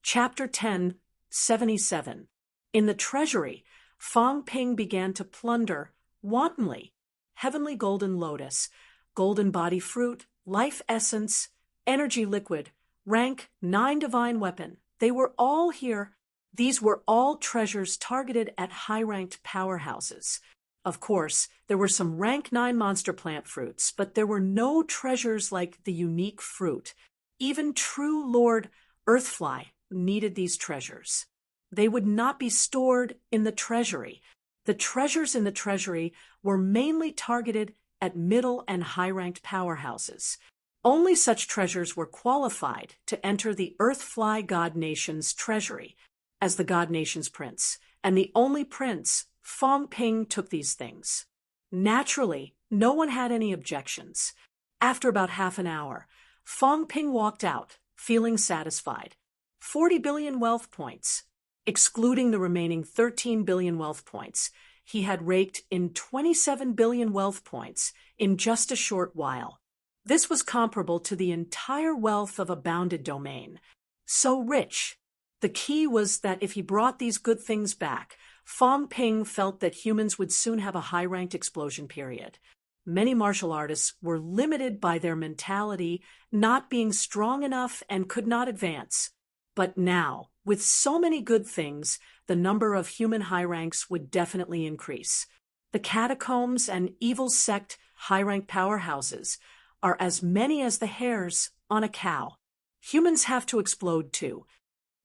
Chapter 10:77. In the treasury, Fang Ping began to plunder, wantonly, heavenly golden lotus, golden body fruit, life essence, energy liquid, rank 9 divine weapon. They were all here. These were all treasures targeted at high-ranked powerhouses. Of course, there were some rank 9 monster plant fruits, but there were no treasures like the unique fruit. Even true Lord Earthfly needed these treasures. They would not be stored in the treasury. The treasures in the treasury were mainly targeted at middle and high-ranked powerhouses. Only such treasures were qualified to enter the Earthfly God Nation's treasury as the God Nation's prince, and the only prince, Fang Ping, took these things. Naturally, no one had any objections. After about half an hour, Fang Ping walked out, feeling satisfied. 40 billion wealth points. Excluding the remaining 13 billion wealth points, he had raked in 27 billion wealth points in just a short while. This was comparable to the entire wealth of a bounded domain. So rich. The key was that if he brought these good things back, Fang Ping felt that humans would soon have a high-ranked explosion period. Many martial artists were limited by their mentality, not being strong enough and could not advance. But now, with so many good things, the number of human high ranks would definitely increase. The catacombs and evil sect high-rank powerhouses are as many as the hairs on a cow. Humans have to explode too.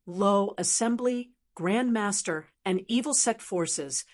Low Assembly, Grand Master, and evil sect forces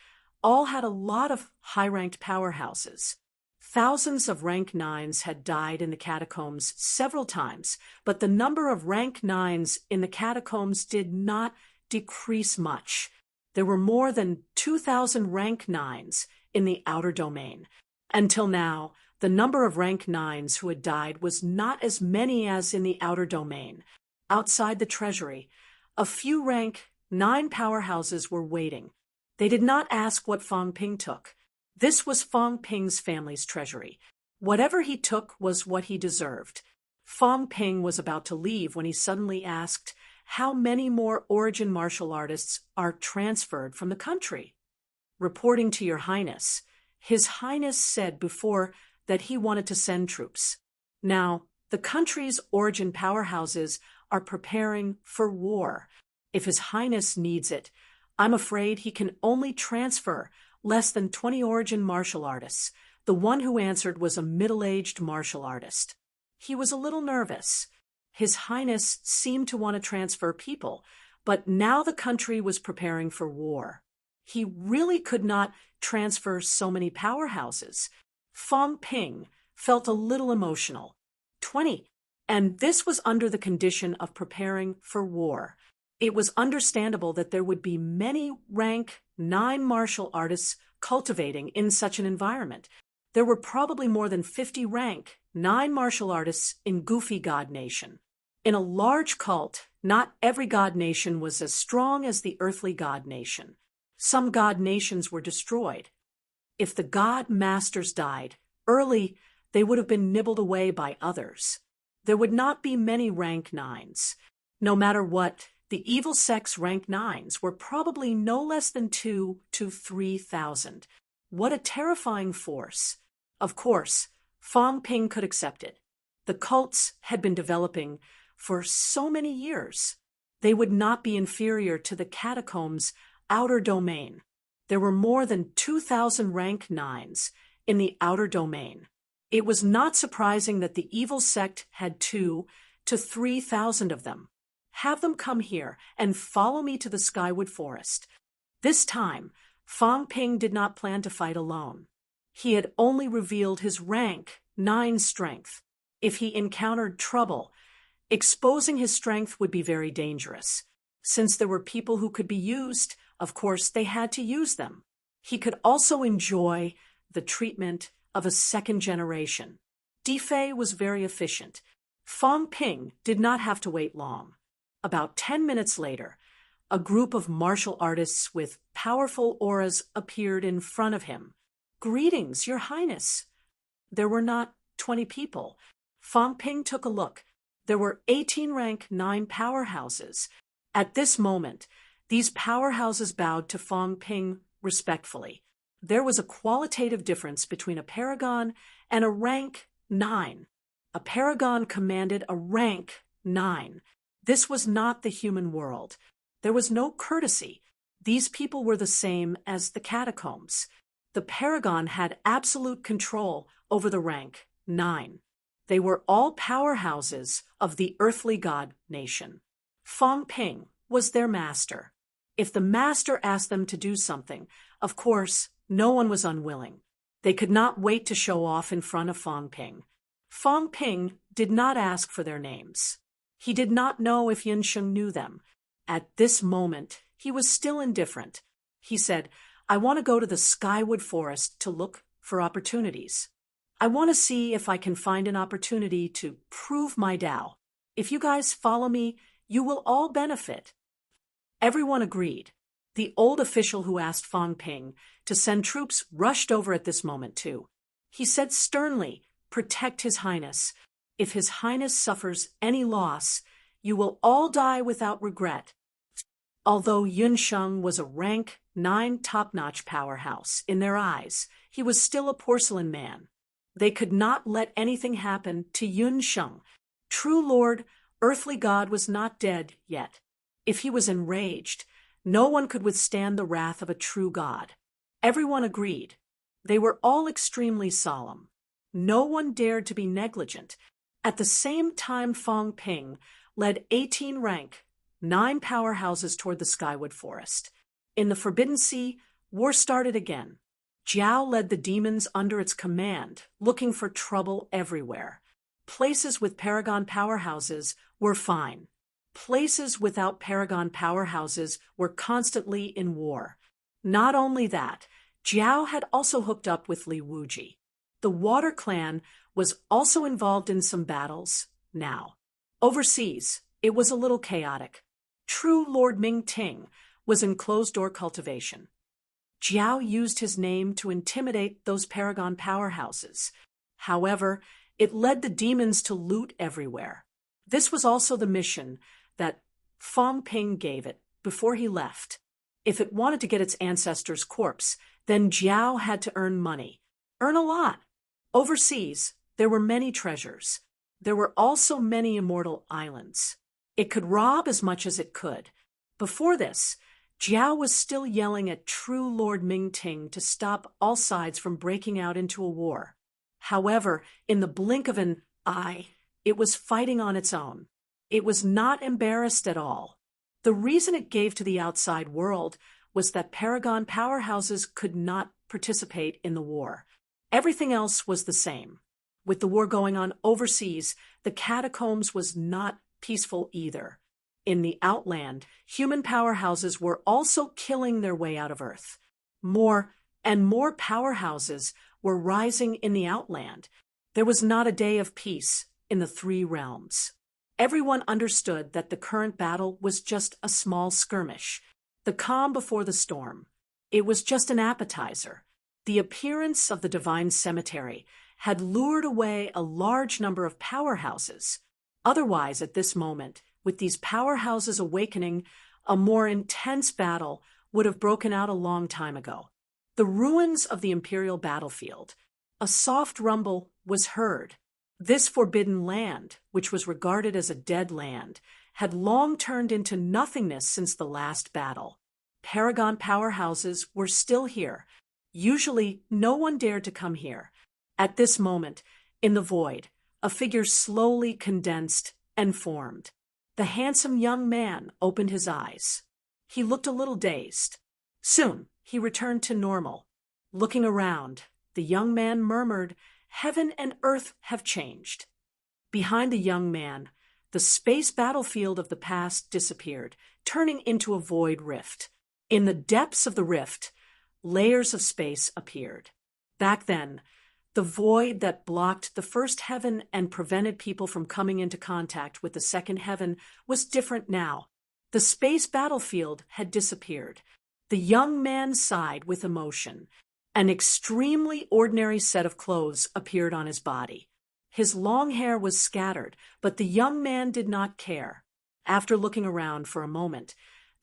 all had a lot of high-ranked powerhouses. Thousands of rank 9s had died in the catacombs several times, but the number of rank 9s in the catacombs did not decrease much. There were more than 2,000 rank 9s in the outer domain. Until now, the number of rank 9s who had died was not as many as in the outer domain. Outside the treasury, a few rank 9 powerhouses were waiting. They did not ask what Fang Ping took. This was Fang Ping's family's treasury. Whatever he took was what he deserved. Fang Ping was about to leave when he suddenly asked, "How many more origin martial artists are transferred from the country?" "Reporting to your highness." His highness said before that he wanted to send troops. Now, the country's origin powerhouses are preparing for war. If his highness needs it, I'm afraid he can only transfer less than 20 origin martial artists. The one who answered was a middle-aged martial artist. He was a little nervous. His highness seemed to want to transfer people, but now the country was preparing for war. He really could not transfer so many powerhouses. Fang Ping felt a little emotional. 20. And this was under the condition of preparing for war. It was understandable that there would be many rank 9 martial artists cultivating in such an environment. There were probably more than 50 rank 9 martial artists in Goofy God Nation. In a large cult, not every God Nation was as strong as the earthly God Nation. Some God Nations were destroyed. If the God Masters died early, they would have been nibbled away by others. There would not be many rank 9s. No matter what, the evil sect's rank 9s were probably no less than 2,000 to 3,000. What a terrifying force. Of course, Fang Ping could accept it. The cults had been developing for so many years. They would not be inferior to the catacombs' outer domain. There were more than 2,000 rank 9s in the outer domain. It was not surprising that the evil sect had 2,000 to 3,000 of them. Have them come here and follow me to the Skywood Forest. This time, Fang Ping did not plan to fight alone. He had only revealed his rank 9 strength. If he encountered trouble, exposing his strength would be very dangerous. Since there were people who could be used, of course they had to use them. He could also enjoy the treatment of a second generation. Defei was very efficient. Fang Ping did not have to wait long. About 10 minutes later, a group of martial artists with powerful auras appeared in front of him. "Greetings, Your Highness." There were not 20 people. Fang Ping took a look. There were 18 rank 9 powerhouses. At this moment, these powerhouses bowed to Fong Ping respectfully. There was a qualitative difference between a paragon and a rank 9. A paragon commanded a rank 9. This was not the human world. There was no courtesy. These people were the same as the catacombs. The paragon had absolute control over the rank 9. They were all powerhouses of the earthly god nation. Fong Ping was their master. If the master asked them to do something, of course, no one was unwilling. They could not wait to show off in front of Fong Ping. Fong Ping did not ask for their names. He did not know if Yunsheng knew them. At this moment, he was still indifferent. He said, "I want to go to the Skywood Forest to look for opportunities. I want to see if I can find an opportunity to prove my Tao. If you guys follow me, you will all benefit." Everyone agreed. The old official who asked Fong Ping to send troops rushed over at this moment too. He said sternly, "Protect His Highness. If His Highness suffers any loss, you will all die without regret." Although Yunsheng was a rank 9 top-notch powerhouse in their eyes, he was still a porcelain man. They could not let anything happen to Yunsheng. True Lord, earthly God was not dead yet. If he was enraged, no one could withstand the wrath of a true God. Everyone agreed. They were all extremely solemn. No one dared to be negligent. At the same time, Fong Ping led 18 rank 9 powerhouses toward the Skywood Forest. In the Forbidden Sea, war started again. Jiao led the demons under its command, looking for trouble everywhere. Places with paragon powerhouses were fine. Places without paragon powerhouses were constantly in war. Not only that, Jiao had also hooked up with Li Wuji. The Water Clan was also involved in some battles now. Overseas, it was a little chaotic. True Lord Ming Ting was in closed-door cultivation. Jiao used his name to intimidate those paragon powerhouses. However, it led the demons to loot everywhere. This was also the mission that Fong Ping gave it before he left. If it wanted to get its ancestor's corpse, then Jiao had to earn money. Earn a lot. Overseas, there were many treasures. There were also many immortal islands. It could rob as much as it could. Before this, Jiao was still yelling at true Lord Ming Ting to stop all sides from breaking out into a war. However, in the blink of an eye, it was fighting on its own. It was not embarrassed at all. The reason it gave to the outside world was that paragon powerhouses could not participate in the war. Everything else was the same. With the war going on overseas, the catacombs was not peaceful either. In the outland, human powerhouses were also killing their way out of Earth. More and more powerhouses were rising in the outland. There was not a day of peace in the 3 realms. Everyone understood that the current battle was just a small skirmish, the calm before the storm. It was just an appetizer. The appearance of the divine cemetery had lured away a large number of powerhouses. Otherwise, at this moment, with these powerhouses awakening, a more intense battle would have broken out a long time ago. The ruins of the imperial battlefield. A soft rumble was heard. This forbidden land, which was regarded as a dead land, had long turned into nothingness since the last battle. Paragon powerhouses were still here. Usually, no one dared to come here. At this moment, in the void, a figure slowly condensed and formed. The handsome young man opened his eyes. He looked a little dazed. Soon, he returned to normal. Looking around, the young man murmured, "Heaven and earth have changed." Behind the young man, the space battlefield of the past disappeared, turning into a void rift. In the depths of the rift, layers of space appeared. Back then, the void that blocked the first heaven and prevented people from coming into contact with the second heaven was different now. The space battlefield had disappeared. The young man sighed with emotion. An extremely ordinary set of clothes appeared on his body. His long hair was scattered, but the young man did not care. After looking around for a moment,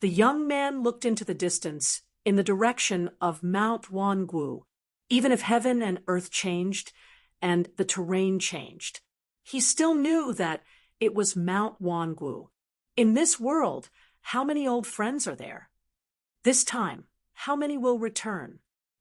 the young man looked into the distance in the direction of Mount Wangu. Even if heaven and earth changed and the terrain changed, he still knew that it was Mount Wangu. In this world, how many old friends are there? This time, how many will return?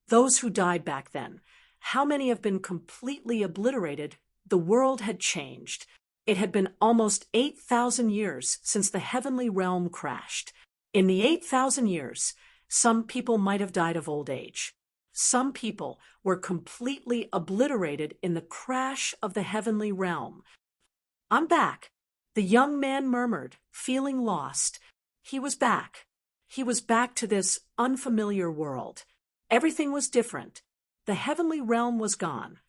Those who died back then, how many have been completely obliterated? The world had changed. It had been almost 8,000 years since the heavenly realm crashed. In the 8,000 years, some people might have died of old age. Some people were completely obliterated in the crash of the heavenly realm. "I'm back," the young man murmured, feeling lost. He was back. He was back to this unfamiliar world. Everything was different. The heavenly realm was gone.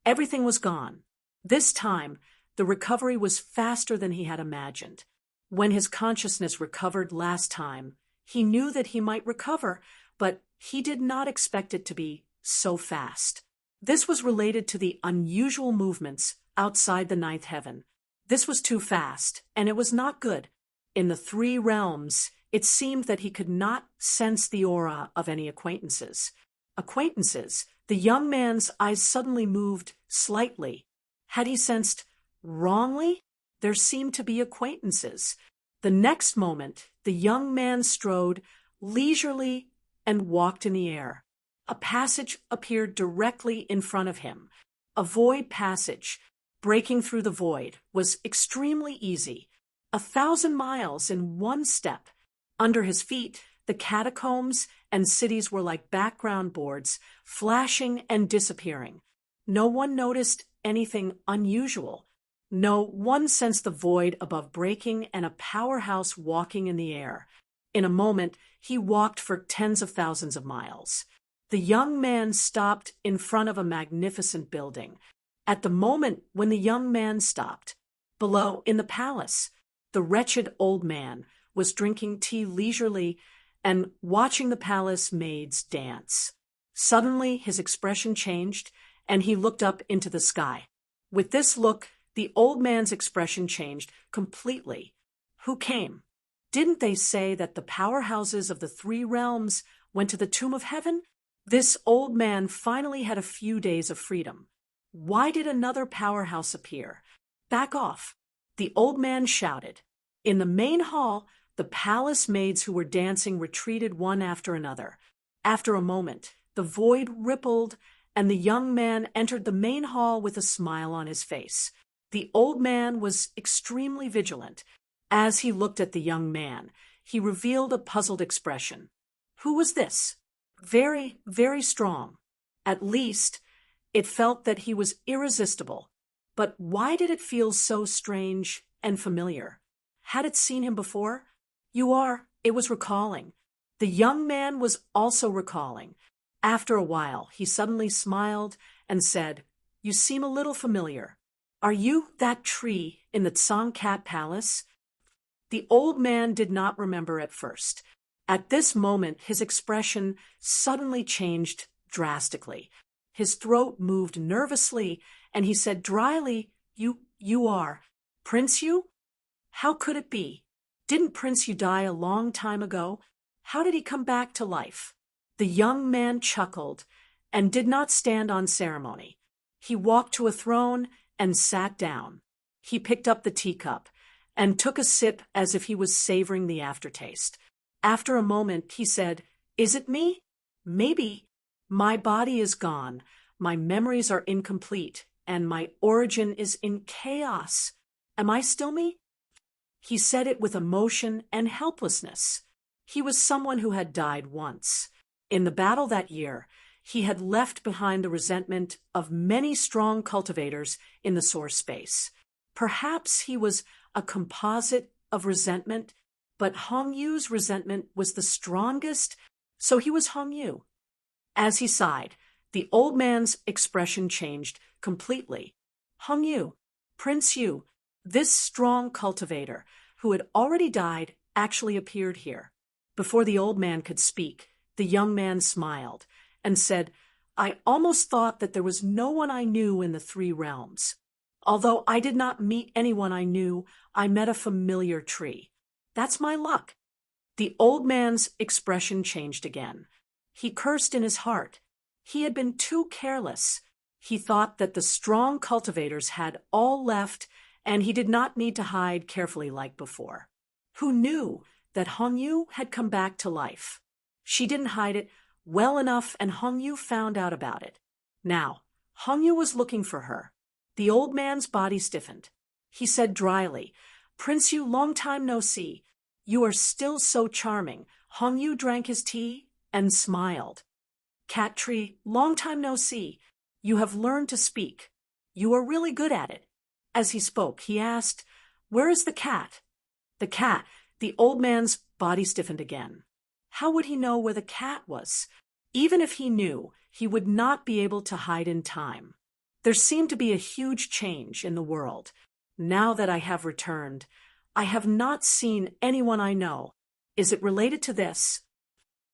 Everything was gone. This time, the recovery was faster than he had imagined. When his consciousness recovered last time, he knew that he might recover, but he did not expect it to be so fast. This was related to the unusual movements outside the ninth heaven. This was too fast, and it was not good. In the three realms, it seemed that he could not sense the aura of any acquaintances. Acquaintances. The young man's eyes suddenly moved slightly. Had he sensed wrongly? There seemed to be acquaintances. The next moment, the young man strode leisurely and walked in the air. A passage appeared directly in front of him. A void passage. Breaking through the void was extremely easy. 1,000 miles in one step. Under his feet, the catacombs and cities were like background boards, flashing and disappearing. No one noticed anything unusual. No one sensed the void above breaking and a powerhouse walking in the air. In a moment, he walked for tens of thousands of miles. The young man stopped in front of a magnificent building. At the moment when the young man stopped, below in the palace, the wretched old man was drinking tea leisurely and watching the palace maids dance. Suddenly, his expression changed, and he looked up into the sky. With this look, the old man's expression changed completely. Who came? Didn't they say that the powerhouses of the three realms went to the tomb of heaven? This old man finally had a few days of freedom. Why did another powerhouse appear? Back off, the old man shouted. In the main hall, the palace maids who were dancing retreated one after another. After a moment, the void rippled, and the young man entered the main hall with a smile on his face. The old man was extremely vigilant. As he looked at the young man, he revealed a puzzled expression. Who was this? Very, very strong. At least, it felt that he was irresistible. But why did it feel so strange and familiar? Had it seen him before? It was recalling. The young man was also recalling. After a while, he suddenly smiled and said, "You seem a little familiar. Are you that tree in the Tsongkat Palace?" The old man did not remember at first. At this moment, his expression suddenly changed drastically. His throat moved nervously, and he said dryly, You are Prince Yu? How could it be? Didn't Prince Yu die a long time ago? How did he come back to life?" The young man chuckled and did not stand on ceremony. He walked to a throne and sat down. He picked up the teacup and took a sip as if he was savoring the aftertaste. After a moment, he said, "Is it me? Maybe. My body is gone, my memories are incomplete, and my origin is in chaos. Am I still me?" He said it with emotion and helplessness. He was someone who had died once. In the battle that year, he had left behind the resentment of many strong cultivators in the source space. Perhaps he was a composite of resentment, but Hong Yu's resentment was the strongest, so he was Hong Yu. As he sighed, the old man's expression changed completely. Hong Yu, Prince Yu, this strong cultivator, who had already died, actually appeared here. Before the old man could speak, the young man smiled and said, "I almost thought that there was no one I knew in the three realms. Although I did not meet anyone I knew, I met a familiar tree. That's my luck. The old man's expression changed again. He cursed in his heart. He had been too careless. He thought that the strong cultivators had all left, and he did not need to hide carefully like before. Who knew that Hongyu had come back to life? She didn't hide it well enough, and Hongyu found out about it. Now, Hongyu was looking for her. The old man's body stiffened. He said dryly, "Prince Yu, long time no see. You are still so charming." Hongyu drank his tea and smiled. "Cat Tree, long time no see. You have learned to speak. You are really good at it." As he spoke, he asked, "Where is the cat?" The cat. The old man's body stiffened again. How would he know where the cat was? Even if he knew, he would not be able to hide in time. There seemed to be a huge change in the world. Now that I have returned, I have not seen anyone I know. Is it related to this?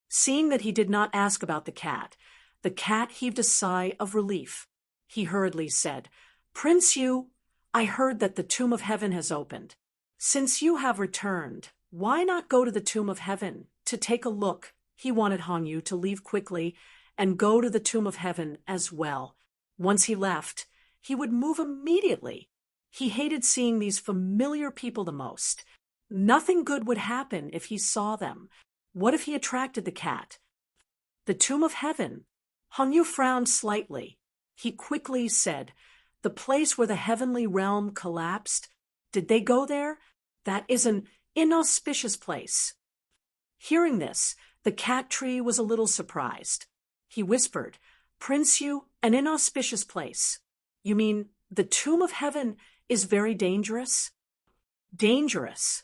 Seeing that he did not ask about the cat heaved a sigh of relief. He hurriedly said, "Prince Yu, I heard that the Tomb of Heaven has opened. Since you have returned, why not go to the Tomb of Heaven to take a look?" He wanted Hongyu to leave quickly and go to the Tomb of Heaven as well. Once he left, he would move immediately. He hated seeing these familiar people the most. Nothing good would happen if he saw them. What if he attracted the cat? The Tomb of Heaven. Hongyu frowned slightly. He quickly said, "The place where the heavenly realm collapsed. Did they go there? That is an inauspicious place." Hearing this, the cat tree was a little surprised. He whispered, "Prince Yu, an inauspicious place. You mean the Tomb of Heaven is very dangerous?" Dangerous.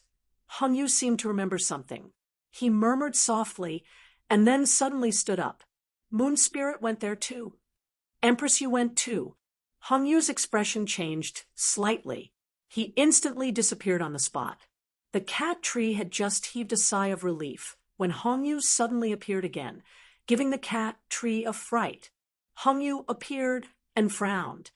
Hongyu seemed to remember something. He murmured softly and then suddenly stood up. "Moon Spirit went there too." "Empress, you went too." Hongyu's expression changed slightly. He instantly disappeared on the spot. The cat tree had just heaved a sigh of relief when Hongyu suddenly appeared again, giving the cat tree a fright. Hongyu appeared and frowned.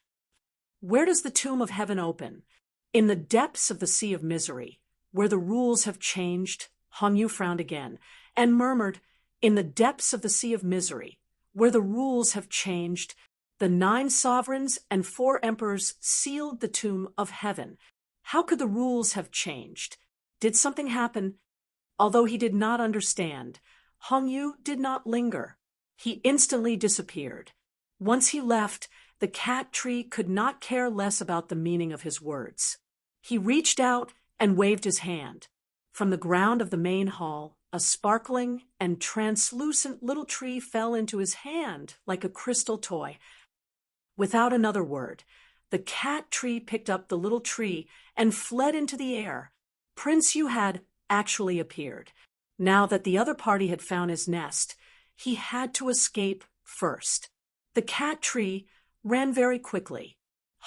"Where does the Tomb of Heaven open?" "In the depths of the Sea of Misery, where the rules have changed." Hongyu frowned again and murmured, "In the depths of the Sea of Misery, where the rules have changed. The 9 sovereigns and 4 emperors sealed the Tomb of Heaven. How could the rules have changed? Did something happen?" Although he did not understand, Hongyu did not linger. He instantly disappeared. Once he left, the cat tree could not care less about the meaning of his words. He reached out and waved his hand. From the ground of the main hall, a sparkling and translucent little tree fell into his hand like a crystal toy. Without another word, the cat tree picked up the little tree and fled into the air. Prince Yu had actually appeared. Now that the other party had found his nest, he had to escape first. The cat tree ran very quickly.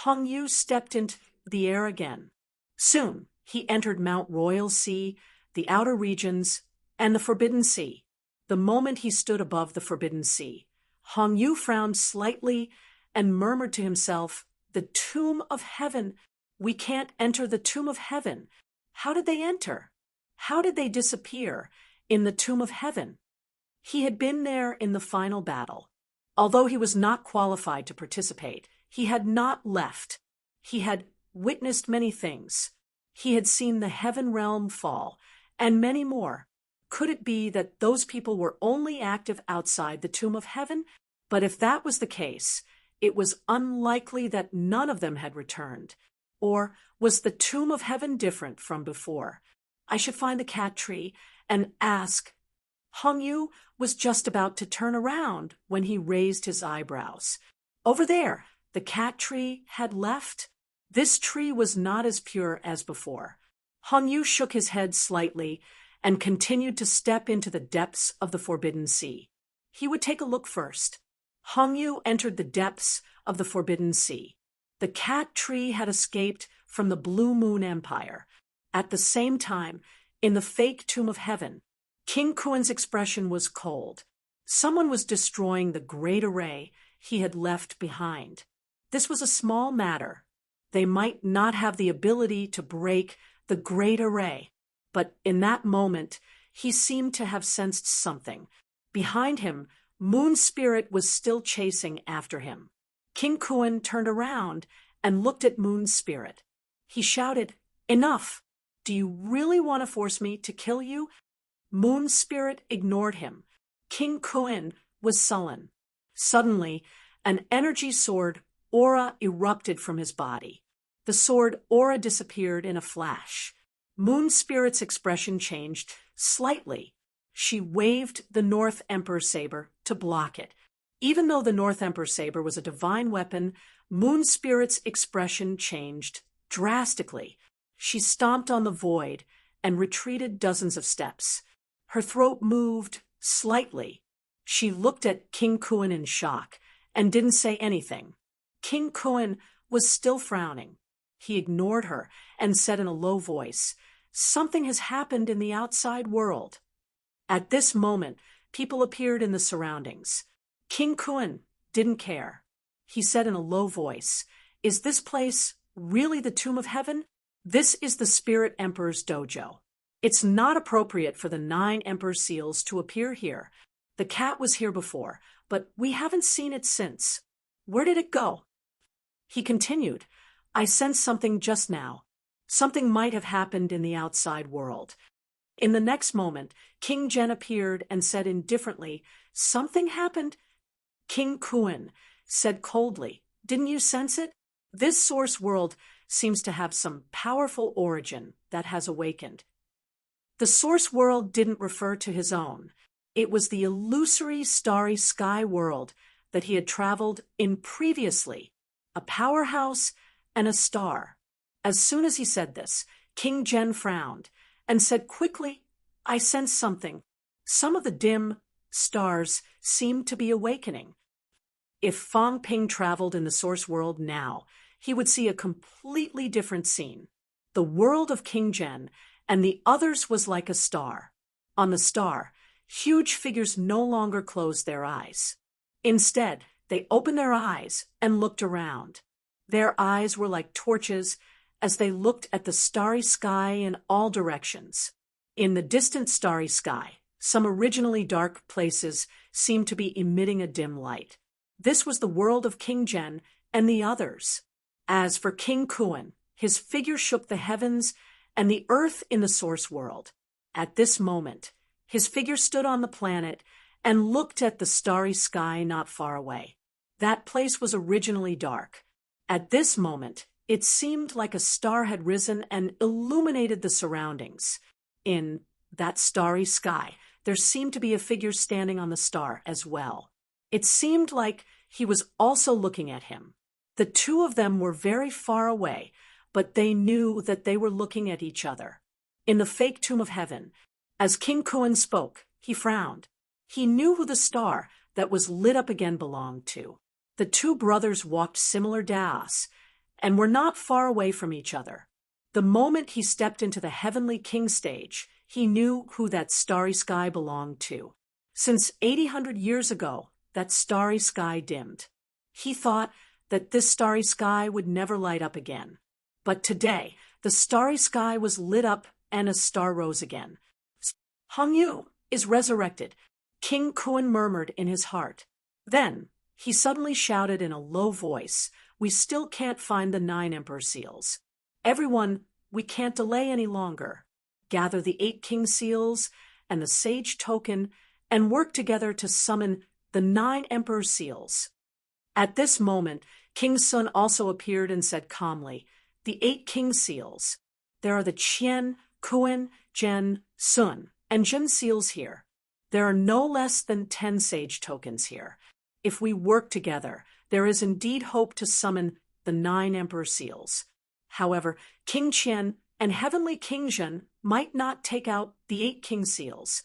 Hongyu stepped into the air again. Soon he entered Mount Royal Sea, the outer regions, and the Forbidden Sea. The moment he stood above the Forbidden Sea, Hongyu frowned slightly and murmured to himself, "The Tomb of Heaven. We can't enter the Tomb of Heaven. How did they enter? How did they disappear in the Tomb of Heaven?" He had been there in the final battle. Although he was not qualified to participate, he had not left. He had witnessed many things. He had seen the heaven realm fall, and many more. Could it be that those people were only active outside the Tomb of Heaven? But if that was the case, it was unlikely that none of them had returned. Or was the Tomb of Heaven different from before? I should find the cat tree and ask. Hongyu was just about to turn around when he raised his eyebrows. Over there, the cat tree had left. This tree was not as pure as before. Hongyu shook his head slightly and continued to step into the depths of the Forbidden Sea. He would take a look first. Hongyu entered the depths of the Forbidden Sea. The cat tree had escaped from the Blue Moon Empire. At the same time, in the fake Tomb of Heaven, King Kuen's expression was cold. Someone was destroying the great array he had left behind. This was a small matter. They might not have the ability to break the great array. But in that moment, he seemed to have sensed something. Behind him, Moon Spirit was still chasing after him. King Kuan turned around and looked at Moon Spirit. He shouted, "Enough! Do you really want to force me to kill you?" Moon Spirit ignored him. King Kuan was sullen. Suddenly, an energy sword aura erupted from his body. The sword aura disappeared in a flash. Moon Spirit's expression changed slightly. She waved the North Emperor saber to block it. Even though the North Emperor saber was a divine weapon, Moon Spirit's expression changed drastically. She stomped on the void and retreated dozens of steps. Her throat moved slightly. She looked at King Kuan in shock and didn't say anything. King Kuan was still frowning. He ignored her and said in a low voice, "Something has happened in the outside world." At this moment, people appeared in the surroundings. King Kuan didn't care. He said in a low voice, "Is this place really the Tomb of Heaven? This is the Spirit Emperor's dojo. It's not appropriate for the 9 Emperor seals to appear here. The cat was here before, but we haven't seen it since. Where did it go?" He continued, "I sensed something just now. Something might have happened in the outside world." In the next moment, King Jen appeared and said indifferently, "Something happened?" King Kuan said coldly, "Didn't you sense it? This source world seems to have some powerful origin that has awakened." The source world didn't refer to his own. It was the illusory starry sky world that he had traveled in previously, a powerhouse and a star. As soon as he said this, King Jen frowned and said quickly, "I sense something. Some of the dim stars seem to be awakening." If Fang Ping traveled in the source world now, he would see a completely different scene. The world of King Jen and the others was like a star. On the star, huge figures no longer closed their eyes. Instead, they opened their eyes and looked around. Their eyes were like torches as they looked at the starry sky in all directions. In the distant starry sky, some originally dark places seemed to be emitting a dim light. This was the world of King Jen and the others. As for King Kuan, his figure shook the heavens and the earth in the source world. At this moment, his figure stood on the planet and looked at the starry sky not far away. That place was originally dark. At this moment, it seemed like a star had risen and illuminated the surroundings. In that starry sky, there seemed to be a figure standing on the star as well. It seemed like he was also looking at him. The two of them were very far away, but they knew that they were looking at each other. In the fake Tomb of Heaven, as King Kuan spoke, he frowned. He knew who the star that was lit up again belonged to. The two brothers walked similar dais and were not far away from each other. The moment he stepped into the heavenly king stage, he knew who that starry sky belonged to. Since 800 years ago, that starry sky dimmed. He thought that this starry sky would never light up again. But today, the starry sky was lit up and a star rose again. "Hong Yu is resurrected," King Kuan murmured in his heart. Then, he suddenly shouted in a low voice, "We still can't find the 9 Emperor seals. Everyone, we can't delay any longer. Gather the 8 King seals and the Sage token and work together to summon the 9 Emperor seals." At this moment, King Sun also appeared and said calmly, "The 8 King seals. There are the Qian, Kuan, Jen, Sun, and Jin seals here. There are no less than 10 Sage tokens here. If we work together, there is indeed hope to summon the 9 Emperor seals. However, King Qian and Heavenly King Zhen might not take out the 8 King seals.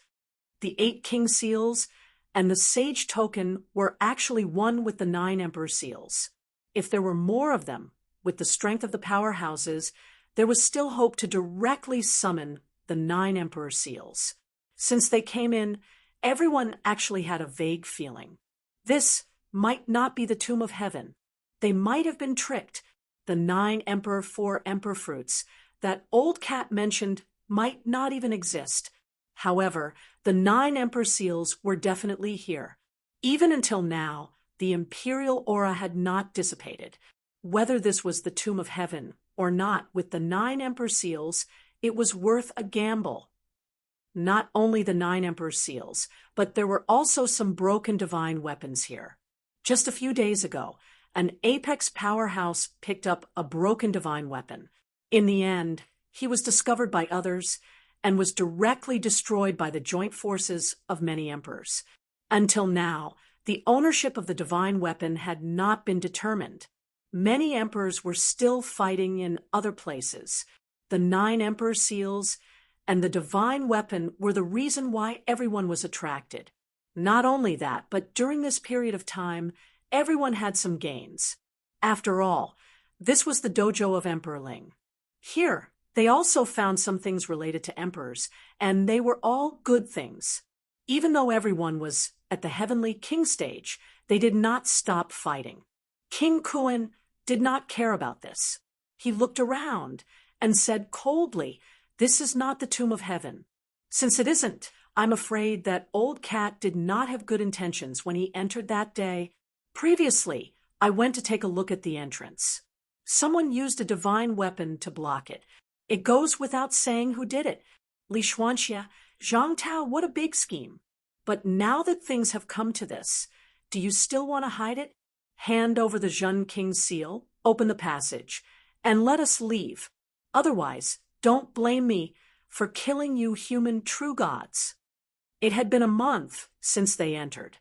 The 8 King seals and the Sage token were actually one with the 9 Emperor seals. If there were more of them, with the strength of the powerhouses, there was still hope to directly summon the 9 Emperor seals. Since they came in, everyone actually had a vague feeling. This might not be the Tomb of Heaven. They might have been tricked. the 9 emperor 4 emperor fruits that old cat mentioned might not even exist. However, the 9 emperor seals were definitely here. Even until now, the imperial aura had not dissipated. Whether this was the tomb of heaven or not, with the 9 emperor seals, it was worth a gamble. Not only the 9 emperor seals, but there were also some broken divine weapons here. Just a few days ago, an apex powerhouse picked up a broken divine weapon. In the end, he was discovered by others and was directly destroyed by the joint forces of many emperors. Until now, the ownership of the divine weapon had not been determined. Many emperors were still fighting in other places. The 9 emperor seals and the divine weapon were the reason why everyone was attracted. Not only that, but during this period of time, everyone had some gains. After all, this was the dojo of Emperor Ling. Here, they also found some things related to emperors, and they were all good things. Even though everyone was at the heavenly king stage, they did not stop fighting. King Kuan did not care about this. He looked around and said coldly, "This is not the tomb of heaven. Since it isn't, I'm afraid that old cat did not have good intentions when he entered that day. Previously, I went to take a look at the entrance. Someone used a divine weapon to block it. It goes without saying who did it. Li Xuanxia, Zhang Tao, what a big scheme. But now that things have come to this, do you still want to hide it? Hand over the Zhen King's seal, open the passage, and let us leave. Otherwise, don't blame me for killing you human true gods." It had been a month since they entered.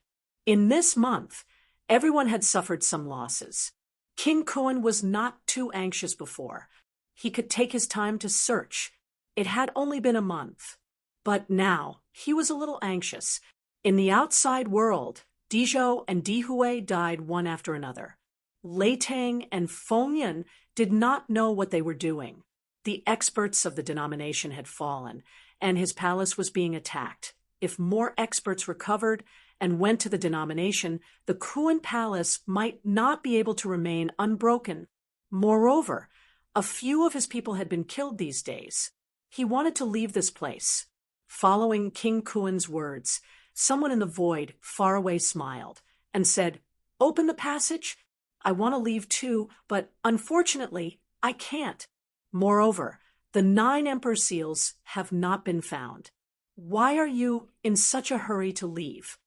In this month, everyone had suffered some losses. King Kuan was not too anxious before. He could take his time to search. It had only been a month. But now, he was a little anxious. In the outside world, Dizhou and Dihui died one after another. Lei Tang and Feng Yan did not know what they were doing. The experts of the denomination had fallen, and his palace was being attacked. If more experts recovered and went to the denomination, the Kuan palace might not be able to remain unbroken. Moreover, a few of his people had been killed these days. He wanted to leave this place. Following King Kuan's words, someone in the void far away smiled and said, "Open the passage? I want to leave too, but unfortunately, I can't. Moreover, the 9 emperor seals have not been found. Why are you in such a hurry to leave?"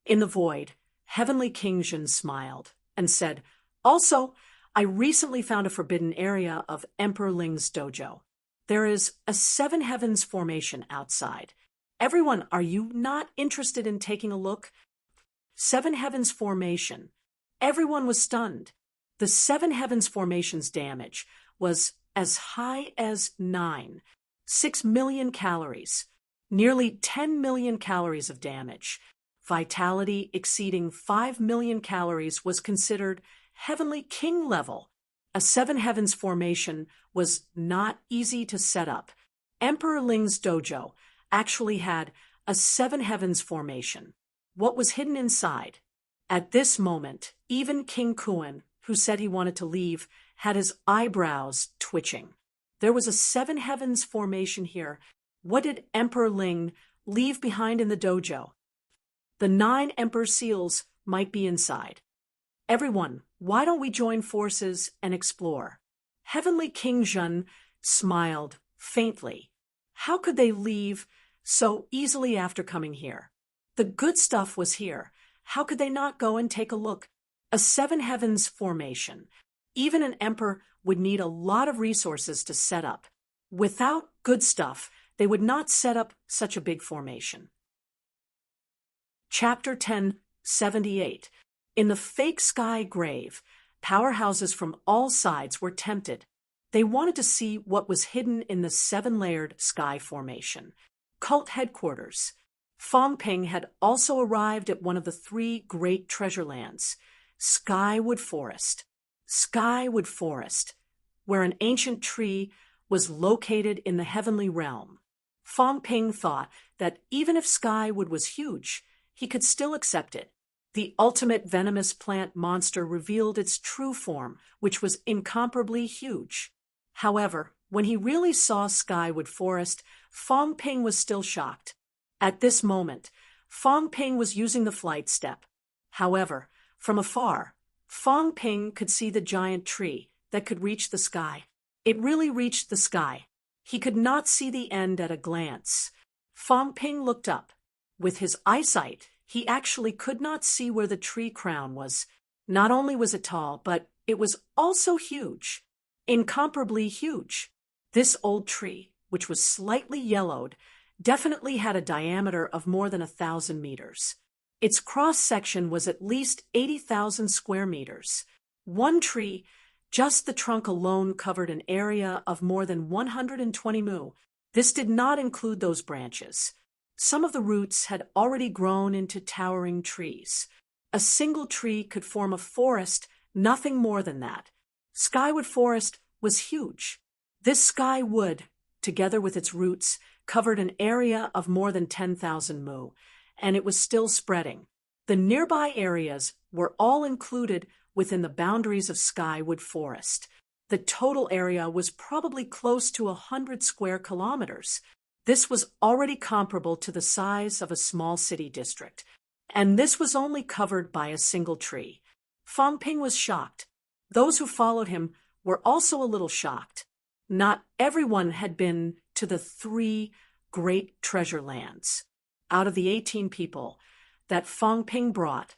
In the void, Heavenly King Zhen smiled and said, "Also, I recently found a forbidden area of Emperor Ling's dojo. There is a 7 heavens formation outside. Everyone, are you not interested in taking a look?" 7 heavens formation. Everyone was stunned. The 7 heavens formation's damage was as high as 6 million calories, nearly 10 million calories of damage. Vitality exceeding 5 million calories was considered heavenly king level. A 7 heavens formation was not easy to set up. Emperor Ling's dojo actually had a 7 heavens formation. What was hidden inside? At this moment, even King Kuan, who said he wanted to leave, had his eyebrows twitching. There was a 7 heavens formation here. What did Emperor Ling leave behind in the dojo? The 9 emperor seals might be inside. Everyone, why don't we join forces and explore? Heavenly King Zhen smiled faintly. How could they leave so easily after coming here? The good stuff was here. How could they not go and take a look? A 7 heavens formation. Even an emperor would need a lot of resources to set up. Without good stuff, they would not set up such a big formation. Chapter 1078. In the fake sky grave, powerhouses from all sides were tempted. They wanted to see what was hidden in the 7-layered sky formation. Cult headquarters. Fong Ping had also arrived at one of the 3 great treasure lands, Skywood Forest. Skywood Forest, where an ancient tree was located in the heavenly realm. Fong Ping thought that even if Skywood was huge, he could still accept it. The ultimate venomous plant monster revealed its true form, which was incomparably huge. However, when he really saw Skywood Forest, Fong Ping was still shocked. At this moment, Fong Ping was using the flight step. However, from afar, Fong Ping could see the giant tree that could reach the sky. It really reached the sky. He could not see the end at a glance. Fong Ping looked up. With his eyesight, he actually could not see where the tree crown was. Not only was it tall, but it was also huge. Incomparably huge. This old tree, which was slightly yellowed, definitely had a diameter of more than 1,000 meters. Its cross-section was at least 80,000 square meters. One tree, just the trunk alone, covered an area of more than 120 mu. This did not include those branches. Some of the roots had already grown into towering trees. A single tree could form a forest, nothing more than that. Skywood Forest was huge. This sky wood, together with its roots, covered an area of more than 10,000 mu, and it was still spreading. The nearby areas were all included within the boundaries of Skywood Forest. The total area was probably close to 100 square kilometers. This was already comparable to the size of a small city district, and this was only covered by a single tree. Fong Ping was shocked. Those who followed him were also a little shocked. Not everyone had been to the 3 great treasure lands. Out of the 18 people that Fong Ping brought,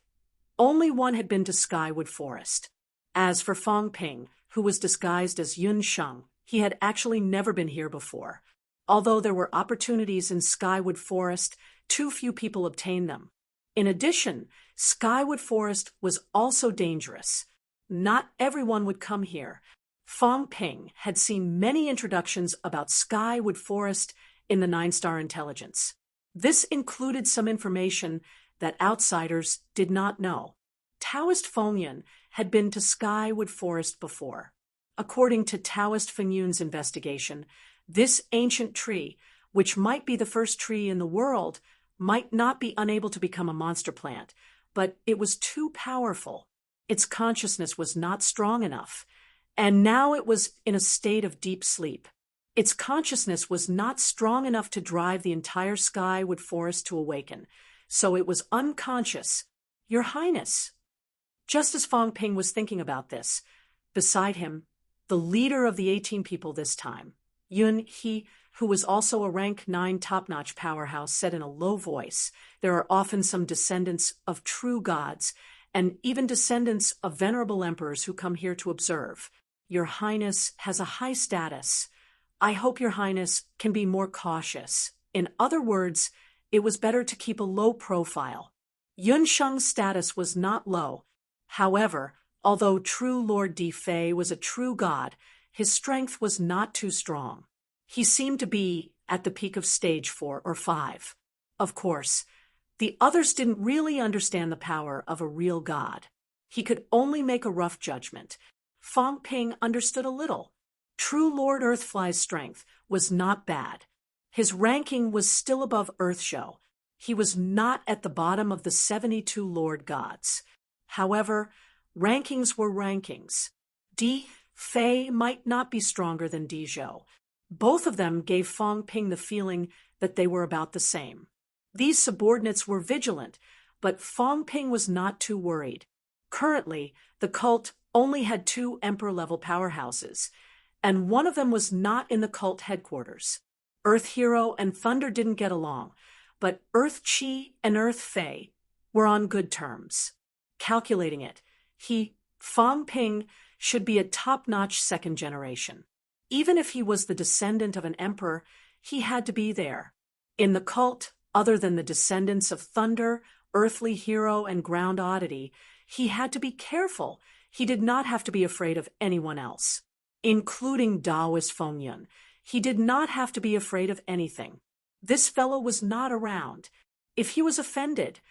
only one had been to Skywood Forest. As for Fong Ping, who was disguised as Yun Sheng, he had actually never been here before. Although there were opportunities in Skywood Forest, too few people obtained them. In addition, Skywood Forest was also dangerous. Not everyone would come here. Fong Ping had seen many introductions about Skywood Forest in the 9-star intelligence. This included some information that outsiders did not know. Taoist Feng Yun had been to Skywood Forest before. According to Taoist Feng Yun's investigation, this ancient tree, which might be the first tree in the world, might not be unable to become a monster plant, but it was too powerful. Its consciousness was not strong enough, and now it was in a state of deep sleep. Its consciousness was not strong enough to drive the entire Skywood Forest to awaken, so it was unconscious. Your Highness. Just as Fong Ping was thinking about this, beside him, the leader of the 18 people this time, Yun He, who was also a rank 9 top-notch powerhouse, said in a low voice, "There are often some descendants of true gods, and even descendants of venerable emperors who come here to observe. Your Highness has a high status. I hope Your Highness can be more cautious." In other words, it was better to keep a low profile. Yun Sheng's status was not low. However, although true Lord Di Fei was a true god, his strength was not too strong. He seemed to be at the peak of stage 4 or 5. Of course, the others didn't really understand the power of a real god. He could only make a rough judgment. Fong Ping understood a little. True Lord Earthfly's strength was not bad. His ranking was still above Earthshow. He was not at the bottom of the 72 Lord Gods. However, rankings were rankings. Di Fei might not be stronger than Di Zhou. Both of them gave Fong Ping the feeling that they were about the same. These subordinates were vigilant, but Fong Ping was not too worried. Currently, the cult only had 2 emperor-level powerhouses, and one of them was not in the cult headquarters. Earth Hero and Thunder didn't get along, but Earth Chi and Earth Fei were on good terms. Calculating it, Fong Ping, should be a top-notch second generation. Even if he was the descendant of an emperor, he had to be there. In the cult, other than the descendants of Thunder, Earthly Hero, and Ground Oddity, he had to be careful. He did not have to be afraid of anyone else, including Taoist Feng Yun. He did not have to be afraid of anything. This fellow was not around. If he was offended,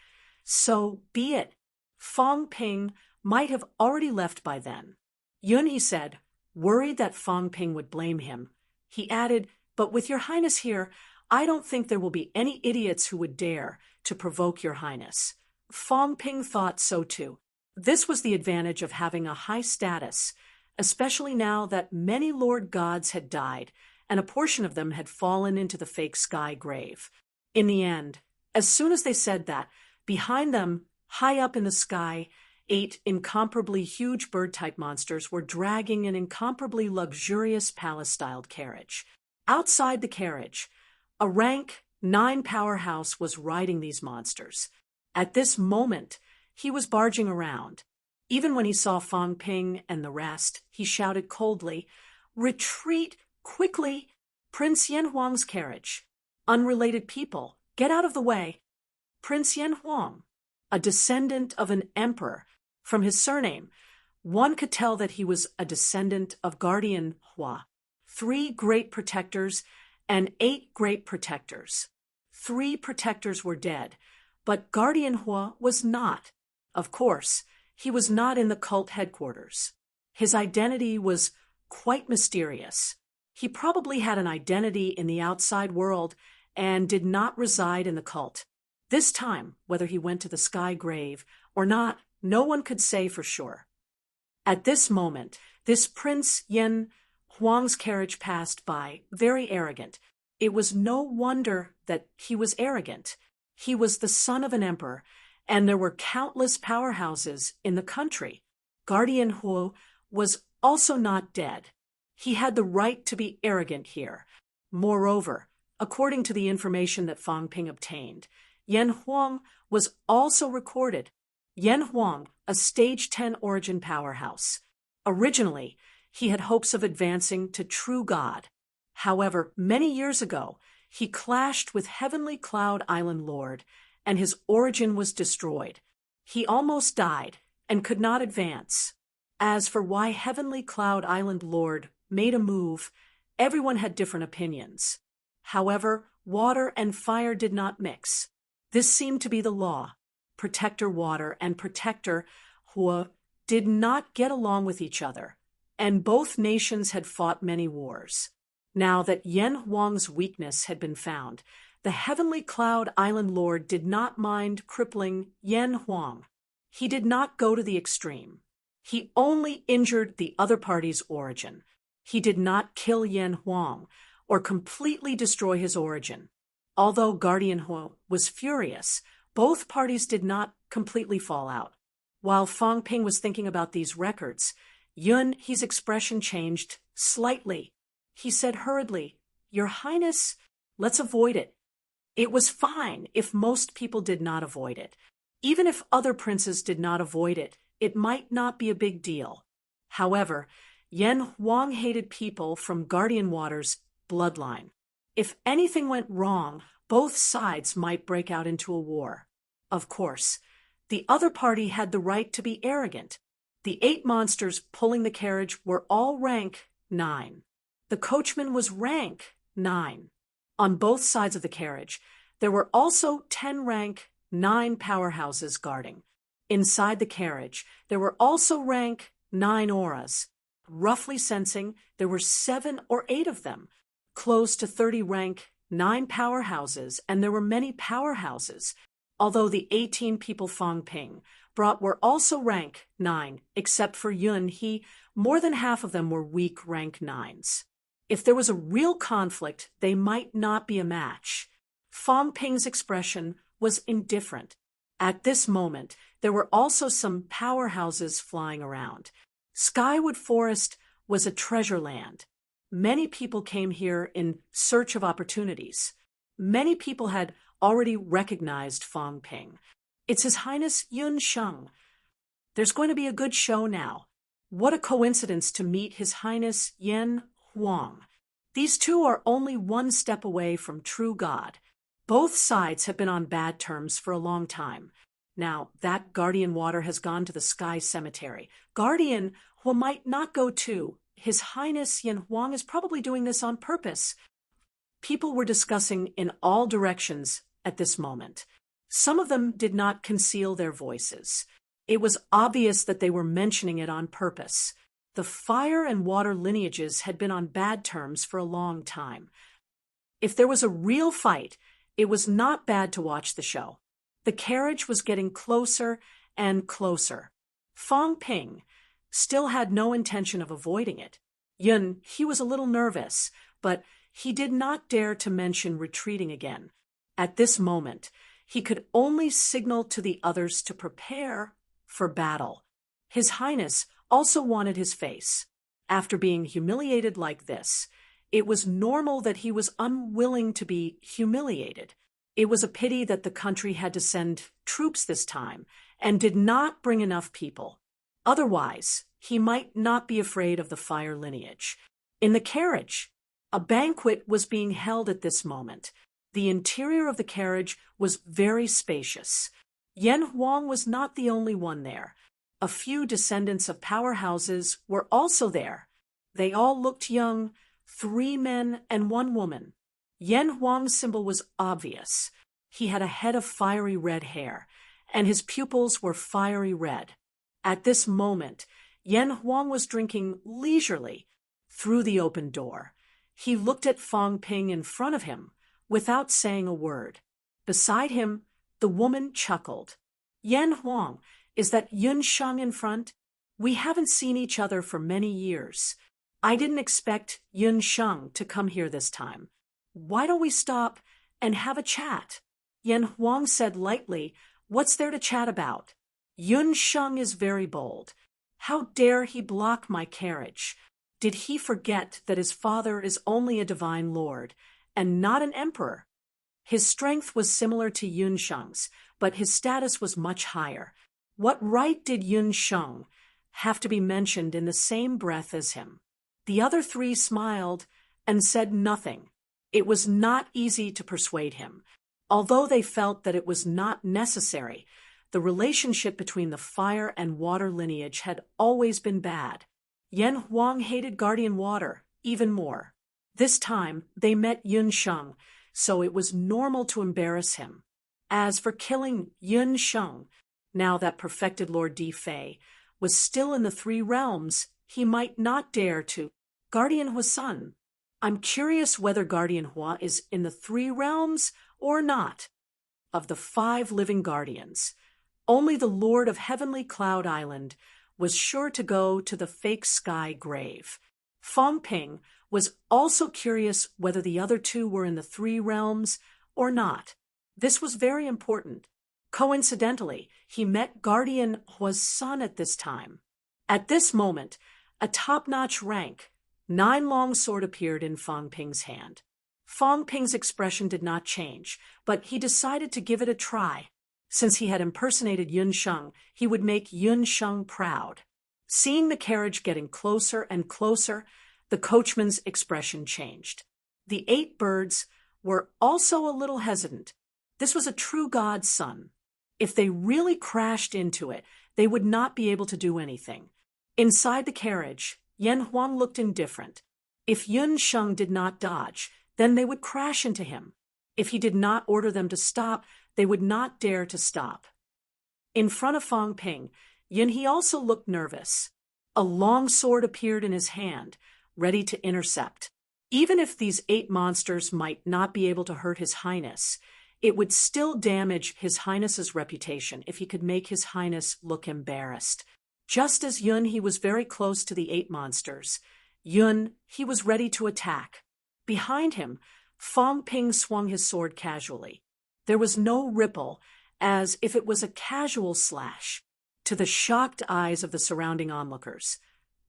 so be it. Fong Ping might have already left by then. Yun, he said, worried that Fong Ping would blame him. He added, "But with Your Highness here, I don't think there will be any idiots who would dare to provoke Your Highness." Fong Ping thought so too. This was the advantage of having a high status, especially now that many Lord Gods had died, and a portion of them had fallen into the fake sky grave. In the end, as soon as they said that, behind them, high up in the sky, 8 incomparably huge bird-type monsters were dragging an incomparably luxurious palace-styled carriage. Outside the carriage, a rank 9 powerhouse was riding these monsters. At this moment, he was barging around. Even when he saw Fong Ping and the rest, he shouted coldly, "Retreat quickly! Prince Yen Huang's carriage. Unrelated people, get out of the way." Prince Yen Huang, a descendant of an emperor. From his surname, one could tell that he was a descendant of Guardian Hua. 3 great protectors and 8 great protectors. 3 protectors were dead, but Guardian Hua was not. Of course, he was not in the cult headquarters. His identity was quite mysterious. He probably had an identity in the outside world and did not reside in the cult. This time, whether he went to the sky grave or not, no one could say for sure. At this moment, this Prince Yen Huang's carriage passed by, very arrogant. It was no wonder that he was arrogant. He was the son of an emperor, and there were countless powerhouses in the country. Guardian Hu was also not dead. He had the right to be arrogant here. Moreover, according to the information that Fong Ping obtained, Yen Huang was also recorded. Yen Huang, a stage 10 origin powerhouse. Originally, he had hopes of advancing to true God. However, many years ago, he clashed with Heavenly Cloud Island Lord, and his origin was destroyed. He almost died and could not advance. As for why Heavenly Cloud Island Lord made a move, everyone had different opinions. However, water and fire did not mix. This seemed to be the law. Protector Water and Protector Hua did not get along with each other, and both nations had fought many wars. Now that Yen Huang's weakness had been found, the Heavenly Cloud Island Lord did not mind crippling Yen Huang. He did not go to the extreme. He only injured the other party's origin. He did not kill Yen Huang or completely destroy his origin. Although Guardian Hua was furious, both parties did not completely fall out. While Fong Ping was thinking about these records, Yun He's expression changed slightly. He said hurriedly, "Your Highness, let's avoid it." It was fine if most people did not avoid it. Even if other princes did not avoid it, it might not be a big deal. However, Yen Huang hated people from Guardian Water's bloodline. If anything went wrong, both sides might break out into a war. Of course, the other party had the right to be arrogant. The 8 monsters pulling the carriage were all rank 9. The coachman was rank 9. On both sides of the carriage, there were also 10 rank 9 powerhouses guarding. Inside the carriage, there were also rank 9 auras. Roughly sensing, there were 7 or 8 of them, close to 30 rank 9 powerhouses, and there were many powerhouses. Although the 18 people Fong Ping brought were also rank 9, except for Yun, more than half of them were weak rank 9s. If there was a real conflict, they might not be a match. Fong Ping's expression was indifferent. At this moment, there were also some powerhouses flying around. Skywood Forest was a treasure land. Many people came here in search of opportunities. Many people had already recognized Fong Ping. It's His Highness Yun Sheng. There's going to be a good show now. What a coincidence to meet His Highness Yen Huang. These two are only one step away from true God. Both sides have been on bad terms for a long time. Now, that Guardian Water has gone to the Sky Cemetery. Guardian Hua might not go too. His Highness Yen Huang is probably doing this on purpose. People were discussing in all directions at this moment. Some of them did not conceal their voices. It was obvious that they were mentioning it on purpose. The fire and water lineages had been on bad terms for a long time. If there was a real fight, it was not bad to watch the show. The carriage was getting closer and closer. Fong Ping still had no intention of avoiding it. Yun, he was a little nervous, but he did not dare to mention retreating again. At this moment, he could only signal to the others to prepare for battle. His Highness also wanted his face. After being humiliated like this, it was normal that he was unwilling to be humiliated. It was a pity that the country had to send troops this time and did not bring enough people. Otherwise, he might not be afraid of the fire lineage. In the carriage, a banquet was being held at this moment. The interior of the carriage was very spacious. Yen Huang was not the only one there. A few descendants of powerhouses were also there. They all looked young, 3 men and 1 woman. Yen Huang's symbol was obvious. He had a head of fiery red hair, and his pupils were fiery red. At this moment, Yen Huang was drinking leisurely through the open door. He looked at Fong Ping in front of him without saying a word. Beside him, the woman chuckled. Yen Huang, is that Yun Sheng in front? We haven't seen each other for many years. I didn't expect Yun Sheng to come here this time. Why don't we stop and have a chat? Yen Huang said lightly, what's there to chat about? Yun Sheng is very bold. How dare he block my carriage? Did he forget that his father is only a divine lord and not an emperor? His strength was similar to Yun Sheng's, but his status was much higher. What right did Yun Sheng have to be mentioned in the same breath as him? The other 3 smiled and said nothing. It was not easy to persuade him. Although they felt that it was not necessary, the relationship between the fire and water lineage had always been bad. Yen Huang hated guardian water even more. This time, they met Yun Sheng, so it was normal to embarrass him. As for killing Yun Sheng, now that perfected Lord Di Fei was still in the 3 realms, he might not dare to. Guardian Hua's son. I'm curious whether Guardian Hua is in the 3 realms or not. Of the 5 living guardians, only the Lord of Heavenly Cloud Island was sure to go to the fake sky grave. Fong Ping was also curious whether the other 2 were in the 3 realms or not. This was very important. Coincidentally, he met Guardian Hua's son at this time. At this moment, a top-notch rank, 9 long sword appeared in Fong Ping's hand. Fong Ping's expression did not change, but he decided to give it a try. Since he had impersonated Yun Sheng, he would make Yun Sheng proud. Seeing the carriage getting closer and closer, the coachman's expression changed. The 8 birds were also a little hesitant. This was a true god's son. If they really crashed into it, they would not be able to do anything. Inside the carriage, Yen Huang looked indifferent. If Yun Sheng did not dodge, then they would crash into him. If he did not order them to stop, they would not dare to stop. In front of Fong Ping, Yun He also looked nervous. A long sword appeared in his hand, ready to intercept. Even if these 8 monsters might not be able to hurt His Highness, it would still damage His Highness's reputation if he could make His Highness look embarrassed. Just as Yun He was very close to the 8 monsters, Yun He was ready to attack. Behind him, Fong Ping swung his sword casually. There was no ripple, as if it was a casual slash. To the shocked eyes of the surrounding onlookers,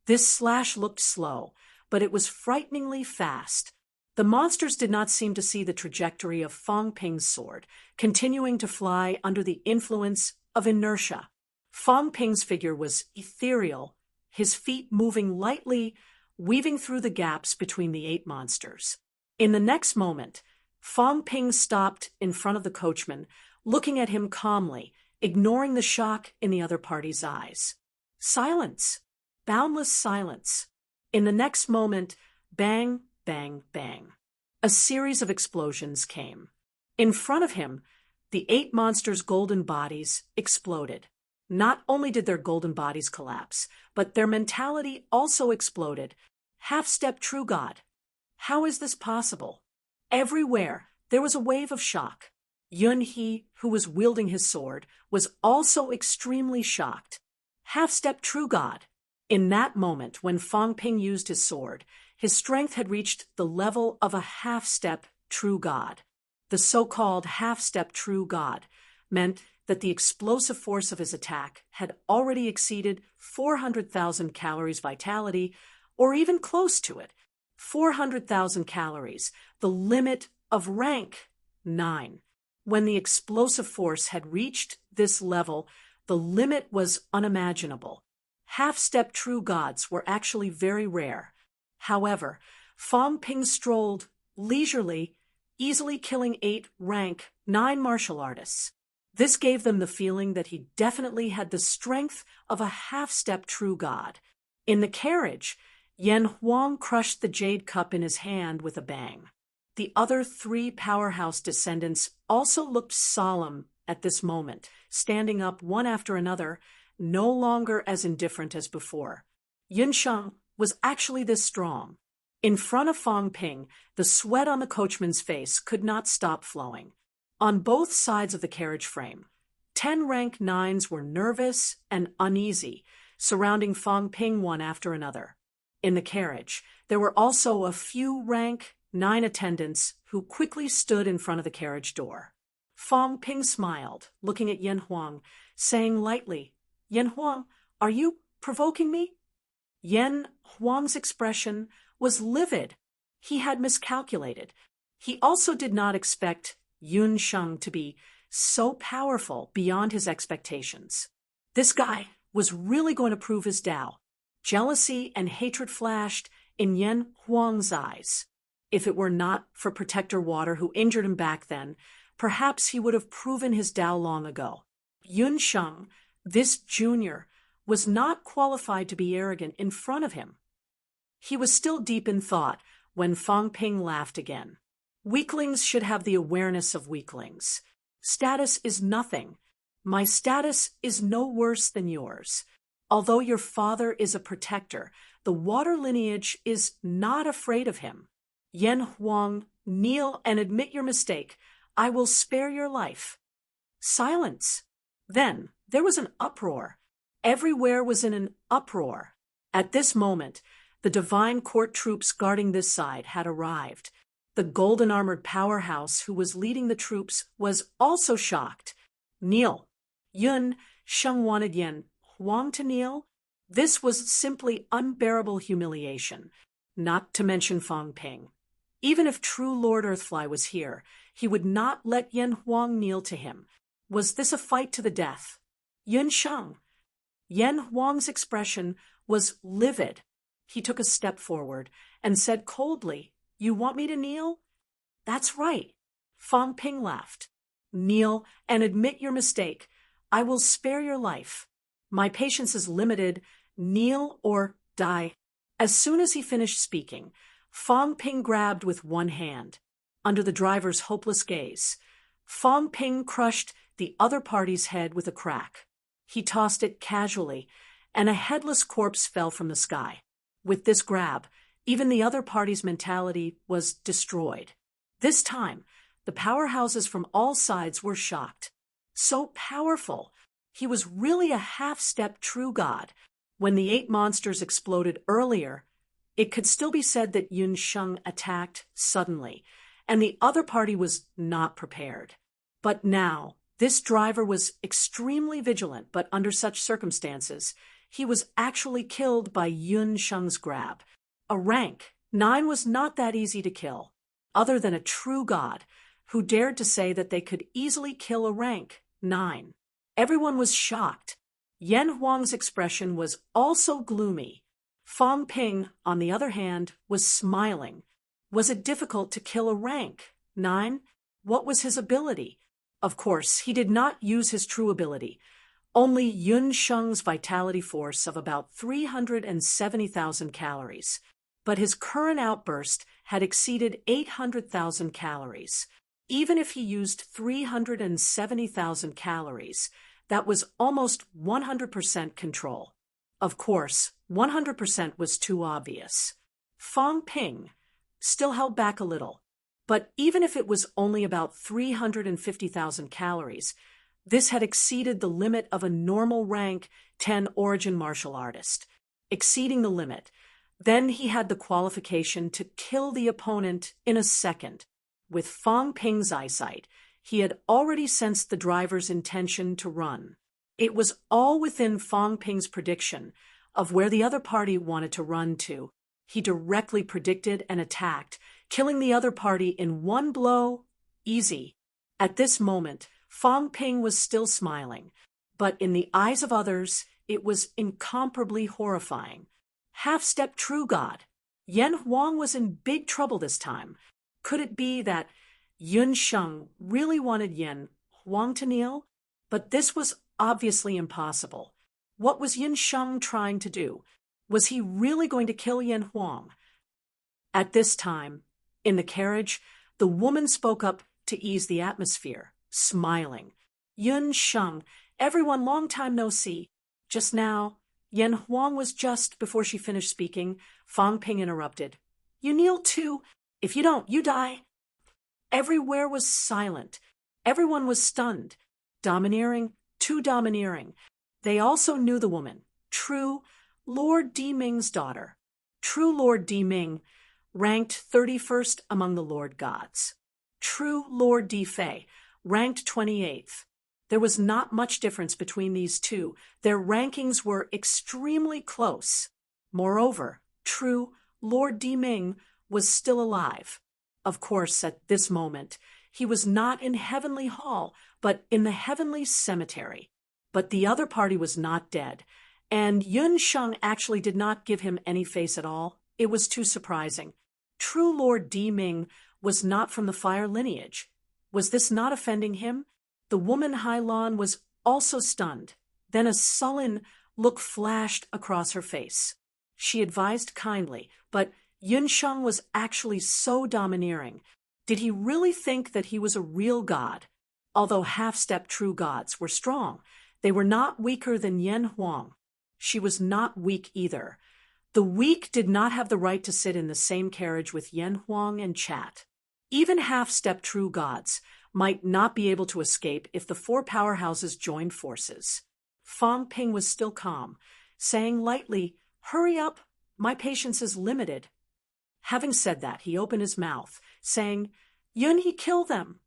this slash looked slow, but it was frighteningly fast. The monsters did not seem to see the trajectory of Fong Ping's sword, continuing to fly under the influence of inertia. Fong Ping's figure was ethereal, his feet moving lightly, weaving through the gaps between the 8 monsters. In the next moment, Fong Ping stopped in front of the coachman, looking at him calmly, ignoring the shock in the other party's eyes. Silence. Boundless silence. In the next moment, bang, bang, bang. A series of explosions came. In front of him, the 8 monsters' golden bodies exploded. Not only did their golden bodies collapse, but their mentality also exploded. Half-step true god. How is this possible? Everywhere, there was a wave of shock. Yun He, who was wielding his sword, was also extremely shocked. Half-step true god. In that moment, when Fang Ping used his sword, his strength had reached the level of a half-step true god. The so-called half-step true god meant that the explosive force of his attack had already exceeded 400,000 calories vitality, or even close to it. 400,000 calories, the limit of rank 9. When the explosive force had reached this level, the limit was unimaginable. Half-step true gods were actually very rare. However, Fang Ping strolled leisurely, easily killing 8 rank 9 martial artists. This gave them the feeling that he definitely had the strength of a half-step true god. In the carriage, Yan Huang crushed the jade cup in his hand with a bang. The other 3 powerhouse descendants also looked solemn at this moment, standing up one after another, no longer as indifferent as before. Yun Sheng was actually this strong. In front of Fang Ping, the sweat on the coachman's face could not stop flowing. On both sides of the carriage frame, 10 rank 9s were nervous and uneasy, surrounding Fang Ping one after another. In the carriage, there were also a few rank 9 attendants who quickly stood in front of the carriage door. Fang Ping smiled, looking at Yan Huang, saying lightly, "Yan Huang, are you provoking me?" Yan Huang's expression was livid. He had miscalculated. He also did not expect Yun Sheng to be so powerful beyond his expectations. This guy was really going to prove his Tao. Jealousy and hatred flashed in Yan Huang's eyes. If it were not for Protector Water, who injured him back then, perhaps he would have proven his Tao long ago. Yun Sheng, this junior, was not qualified to be arrogant in front of him. He was still deep in thought when Fang Ping laughed again. Weaklings should have the awareness of weaklings. Status is nothing. My status is no worse than yours. Although your father is a protector, the water lineage is not afraid of him. Yan Huang, kneel and admit your mistake. I will spare your life. Silence. Then there was an uproar. Everywhere was in an uproar. At this moment, the divine court troops guarding this side had arrived. The golden-armored powerhouse who was leading the troops was also shocked. Kneel. Yun Sheng wanted Yan Huang to kneel. This was simply unbearable humiliation, not to mention Fang Ping. Even if true Lord Earthfly was here, he would not let Yan Huang kneel to him. Was this a fight to the death? Yun Sheng. Yan Huang's expression was livid. He took a step forward and said coldly, "You want me to kneel?" "That's right." Fang Ping laughed. "Kneel and admit your mistake. I will spare your life. My patience is limited. Kneel or die." As soon as he finished speaking, Fang Ping grabbed with one hand. Under the driver's hopeless gaze, Fang Ping crushed the other party's head with a crack. He tossed it casually, and a headless corpse fell from the sky. With this grab, even the other party's mentality was destroyed. This time, the powerhouses from all sides were shocked. So powerful! He was really a half-step true god. When the 8 monsters exploded earlier, it could still be said that Yun Sheng attacked suddenly, and the other party was not prepared. But now, this driver was extremely vigilant, but under such circumstances, he was actually killed by Yun Sheng's grab. A rank 9 was not that easy to kill, other than a true god who dared to say that they could easily kill a rank 9. Everyone was shocked. Yan Huang's expression was also gloomy. Fang Ping, on the other hand, was smiling. Was it difficult to kill a rank 9? What was his ability? Of course, he did not use his true ability. Only Yun Sheng's vitality force of about 370,000 calories. But his current outburst had exceeded 800,000 calories. Even if he used 370,000 calories, that was almost 100% control. Of course, 100% was too obvious. Fang Ping still held back a little. But even if it was only about 350,000 calories, this had exceeded the limit of a normal rank 10 origin martial artist. Exceeding the limit, then he had the qualification to kill the opponent in a second. With Fang Ping's eyesight, he had already sensed the driver's intention to run. It was all within Fang Ping's prediction of where the other party wanted to run to. He directly predicted and attacked, killing the other party in one blow, easy. At this moment, Fang Ping was still smiling, but in the eyes of others, it was incomparably horrifying. Half-step true god. Yan Huang was in big trouble this time. Could it be that Yun Sheng really wanted Yan Huang to kneel? But this was obviously impossible. What was Yun Sheng trying to do? Was he really going to kill Yan Huang? At this time, in the carriage, the woman spoke up to ease the atmosphere, smiling. Yun Sheng, everyone long time no see. Just now, Yan Huang was just before she finished speaking, Fang Ping interrupted. You kneel too. If you don't, you die. Everywhere was silent. Everyone was stunned. Domineering, too domineering. They also knew the woman, true Lord Di Ming's daughter. True Lord Di Ming, ranked 31st among the Lord gods. True Lord Di Fei, ranked 28th. There was not much difference between these two. Their rankings were extremely close. Moreover, true Lord Di Ming was still alive. Of course, at this moment, he was not in Heavenly Hall, but in the Heavenly Cemetery. But the other party was not dead, and Yun Sheng actually did not give him any face at all. It was too surprising. True Lord Di Ming was not from the fire lineage. Was this not offending him? The woman Hai Lan was also stunned. Then a sullen look flashed across her face. She advised kindly, but Yun Sheng was actually so domineering. Did he really think that he was a real god? Although half-step true gods were strong, they were not weaker than Yan Huang. She was not weak either. The weak did not have the right to sit in the same carriage with Yan Huang and chat. Even half-step true gods might not be able to escape if the four powerhouses joined forces. Fang Ping was still calm, saying lightly, "Hurry up, my patience is limited." Having said that, he opened his mouth, saying, "Yun he kill them."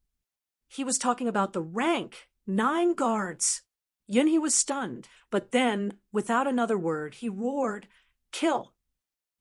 He was talking about the rank, 9 guards. Yun he was stunned, but then, without another word, he roared, "Kill."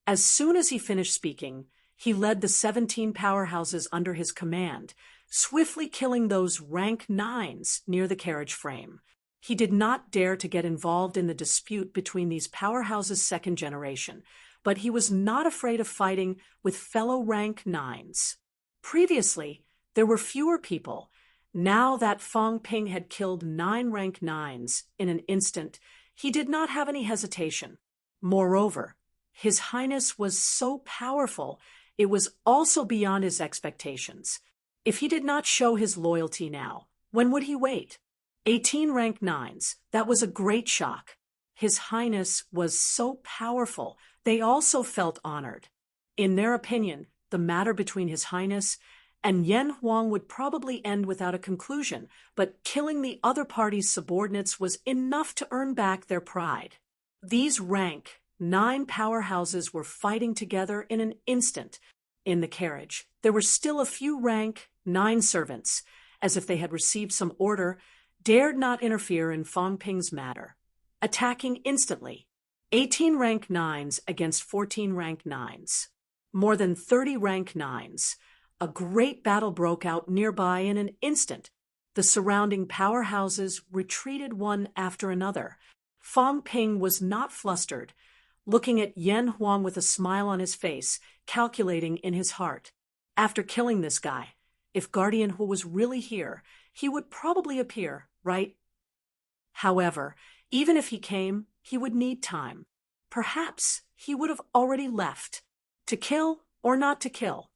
As soon as he finished speaking, he led the 17 powerhouses under his command, swiftly killing those rank 9s near the carriage frame. He did not dare to get involved in the dispute between these powerhouses' second generation, but he was not afraid of fighting with fellow rank 9s. Previously, there were fewer people. Now that Fang Ping had killed 9 rank 9s in an instant, he did not have any hesitation. Moreover, His Highness was so powerful, it was also beyond his expectations. If he did not show his loyalty now, when would he wait? 18 rank 9s, that was a great shock. His Highness was so powerful, they also felt honored. In their opinion, the matter between His Highness and Yan Huang would probably end without a conclusion, but killing the other party's subordinates was enough to earn back their pride. These rank 9 powerhouses were fighting together in an instant. In the carriage, there were still a few rank 9 servants, as if they had received some order, dared not interfere in Fang Ping's matter, attacking instantly. 18 rank 9s against 14 rank 9s. More than 30 rank 9s. A great battle broke out nearby in an instant. The surrounding powerhouses retreated one after another. Fang Ping was not flustered, looking at Yan Huang with a smile on his face, calculating in his heart. After killing this guy, if Guardian Hu was really here, he would probably appear, right? However, even if he came, he would need time. Perhaps he would have already left. To kill or not to kill?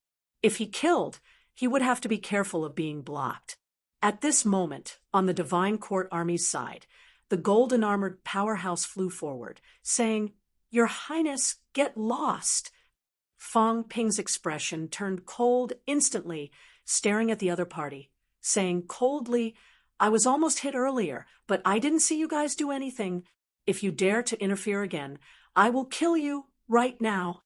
If he killed, he would have to be careful of being blocked. At this moment, on the Divine Court Army's side, the golden-armored powerhouse flew forward, saying, "Your Highness, get lost." Fong Ping's expression turned cold instantly, staring at the other party, saying coldly, "I was almost hit earlier, but I didn't see you guys do anything. If you dare to interfere again, I will kill you right now."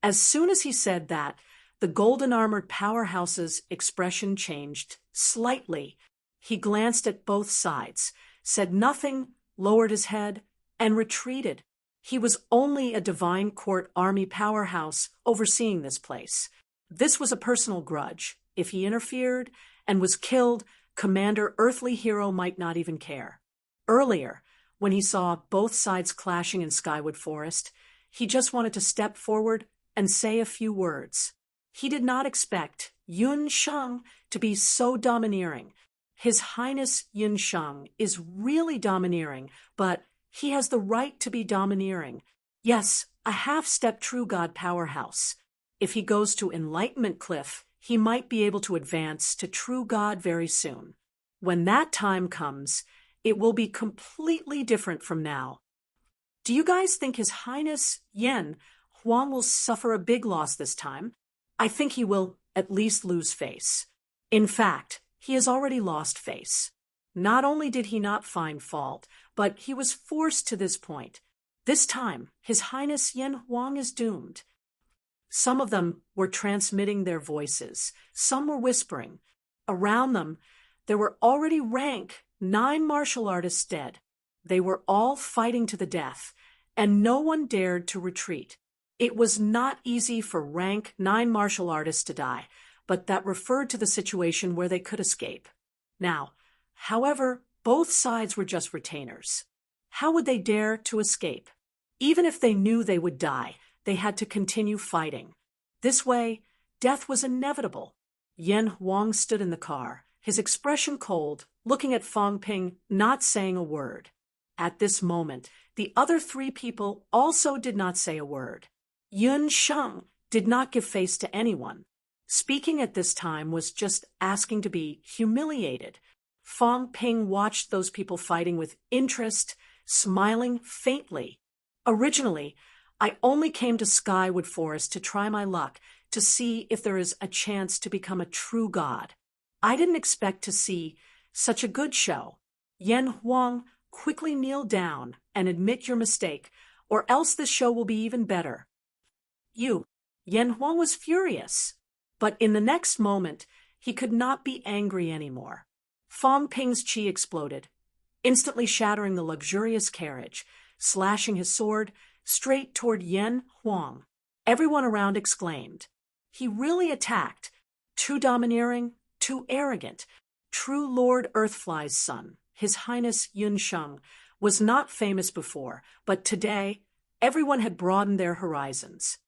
As soon as he said that, the golden-armored powerhouse's expression changed slightly. He glanced at both sides, said nothing, lowered his head, and retreated. He was only a divine court army powerhouse overseeing this place. This was a personal grudge. If he interfered and was killed, Commander Earthly Hero might not even care. Earlier, when he saw both sides clashing in Skywood Forest, he just wanted to step forward and say a few words. He did not expect Yun Sheng to be so domineering. His Highness Yun Sheng is really domineering, but he has the right to be domineering. Yes, a half-step true god powerhouse. If he goes to Enlightenment Cliff, he might be able to advance to true god very soon. When that time comes, it will be completely different from now. Do you guys think His Highness Yen Huang will suffer a big loss this time? I think he will at least lose face. In fact, he has already lost face. Not only did he not find fault, but he was forced to this point. This time, His Highness Yen Huang is doomed. Some of them were transmitting their voices. Some were whispering. Around them, there were already rank 9 martial artists dead. They were all fighting to the death, and no one dared to retreat. It was not easy for rank 9 martial artists to die, but that referred to the situation where they could escape. Now, however, both sides were just retainers. How would they dare to escape? Even if they knew they would die, they had to continue fighting. This way, death was inevitable. Yen Huang stood in the car, his expression cold, looking at Fong Ping, not saying a word. At this moment, the other 3 people also did not say a word. Yun Sheng did not give face to anyone. Speaking at this time was just asking to be humiliated. Fong Ping watched those people fighting with interest, smiling faintly. Originally, I only came to Skywood Forest to try my luck, to see if there is a chance to become a true god. I didn't expect to see such a good show. Yen Huang, quickly kneel down and admit your mistake, or else this show will be even better. Yen Huang was furious, but in the next moment, he could not be angry anymore. Fong Ping's chi exploded, instantly shattering the luxurious carriage, slashing his sword straight toward Yen Huang. Everyone around exclaimed. He really attacked. Too domineering, too arrogant. True Lord Earthfly's son, His Highness Yun Sheng, was not famous before, but today, everyone had broadened their horizons.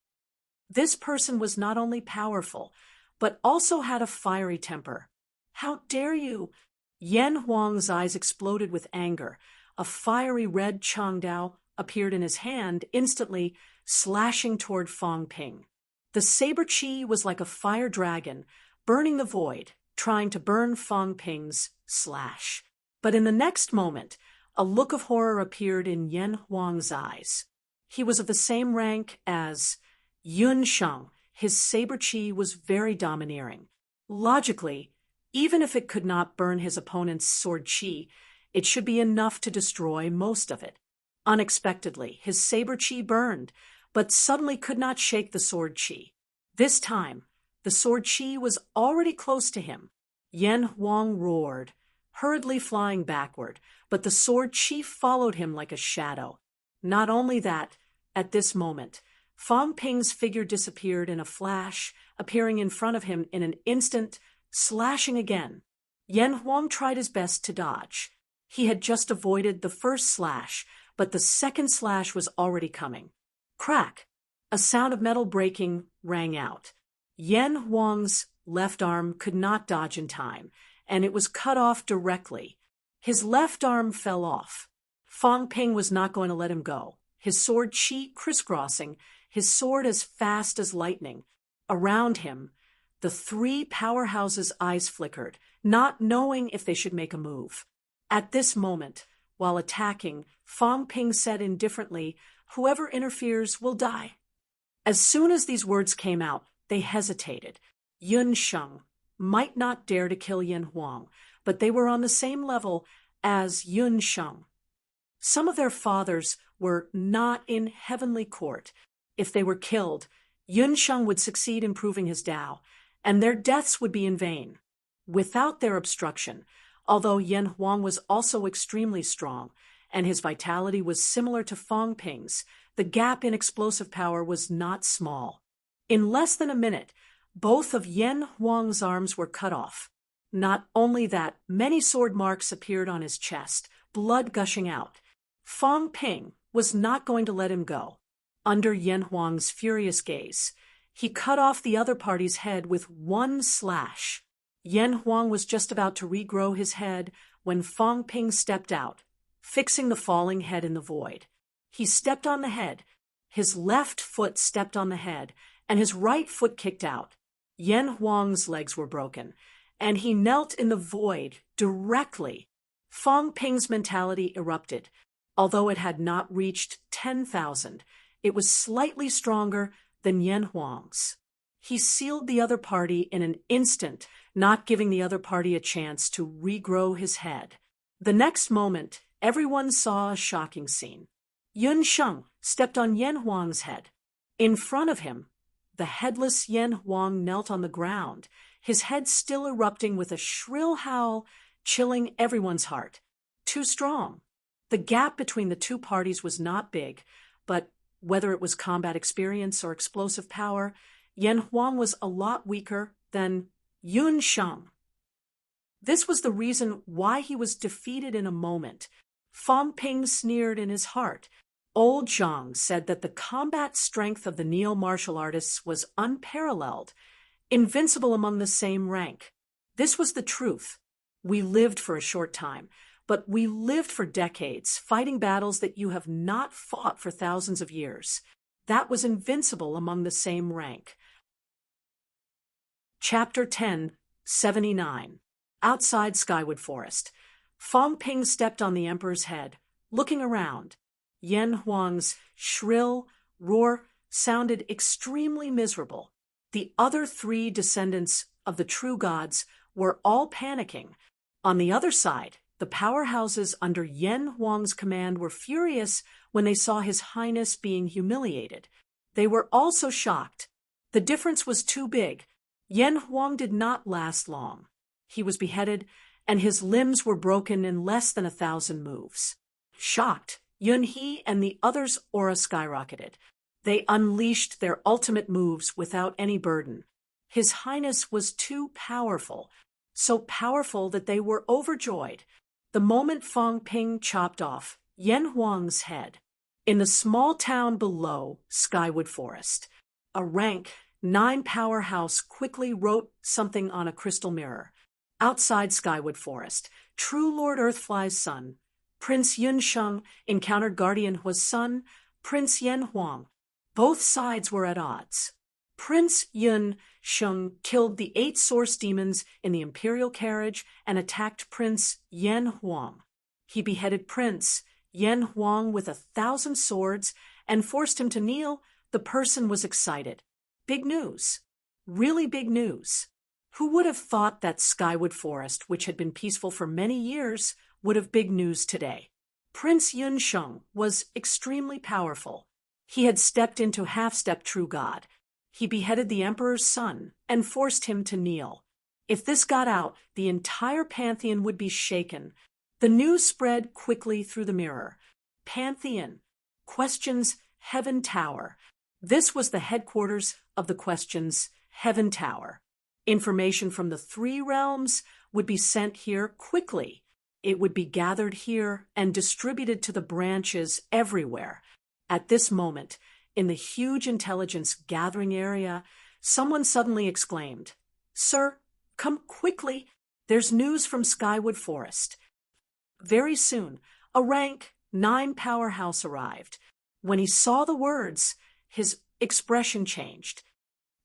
This person was not only powerful, but also had a fiery temper. How dare you? Yen Huang's eyes exploded with anger. A fiery red Changdao appeared in his hand, instantly slashing toward Fong Ping. The saber chi was like a fire dragon, burning the void, trying to burn Fong Ping's slash. But in the next moment, a look of horror appeared in Yen Huang's eyes. He was of the same rank as Yun Sheng. His saber chi was very domineering. Logically, even if it could not burn his opponent's sword chi, it should be enough to destroy most of it. Unexpectedly, his saber chi burned, but suddenly could not shake the sword chi. This time, the sword chi was already close to him. Yen Huang roared, hurriedly flying backward, but the sword chi followed him like a shadow. Not only that, at this moment, Fong Ping's figure disappeared in a flash, appearing in front of him in an instant, slashing again. Yen Huang tried his best to dodge. He had just avoided the first slash, but the second slash was already coming. Crack! A sound of metal breaking rang out. Yen Huang's left arm could not dodge in time, and it was cut off directly. His left arm fell off. Fong Ping was not going to let him go. His sword chi crisscrossing, his sword as fast as lightning. Around him, the 3 powerhouses' eyes flickered, not knowing if they should make a move. At this moment, while attacking, Fong Ping said indifferently, "Whoever interferes will die." As soon as these words came out, they hesitated. Yun Sheng might not dare to kill Yin Huang, but they were on the same level as Yun Sheng. Some of their fathers were not in heavenly court. If they were killed, Yun Sheng would succeed in proving his Tao, and their deaths would be in vain. Without their obstruction, although Yin Huang was also extremely strong, and his vitality was similar to Fang Ping's, the gap in explosive power was not small. In less than a minute, both of Yin Huang's arms were cut off. Not only that, many sword marks appeared on his chest, blood gushing out. Fang Ping was not going to let him go. Under Yin Huang's furious gaze, he cut off the other party's head with one slash. Yin Huang was just about to regrow his head when Fang Ping stepped out, fixing the falling head in the void. He stepped on the head. His left foot stepped on the head, and his right foot kicked out. Yin Huang's legs were broken, and he knelt in the void directly. Fang Ping's mentality erupted. Although it had not reached 10,000, it was slightly stronger than Yin Huang's. He sealed the other party in an instant, not giving the other party a chance to regrow his head. The next moment, everyone saw a shocking scene. Yun Sheng stepped on Yin Huang's head. In front of him, the headless Yin Huang knelt on the ground, his head still erupting with a shrill howl, chilling everyone's heart. Too strong. The gap between the two parties was not big, but whether it was combat experience or explosive power, Yin Huang was a lot weaker than Yun Sheng. This was the reason why he was defeated in a moment. Fang Ping sneered in his heart. Old Zhang said that the combat strength of the neo-martial artists was unparalleled, invincible among the same rank. This was the truth. We lived for a short time, but we lived for decades, fighting battles that you have not fought for thousands of years. That was invincible among the same rank. Chapter 10, 79. Outside Skywood Forest. Fang Ping stepped on the emperor's head, looking around. Yin Huang's shrill roar sounded extremely miserable. The other three descendants of the true gods were all panicking. On the other side, the powerhouses under Yin Huang's command were furious when they saw His Highness being humiliated. They were also shocked. The difference was too big. Yin Huang did not last long. He was beheaded, and his limbs were broken in less than 1,000 moves. Shocked, Yun He and the others' aura skyrocketed. They unleashed their ultimate moves without any burden. His Highness was too powerful, so powerful that they were overjoyed. The moment Fang Ping chopped off Yin Huang's head, in the small town below Skywood Forest, a rank 9 powerhouse quickly wrote something on a crystal mirror. Outside Skywood Forest, True Lord Earthfly's son, Prince Yun Sheng, encountered Guardian Hua's son, Prince Yin Huang. Both sides were at odds. Prince Yun Sheng killed the 8 source demons in the imperial carriage and attacked Prince Yin Huang. He beheaded Prince Yin Huang with 1,000 swords and forced him to kneel. The person was excited. Big news. Really big news. Who would have thought that Skywood Forest, which had been peaceful for many years, would have big news today? Prince Yun Sheng was extremely powerful. He had stepped into half-step true god. He beheaded the emperor's son and forced him to kneel. If this got out, the entire pantheon would be shaken. The news spread quickly through the mirror. Pantheon questions Heaven Tower. This was the headquarters of the questions Heaven Tower. Information from the 3 realms would be sent here quickly. It would be gathered here and distributed to the branches everywhere. At this moment, in the huge intelligence gathering area, someone suddenly exclaimed, "Sir, come quickly. There's news from Skywood Forest." Very soon, a rank 9 powerhouse arrived. When he saw the words, his expression changed.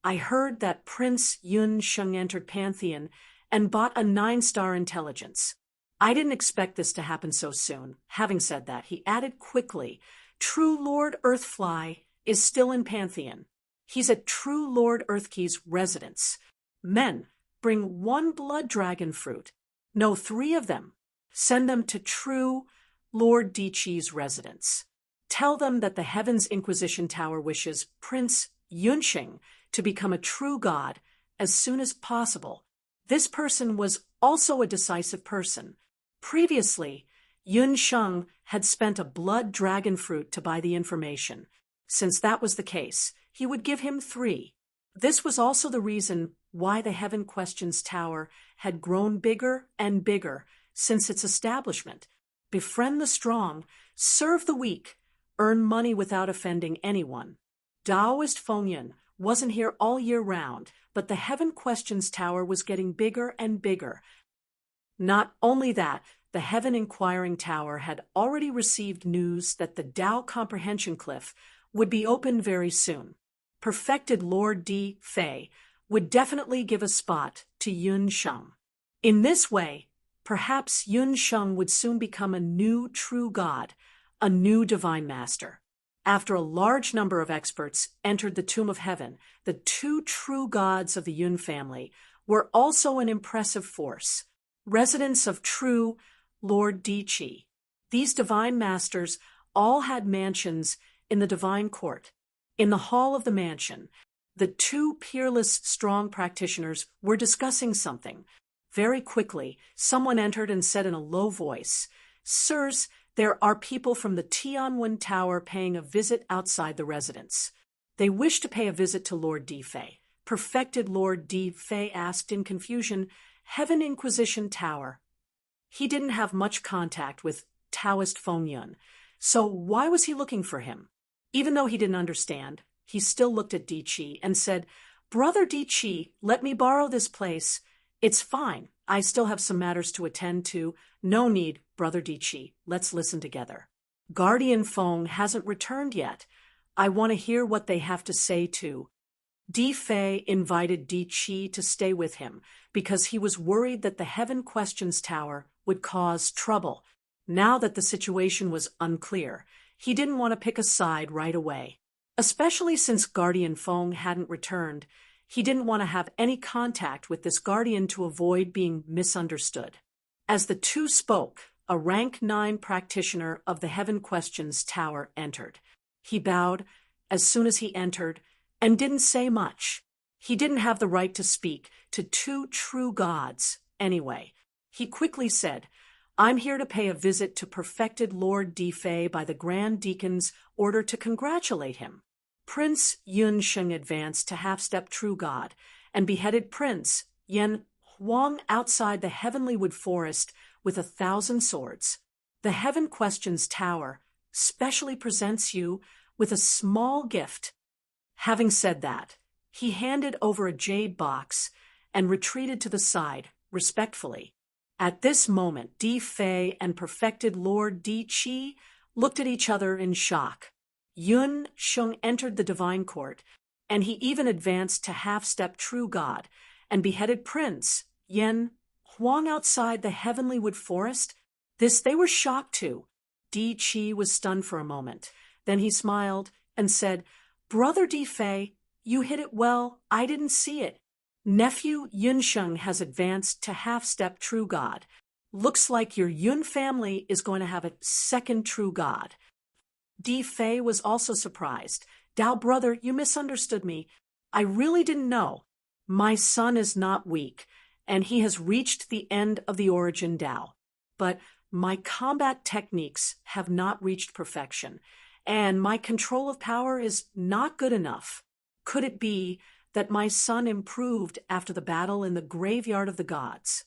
"I heard that Prince Yun Sheng entered Pantheon and bought a 9-star intelligence. I didn't expect this to happen so soon." Having said that, he added quickly, "True Lord Earthfly is still in Pantheon." He's at true Lord Earthkey's residence. Men, bring 1 blood dragon fruit. No, 3 of them. Send them to true Lord Dichi's residence. Tell them that the Heavens Inquisition Tower wishes Prince Yunsheng to become a true god as soon as possible. This person was also a decisive person. Previously, Yun Sheng had spent a blood dragon fruit to buy the information. Since that was the case, he would give him 3. This was also the reason why the Heaven Questions Tower had grown bigger and bigger since its establishment. Befriend the strong, serve the weak, earn money without offending anyone. Taoist Fengyun wasn't here all year round, but the Heaven Questions Tower was getting bigger and bigger. Not only that, the Heaven Inquiring Tower had already received news that the Tao Comprehension Cliff would be opened very soon. Perfected Lord Di Fei would definitely give a spot to Yun Sheng. In this way, perhaps Yun Sheng would soon become a new true god, a new divine master. After a large number of experts entered the Tomb of Heaven, the 2 true gods of the Yun family were also an impressive force, residents of true Lord Dichi. These divine masters all had mansions in the divine court. In the hall of the mansion, the 2 peerless, strong practitioners were discussing something. Very quickly, someone entered and said in a low voice, "Sirs, there are people from the Tianwen Tower paying a visit outside the residence. They wish to pay a visit to Lord Di Fei." Perfected Lord Di Fei asked in confusion, "Heaven Inquisition Tower." He didn't have much contact with Taoist Fengyun, so why was he looking for him? Even though he didn't understand, he still looked at Dichi and said, "Brother Dichi, let me borrow this place." "It's fine. I still have some matters to attend to." "No need, Brother Dichi. Let's listen together. Guardian Feng hasn't returned yet. I want to hear what they have to say too." Di Fei invited Dichi to stay with him because he was worried that the Heaven Questions Tower would cause trouble. Now that the situation was unclear, he didn't want to pick a side right away. Especially since Guardian Feng hadn't returned, he didn't want to have any contact with this guardian to avoid being misunderstood. As the 2 spoke, a rank 9 practitioner of the Heaven Questions Tower entered. He bowed as soon as he entered and didn't say much. He didn't have the right to speak to 2 true gods anyway. He quickly said, "I'm here to pay a visit to Perfected Lord Di Fei by the Grand Deacon's order to congratulate him." Prince Yun Sheng advanced to half-step true god and beheaded Prince Yen Huang outside the Heavenly Wood Forest with 1,000 swords. The Heaven Questions Tower specially presents you with a small gift. Having said that, he handed over a jade box and retreated to the side, respectfully. At this moment, Di Fei and Perfected Lord Di Chi looked at each other in shock. Yun Sheng entered the divine court, and he even advanced to half-step true god and beheaded Prince Yen Huang outside the Heavenly Wood Forest. This they were shocked too. Di Chi was stunned for a moment. Then he smiled and said, "Brother Di Fei, you hit it well. I didn't see it. Nephew Yun Sheng has advanced to half-step true god. Looks like your Yun family is going to have a second true god." Di Fei was also surprised. "Dao brother, you misunderstood me. I really didn't know. My son is not weak, and he has reached the end of the origin Tao. But my combat techniques have not reached perfection, and my control of power is not good enough. Could it be that my son improved after the battle in the graveyard of the gods?"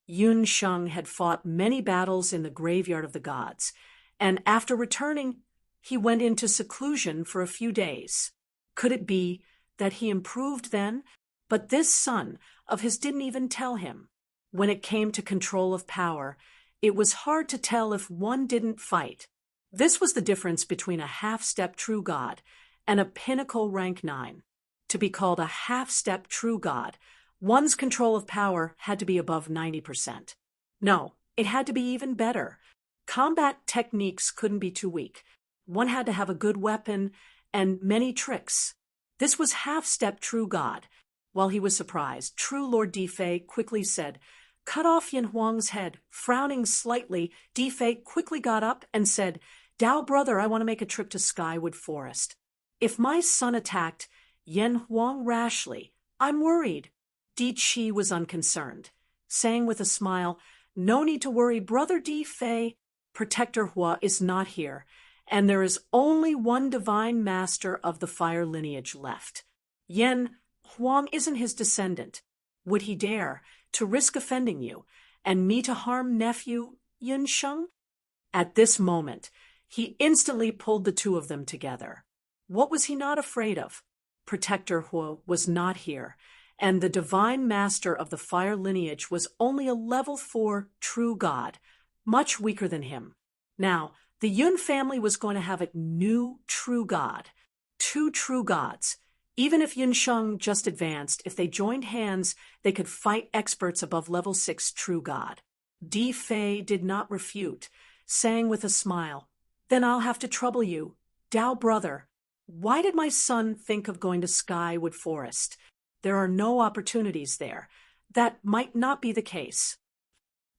Yun Sheng had fought many battles in the graveyard of the gods, and after returning, he went into seclusion for a few days. Could it be that he improved then? But this son of his didn't even tell him. When it came to control of power, it was hard to tell if one didn't fight. This was the difference between a half-step true god and a pinnacle rank 9. To be called a half-step true god, one's control of power had to be above 90%. No, it had to be even better. Combat techniques couldn't be too weak. One had to have a good weapon and many tricks. This was half-step true God. While he was surprised, true Lord Defei quickly said, "Cut off Yin Huang's head." Frowning slightly, Defei quickly got up and said, "Dao brother, I want to make a trip to Skywood Forest. If my son attacked Yin Huang rashly, I'm worried." Di Qi was unconcerned, saying with a smile, "No need to worry, brother Defei. Protector Hua is not here, and there is only one divine master of the fire lineage left. Yin Huang isn't his descendant. Would he dare to risk offending you and me to harm nephew Yun Sheng?" At this moment, he instantly pulled the two of them together. What was he not afraid of? Protector Hua was not here, and the divine master of the fire lineage was only a level 4 true god, much weaker than him. Now, the Yun family was going to have a new true god, 2 true gods. Even if Yun Sheng just advanced, if they joined hands, they could fight experts above level 6 true god. Di Fei did not refute, saying with a smile, "Then I'll have to trouble you. Dao brother, why did my son think of going to Skywood Forest? There are no opportunities there. That might not be the case."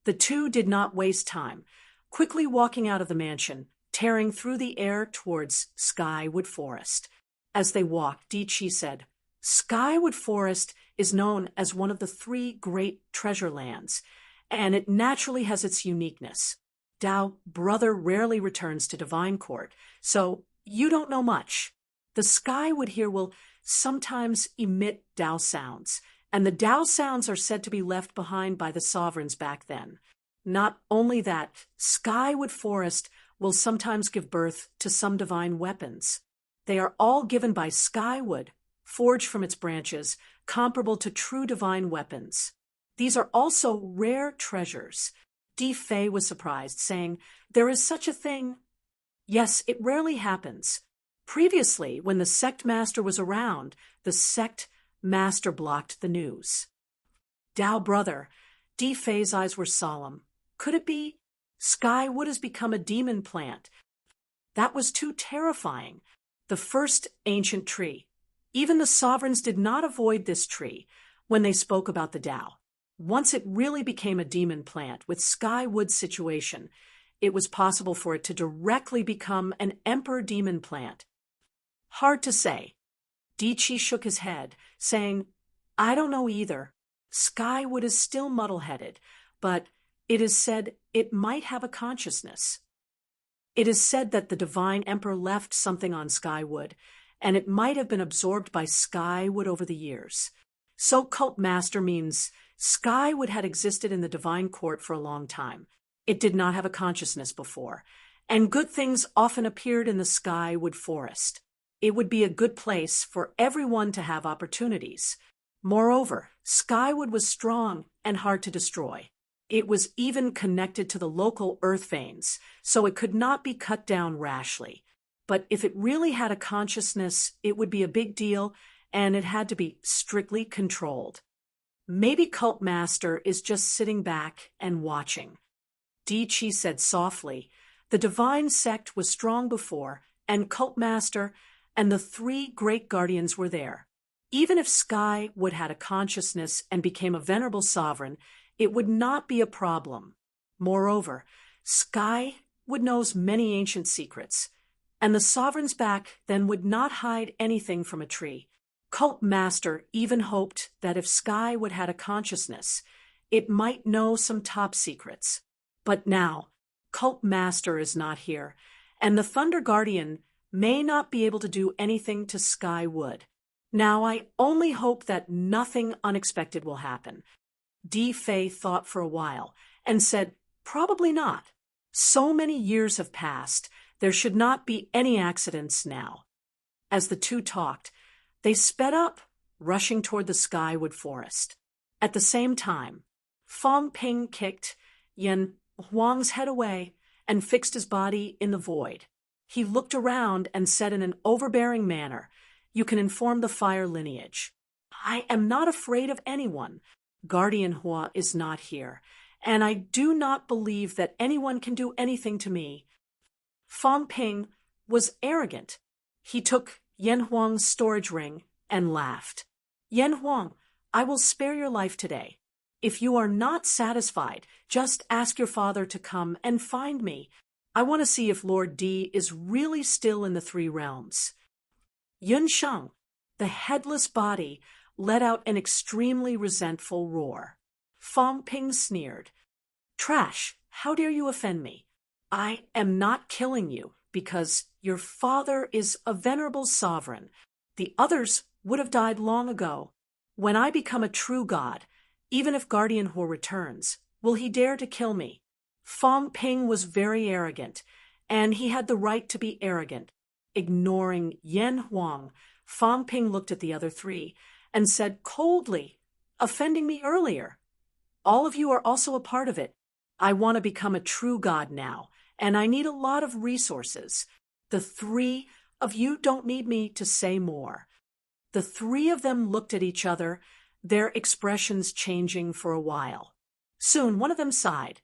The two did not waste time, quickly walking out of the mansion, tearing through the air towards Skywood Forest. As they walked, Di Qi said, "Skywood Forest is known as one of the 3 great treasure lands, and it naturally has its uniqueness. Dao brother rarely returns to Divine Court, so you don't know much. The Skywood here will sometimes emit Dao sounds, and the Dao sounds are said to be left behind by the sovereigns back then. Not only that, Skywood Forest will sometimes give birth to some divine weapons. They are all given by Skywood, forged from its branches, comparable to true divine weapons. These are also rare treasures." Di Fei was surprised, saying, "There is such a thing?" "Yes, it rarely happens. Previously, when the sect master was around, the sect master blocked the news." "Dao brother," Di Fei's eyes were solemn. "Could it be? Skywood has become a demon plant. That was too terrifying. The first ancient tree. Even the sovereigns did not avoid this tree when they spoke about the Dao. Once it really became a demon plant with Skywood's situation, it was possible for it to directly become an emperor demon plant. Hard to say." Di Qi shook his head, saying, "I don't know either. Skywood is still muddle-headed, but it is said it might have a consciousness. It is said that the divine emperor left something on Skywood, and it might have been absorbed by Skywood over the years. So cult master means Skywood had existed in the divine court for a long time. It did not have a consciousness before, and good things often appeared in the Skywood Forest. It would be a good place for everyone to have opportunities. Moreover, Skywood was strong and hard to destroy. It was even connected to the local earth veins, so it could not be cut down rashly. But if it really had a consciousness, it would be a big deal, and it had to be strictly controlled. Maybe Cult Master is just sitting back and watching." Di Qi said softly, "The divine sect was strong before, and Cult Master and the 3 great guardians were there. Even if Skywood had a consciousness and became a venerable sovereign, it would not be a problem. Moreover, Skywood knows many ancient secrets, and the sovereigns back then would not hide anything from a tree. Cult Master even hoped that if Skywood had a consciousness, it might know some top secrets. But now, Cult Master is not here, and the Thunder Guardian may not be able to do anything to Skywood. Now I only hope that nothing unexpected will happen." Di Fei thought for a while and said, "Probably not. So many years have passed, there should not be any accidents now." As the two talked, they sped up, rushing toward the Skywood Forest. At the same time, Fong Ping kicked Yin Huang's head away and fixed his body in the void. He looked around and said in an overbearing manner, "You can inform the fire lineage. I am not afraid of anyone. Guardian Hua is not here, and I do not believe that anyone can do anything to me." Fong Ping was arrogant. He took Yin Huang's storage ring and laughed. Yan Huang, I will spare your life today. If you are not satisfied, just ask your father to come and find me. I want to see if Lord Di is really still in the three realms. Yun Sheng, the headless body, let out an extremely resentful roar. Fang Ping sneered. Trash, how dare you offend me? I am not killing you because your father is a venerable sovereign. The others would have died long ago. When I become a true god, even if Guardian Hor returns, will he dare to kill me? Fang Ping was very arrogant, and he had the right to be arrogant. Ignoring Yan Huang, Fang Ping looked at the other three and said coldly, offending me earlier. All of you are also a part of it. I want to become a true god now, and I need a lot of resources. The three of you don't need me to say more. The three of them looked at each other, their expressions changing for a while. Soon one of them sighed.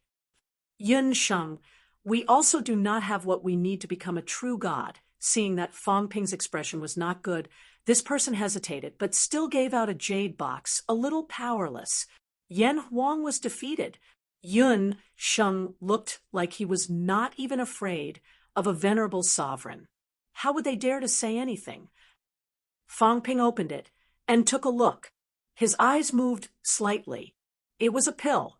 Yun Sheng, we also do not have what we need to become a true god. Seeing that Fang Ping's expression was not good, this person hesitated, but still gave out a jade box, a little powerless. Yan Huang was defeated. Yun Sheng looked like he was not even afraid of a venerable sovereign. How would they dare to say anything? Fang Ping opened it and took a look. His eyes moved slightly. It was a pill.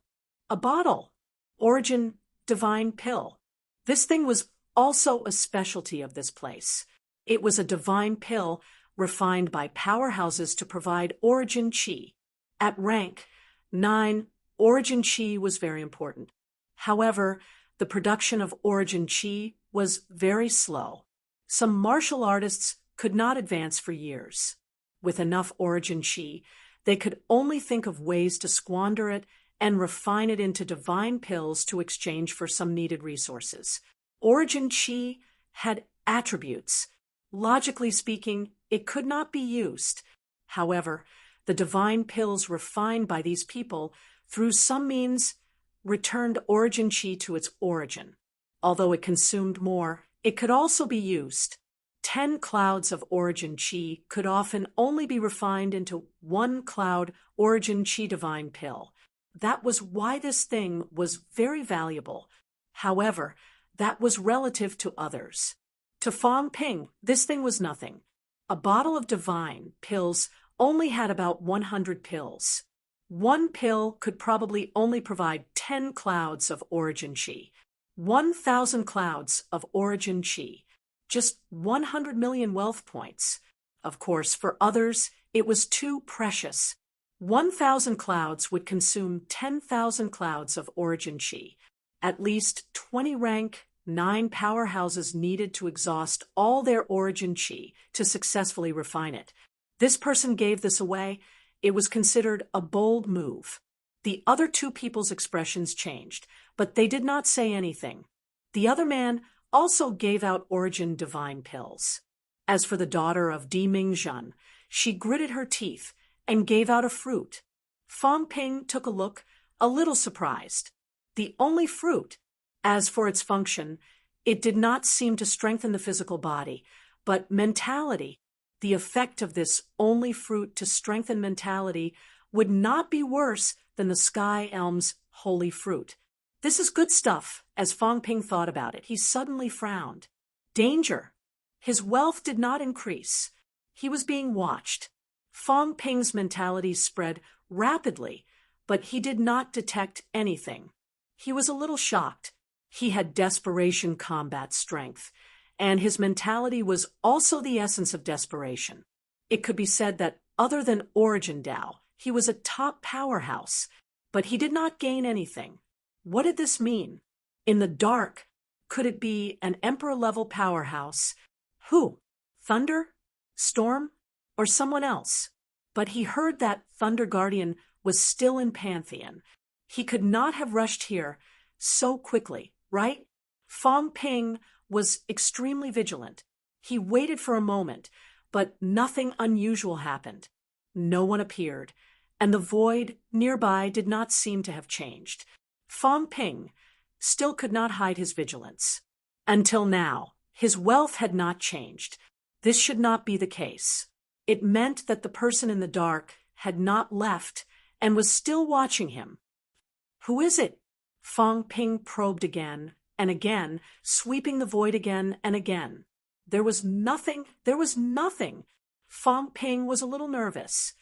A bottle. Origin divine pill. This thing was also a specialty of this place. It was a divine pill refined by powerhouses to provide origin chi. At rank 9, origin chi was very important. However, the production of origin chi was very slow. Some martial artists could not advance for years. With enough origin chi, they could only think of ways to squander it and refine it into divine pills to exchange for some needed resources. Origin chi had attributes. Logically speaking, it could not be used. However, the divine pills refined by these people, through some means, returned origin chi to its origin. Although it consumed more, it could also be used. 10 clouds of origin chi could often only be refined into 1 cloud origin chi divine pill. That was why this thing was very valuable. However, that was relative to others. To Fang Ping, this thing was nothing. A bottle of divine pills only had about 100 pills. 1 pill could probably only provide 10 clouds of origin chi. 1,000 clouds of origin chi. Just 100 million wealth points. Of course, for others, it was too precious. 1,000 clouds would consume 10,000 clouds of origin chi. At least 20 rank 9 powerhouses needed to exhaust all their origin chi to successfully refine it. This person gave this away. It was considered a bold move. The other 2 people's expressions changed, but they did not say anything. The other man also gave out origin divine pills. As for the daughter of Di Mingzhen, she gritted her teeth and gave out a fruit. Fang Ping took a look, a little surprised. The only fruit. As for its function, it did not seem to strengthen the physical body, but mentality. The effect of this only fruit to strengthen mentality would not be worse than the sky elm's holy fruit. This is good stuff. As Fang Ping thought about it, he suddenly frowned. Danger. His wealth did not increase. He was being watched. Fang Ping's mentality spread rapidly, but he did not detect anything. He was a little shocked. He had desperation combat strength, and his mentality was also the essence of desperation. It could be said that other than Origin Dao, he was a top powerhouse, but he did not gain anything. What did this mean? In the dark, could it be an emperor-level powerhouse? Who? Thunder? Storm? Or someone else? But he heard that Thunder Guardian was still in Pantheon. He could not have rushed here so quickly, right? Fang Ping was extremely vigilant. He waited for a moment, but nothing unusual happened. No one appeared, and the void nearby did not seem to have changed. Fang Ping still could not hide his vigilance. Until now, his wealth had not changed. This should not be the case. It meant that the person in the dark had not left and was still watching him. Who is it? Fong Ping probed again and again, sweeping the void again and again. There was nothing. Fong Ping was a little nervous.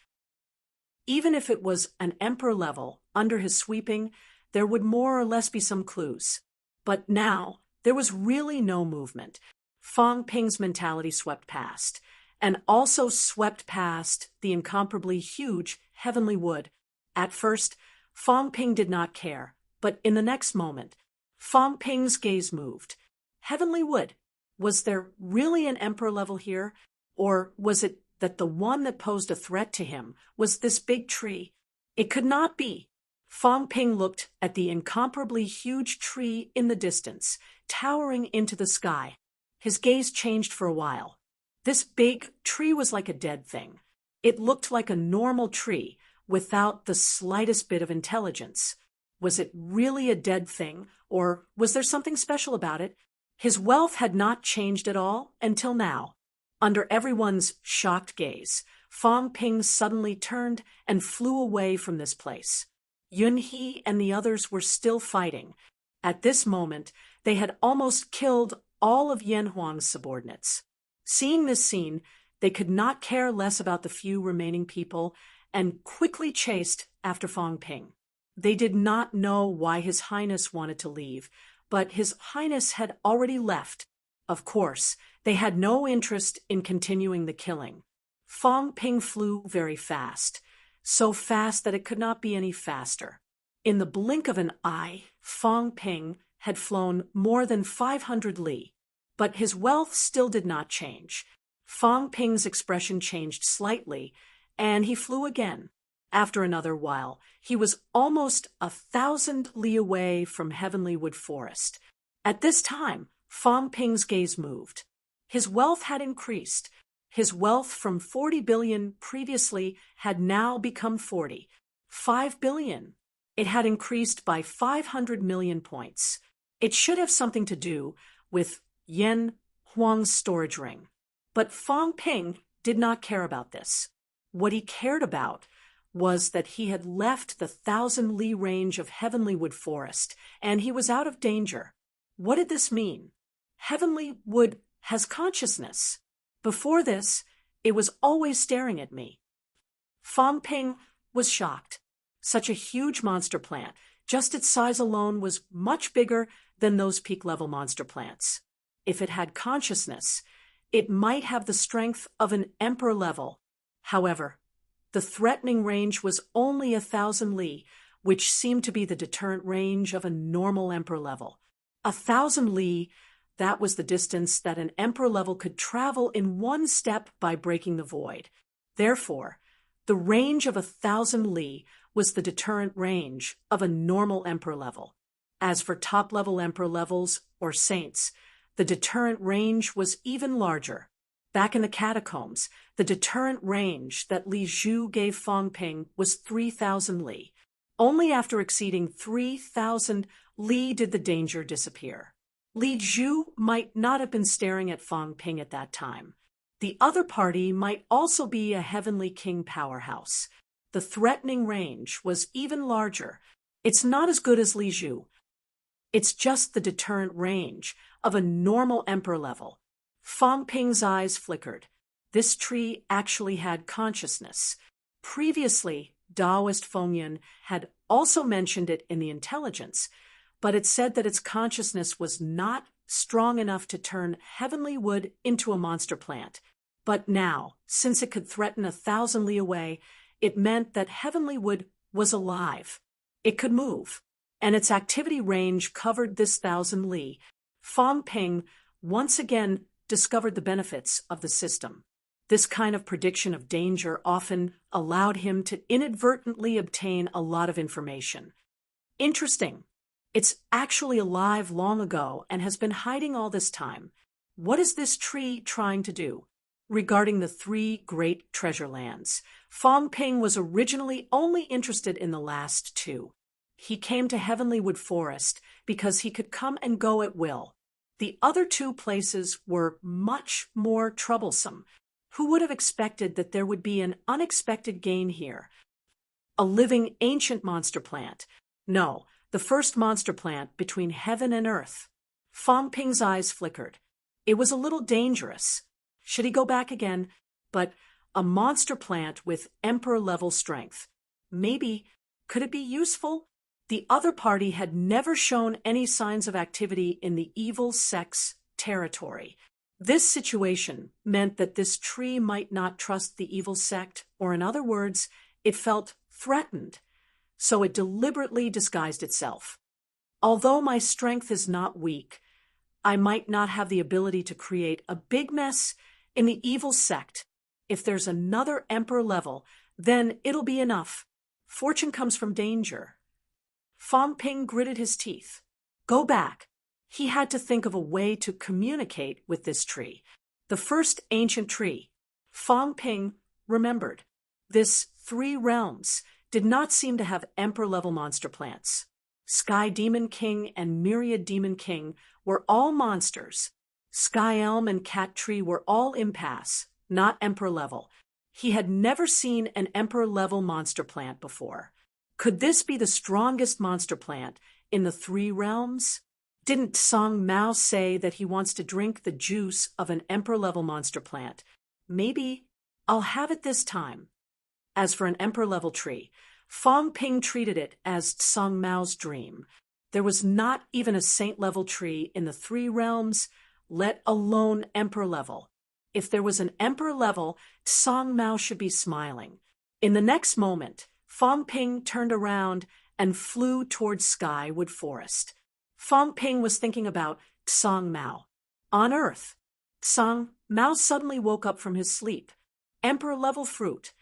Even if it was an emperor level under his sweeping, there would more or less be some clues. But now, there was really no movement. Fong Ping's mentality swept past, and also swept past the incomparably huge heavenly wood. At first, Fong Ping did not care, but in the next moment, Fong Ping's gaze moved. Heavenly wood. Was there really an emperor level here? Or was it that the one that posed a threat to him was this big tree? It could not be. Fong Ping looked at the incomparably huge tree in the distance, towering into the sky. His gaze changed for a while. This big tree was like a dead thing. It looked like a normal tree, without the slightest bit of intelligence. Was it really a dead thing, or was there something special about it? His wealth had not changed at all until now. Under everyone's shocked gaze, Fong Ping suddenly turned and flew away from this place. Yun He and the others were still fighting. At this moment, they had almost killed all of Yan Huang's subordinates. Seeing this scene, they could not care less about the few remaining people and quickly chased after Fong Ping. They did not know why His Highness wanted to leave, but His Highness had already left. Of course, they had no interest in continuing the killing. Fong Ping flew very fast, so fast that it could not be any faster. In the blink of an eye, Fong Ping had flown more than 500 li. But his wealth still did not change. Fong Ping's expression changed slightly, and he flew again. After another while, he was almost 1,000 li away from Heavenly Wood Forest. At this time, Fong Ping's gaze moved. His wealth had increased. His wealth from 40 billion previously had now become 5 billion. It had increased by 500 million points. It should have something to do with Yan Huang's storage ring. But Fong Ping did not care about this. What he cared about was that he had left the 1,000 li range of Heavenly Wood Forest, and he was out of danger. What did this mean? Heavenly Wood has consciousness. Before this, it was always staring at me. Fong Ping was shocked. Such a huge monster plant, just its size alone, was much bigger than those peak-level monster plants. If it had consciousness, it might have the strength of an emperor level. However, the threatening range was only 1,000 li, which seemed to be the deterrent range of a normal emperor level. 1,000 li, that was the distance that an emperor level could travel in one step by breaking the void. Therefore, the range of 1,000 li was the deterrent range of a normal emperor level. As for top-level emperor levels, or saints, the deterrent range was even larger. Back in the catacombs, the deterrent range that Li Zhu gave Fong Ping was 3,000 li. Only after exceeding 3,000 li did the danger disappear. Li Zhu might not have been staring at Fong Ping at that time. The other party might also be a Heavenly King powerhouse. The threatening range was even larger. It's not as good as Li Zhu. It's just the deterrent range of a normal emperor level. Fong Ping's eyes flickered. This tree actually had consciousness. Previously, Taoist Feng Yun had also mentioned it in the intelligence, but it said that its consciousness was not strong enough to turn Heavenly Wood into a monster plant. But now, since it could threaten 1,000 li away, it meant that Heavenly Wood was alive. It could move, and its activity range covered this 1,000 li. Fong Ping once again discovered the benefits of the system. This kind of prediction of danger often allowed him to inadvertently obtain a lot of information. Interesting. It's actually alive long ago and has been hiding all this time. What is this tree trying to do? Regarding the 3 great treasure lands, Fong Ping was originally only interested in the last 2. He came to Heavenly Wood Forest because he could come and go at will. The other 2 places were much more troublesome. Who would have expected that there would be an unexpected gain here? A living ancient monster plant. No, the first monster plant between heaven and earth. Fang Ping's eyes flickered. It was a little dangerous. Should he go back again? But a monster plant with emperor-level strength. Maybe, could it be useful? The other party had never shown any signs of activity in the evil sect's territory. This situation meant that this tree might not trust the evil sect, or in other words, it felt threatened. So it deliberately disguised itself. Although my strength is not weak, I might not have the ability to create a big mess in the evil sect. If there's another emperor level, then it'll be enough. Fortune comes from danger. Fang Ping gritted his teeth. Go back. He had to think of a way to communicate with this tree. The first ancient tree. Fang Ping remembered. This 3 realms did not seem to have emperor-level monster plants. Sky Demon King and Myriad Demon King were all monsters. Sky Elm and Cat Tree were all impasse, not emperor-level. He had never seen an emperor-level monster plant before. Could this be the strongest monster plant in the 3 realms? Didn't Song Mao say that he wants to drink the juice of an emperor-level monster plant? Maybe I'll have it this time. As for an emperor-level tree, Fang Ping treated it as Song Mao's dream. There was not even a saint-level tree in the 3 realms, let alone emperor-level. If there was an emperor-level, Song Mao should be smiling. In the next moment, Fang Ping turned around and flew towards Skywood Forest. Fang Ping was thinking about Song Mao. On Earth, Song Mao suddenly woke up from his sleep. Emperor-level fruit.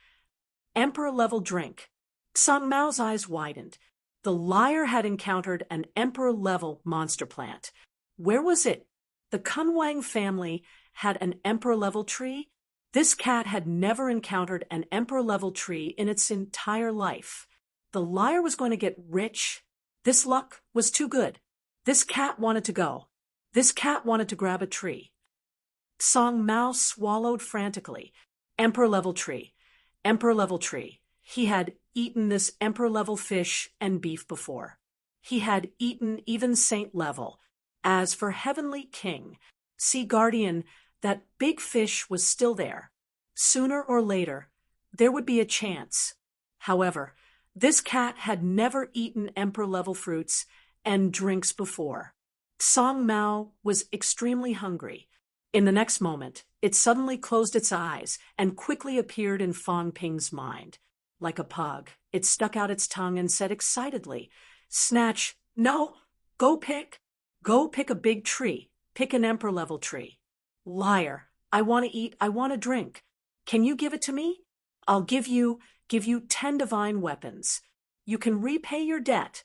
Emperor-level drink. Song Mao's eyes widened. The liar had encountered an emperor-level monster plant. Where was it? The Kunwang family had an emperor-level tree? This cat had never encountered an emperor-level tree in its entire life. The liar was going to get rich. This luck was too good. This cat wanted to go. This cat wanted to grab a tree. Song Mao swallowed frantically. Emperor-level tree. Emperor-level tree. He had eaten this emperor-level fish and beef before. He had eaten even saint-level. As for Heavenly King, Sea Guardian, that big fish was still there. Sooner or later, there would be a chance. However, this cat had never eaten emperor-level fruits and drinks before. Song Mao was extremely hungry. In the next moment, it suddenly closed its eyes and quickly appeared in Fang Ping's mind. Like a pug, it stuck out its tongue and said excitedly, Snatch, no, go pick a big tree, pick an emperor-level tree. Liar, I want to eat, I want to drink. Can you give it to me? I'll give you 10 divine weapons. You can repay your debt.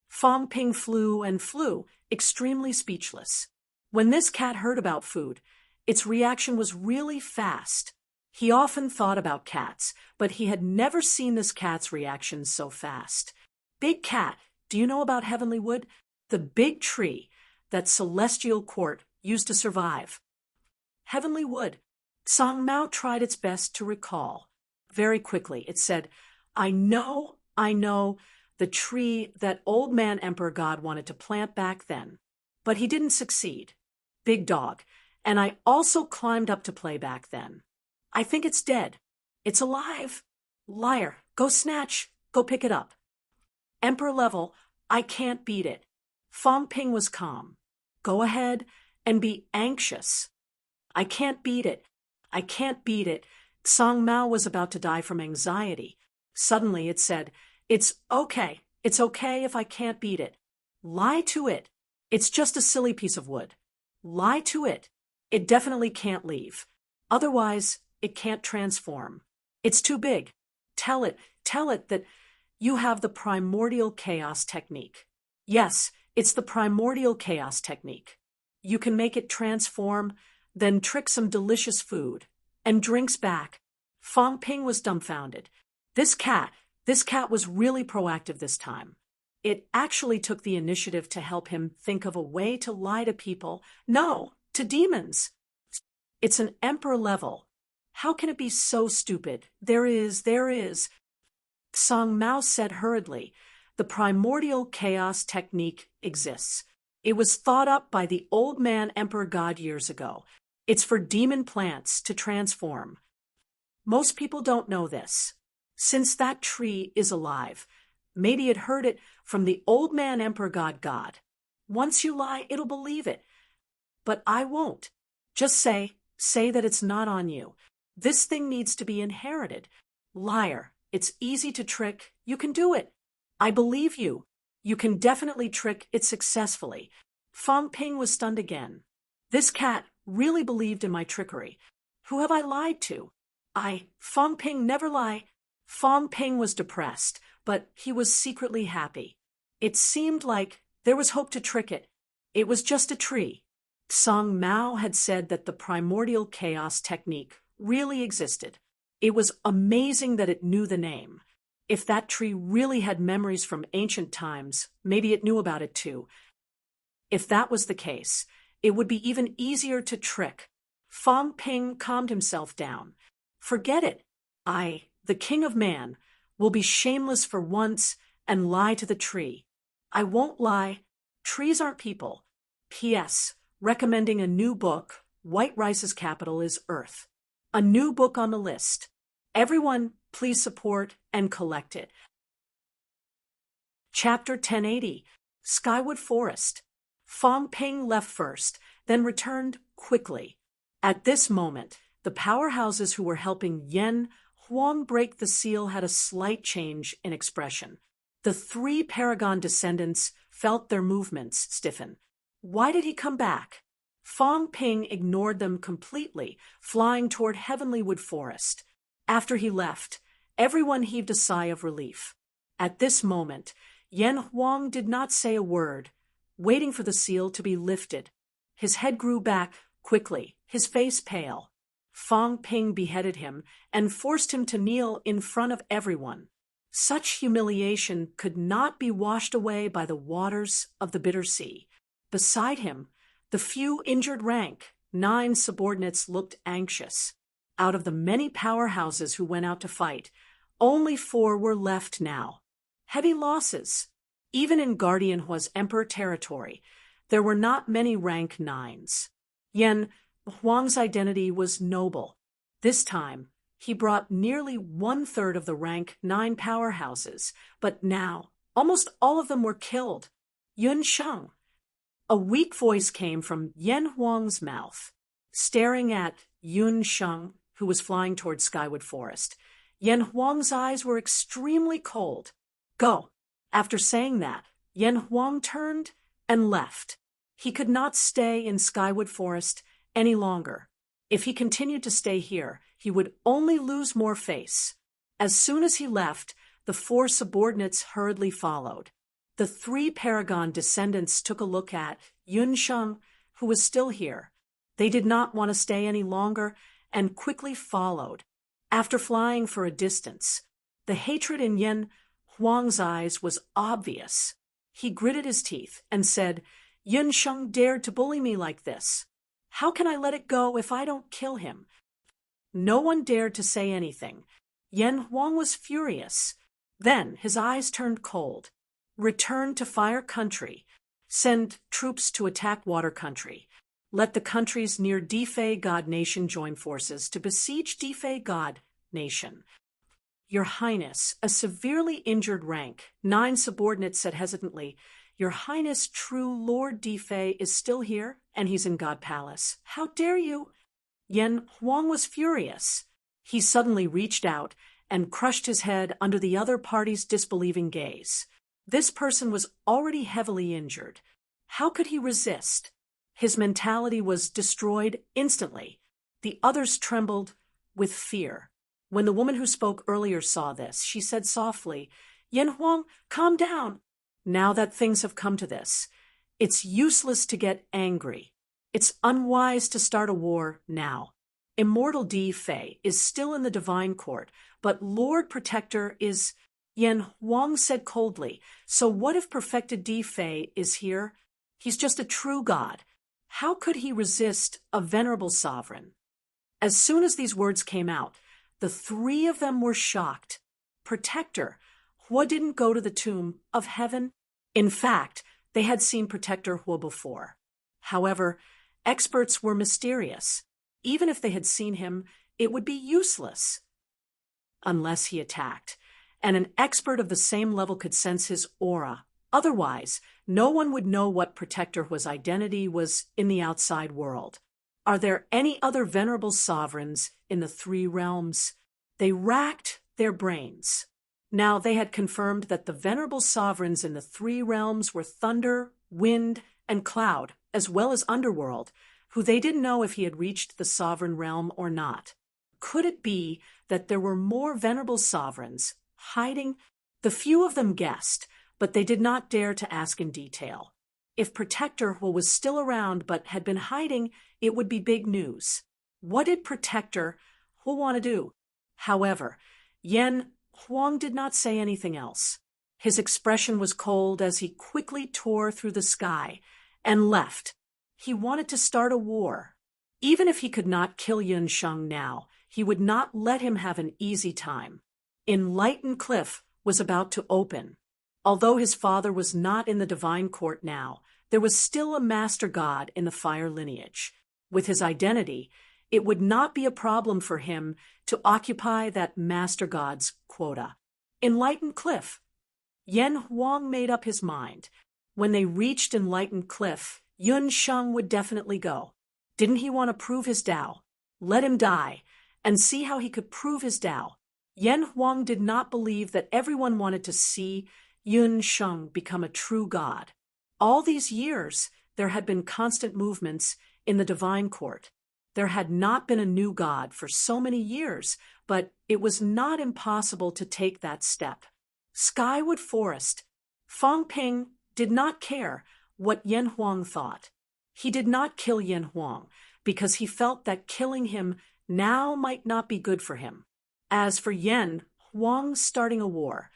Fang Ping flew and flew, extremely speechless. When this cat heard about food, its reaction was really fast. He often thought about cats, but he had never seen this cat's reaction so fast. Big cat, do you know about Heavenly Wood? The big tree that Celestial Court used to survive. Heavenly Wood. Song Mao tried its best to recall. Very quickly, it said, I know, the tree that old man Emperor God wanted to plant back then. But he didn't succeed. Big dog. And I also climbed up to play back then. I think it's dead. It's alive. Liar, go snatch, go pick it up. Emperor level, I can't beat it. Fang Ping was calm. Go ahead and be anxious. I can't beat it. I can't beat it. Song Mao was about to die from anxiety. Suddenly it said, It's okay if I can't beat it. Lie to it. It's just a silly piece of wood. Lie to it. It definitely can't leave. Otherwise, it can't transform. It's too big. Tell it that you have the primordial chaos technique. Yes, it's the primordial chaos technique. You can make it transform, then trick some delicious food and drinks back. Fang Ping was dumbfounded. This cat was really proactive this time. It actually took the initiative to help him think of a way to lie to people. No, to demons. It's an emperor level. How can it be so stupid? There is. Song Mao said hurriedly. The primordial chaos technique exists. It was thought up by the old man Emperor God years ago. It's for demon plants to transform. Most people don't know this. Since that tree is alive, maybe it heard it from the old man Emperor God. Once you lie, it'll believe it. But I won't. Just say that it's not on you. This thing needs to be inherited. Liar, it's easy to trick. You can do it. I believe you. You can definitely trick it successfully. Fang Ping was stunned again. This cat really believed in my trickery. Who have I lied to? Fang Ping never lie. Fang Ping was depressed, but he was secretly happy. It seemed like there was hope to trick it. It was just a tree. Song Mao had said that the primordial chaos technique really existed. It was amazing that it knew the name. If that tree really had memories from ancient times, maybe it knew about it too. If that was the case, it would be even easier to trick. Fang Ping calmed himself down. Forget it. The king of man, will be shameless for once and lie to the tree. I won't lie. Trees aren't people. P.S. Recommending a new book. White Rice's capital is Earth. A new book on the list. Everyone, please support and collect it. Chapter 1080. Skywood Forest. Fang Ping left first, then returned quickly. At this moment, the powerhouses who were helping Yen Huang break the seal had a slight change in expression. The three Paragon descendants felt their movements stiffen. Why did he come back? Fang Ping ignored them completely, flying toward Heavenlywood Forest. After he left, everyone heaved a sigh of relief. At this moment, Yen Huang did not say a word, waiting for the seal to be lifted. His head grew back quickly, his face pale. Fang Ping beheaded him and forced him to kneel in front of everyone. Such humiliation could not be washed away by the waters of the bitter sea. Beside him, the few injured rank, 9 subordinates looked anxious. Out of the many powerhouses who went out to fight, only 4 were left now. Heavy losses. Even in Guardian Hua's emperor territory, there were not many rank 9s. Yen Huang's identity was noble. This time, he brought nearly 1/3 of the rank 9 powerhouses, but now almost all of them were killed. Yun Sheng. A weak voice came from Yen Huang's mouth. Staring at Yun Sheng, who was flying toward Skywood Forest, Yen Huang's eyes were extremely cold. Go. After saying that, Yen Huang turned and left. He could not stay in Skywood Forest any longer. If he continued to stay here, he would only lose more face. As soon as he left, the 4 subordinates hurriedly followed. The 3 Paragon descendants took a look at Yun Sheng, who was still here. They did not want to stay any longer and quickly followed. After flying for a distance, the hatred in Yen Huang's eyes was obvious. He gritted his teeth and said, Yun Sheng dared to bully me like this. How can I let it go if I don't kill him? No one dared to say anything. Yen Huang was furious. Then his eyes turned cold. Return to Fire Country. Send troops to attack Water Country. Let the countries near Defei God Nation join forces to besiege Defei God Nation. Your Highness, a severely injured rank, 9 subordinates said hesitantly, Your Highness, true Lord Defei is still here, and he's in God Palace. How dare you? Yen Huang was furious. He suddenly reached out and crushed his head under the other party's disbelieving gaze. This person was already heavily injured. How could he resist? His mentality was destroyed instantly. The others trembled with fear. When the woman who spoke earlier saw this, she said softly, Yen Huang, calm down. Now that things have come to this, it's useless to get angry. It's unwise to start a war now. Immortal Defei is still in the Divine Court, but Lord Protector is... Yen Huang said coldly, so what if perfected Defei is here? He's just a true god. How could he resist a venerable sovereign? As soon as these words came out, the three of them were shocked. Protector, Hua didn't go to the tomb of heaven? In fact, they had seen Protector Hua before. However, experts were mysterious. Even if they had seen him, it would be useless unless he attacked, and an expert of the same level could sense his aura. Otherwise, no one would know what Protector Hua's identity was in the outside world. Are there any other venerable sovereigns in the three realms? They racked their brains. Now they had confirmed that the venerable sovereigns in the three realms were thunder, wind, and cloud, as well as underworld, who they didn't know if he had reached the sovereign realm or not. Could it be that there were more venerable sovereigns hiding? The few of them guessed, but they did not dare to ask in detail. If Protector Hua was still around but had been hiding, it would be big news. What did Protector Hua want to do? However, Yen Huang did not say anything else. His expression was cold as he quickly tore through the sky and left. He wanted to start a war. Even if he could not kill Yun Sheng now, he would not let him have an easy time. Enlightened Cliff was about to open. Although his father was not in the divine court now, there was still a master god in the fire lineage. With his identity, it would not be a problem for him to occupy that master god's quota. Enlightened Cliff. Yen Huang made up his mind. When they reached Enlightened Cliff, Yun Sheng would definitely go. Didn't he want to prove his Tao? Let him die, and see how he could prove his Tao. Yen Huang did not believe that everyone wanted to see Yun Sheng become a true god. All these years, there had been constant movements in the divine court. There had not been a new god for so many years, but it was not impossible to take that step. Skywood Forest. Fang Ping did not care what Yen Huang thought. He did not kill Yen Huang because he felt that killing him now might not be good for him. As for Yen Huang starting a war,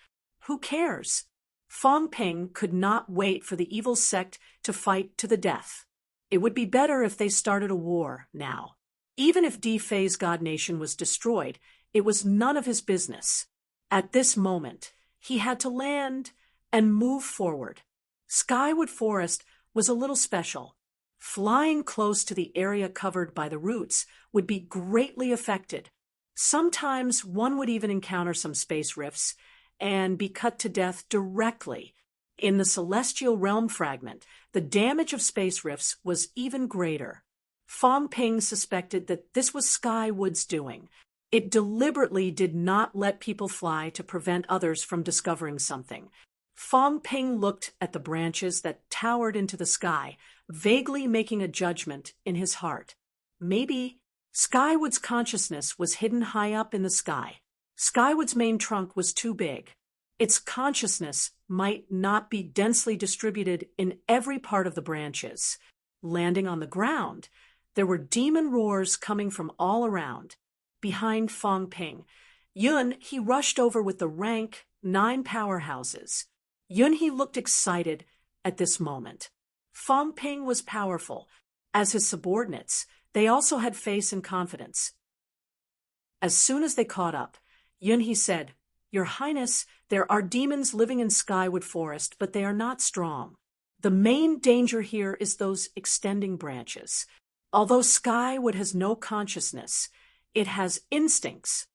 who cares? Fang Ping could not wait for the evil sect to fight to the death. It would be better if they started a war now. Even if Di Fei's God Nation was destroyed, it was none of his business. At this moment, he had to land and move forward. Skywood Forest was a little special. Flying close to the area covered by the roots would be greatly affected. Sometimes one would even encounter some space rifts and be cut to death directly. In the celestial realm fragment, the damage of space rifts was even greater. Fang Ping suspected that this was Skywood's doing. It deliberately did not let people fly to prevent others from discovering something. Fang Ping looked at the branches that towered into the sky, vaguely making a judgment in his heart. Maybe Skywood's consciousness was hidden high up in the sky. Skywood's main trunk was too big. Its consciousness might not be densely distributed in every part of the branches. Landing on the ground, there were demon roars coming from all around. Behind Fang Ping, Yun he rushed over with the rank 9 powerhouses. Yun he looked excited at this moment. Fang Ping was powerful. As his subordinates, they also had faith and confidence. As soon as they caught up, Yun he said, "Your Highness, there are demons living in Skywood Forest, but they are not strong. The main danger here is those extending branches. Although Skywood has no consciousness, it has instincts.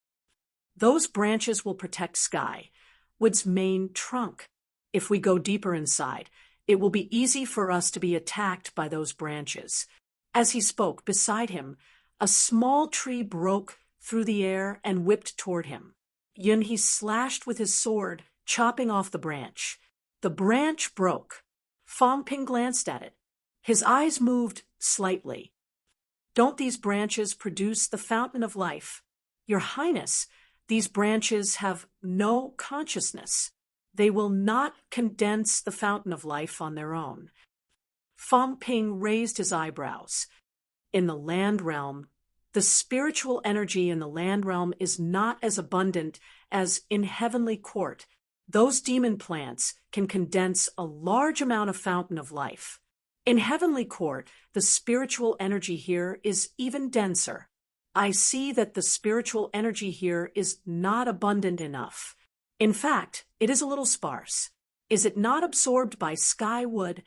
Those branches will protect Skywood's main trunk. If we go deeper inside, it will be easy for us to be attacked by those branches." As he spoke, beside him, a small tree broke through the air and whipped toward him. Yun he slashed with his sword, chopping off the branch. The branch broke. Fang Ping glanced at it. His eyes moved slightly. "Don't these branches produce the fountain of life? Your Highness, these branches have no consciousness. They will not condense the fountain of life on their own." Fang Ping raised his eyebrows. In the land realm, the spiritual energy in the land realm is not as abundant as in Heavenly Court. Those demon plants can condense a large amount of fountain of life. In Heavenly Court, the spiritual energy here is even denser. I see that the spiritual energy here is not abundant enough. In fact, it is a little sparse. Is it not absorbed by sky wood?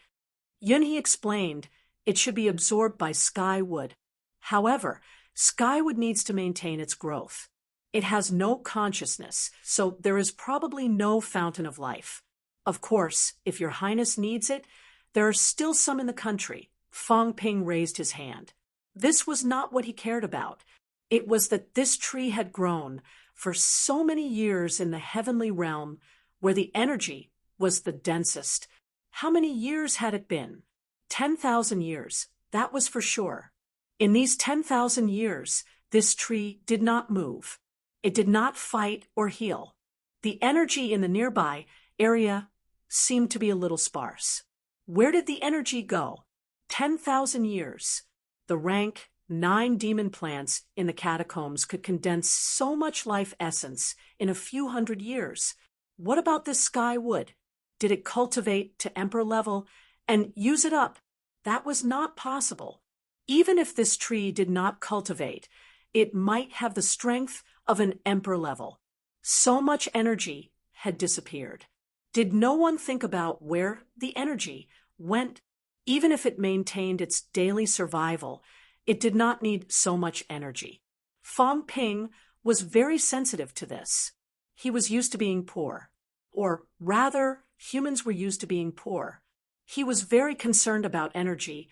Yunhee explained it should be absorbed by sky wood. However, sky wood needs to maintain its growth. It has no consciousness, so there is probably no fountain of life. Of course, if your highness needs it, there are still some in the country. Fong Ping raised his hand. This was not what he cared about. It was that this tree had grown for so many years in the heavenly realm where the energy was the densest. How many years had it been? 10,000 years, that was for sure. In these 10,000 years, this tree did not move. It did not fight or heal. The energy in the nearby area seemed to be a little sparse. Where did the energy go? 10,000 years. The rank 9 demon plants in the catacombs could condense so much life essence in a few hundred years. What about this sky wood? Did it cultivate to emperor level and use it up? That was not possible. Even if this tree did not cultivate, it might have the strength of an emperor level. So much energy had disappeared. Did no one think about where the energy went? Even if it maintained its daily survival, it did not need so much energy. Fong Ping was very sensitive to this. He was used to being poor. Or rather, humans were used to being poor. He was very concerned about energy,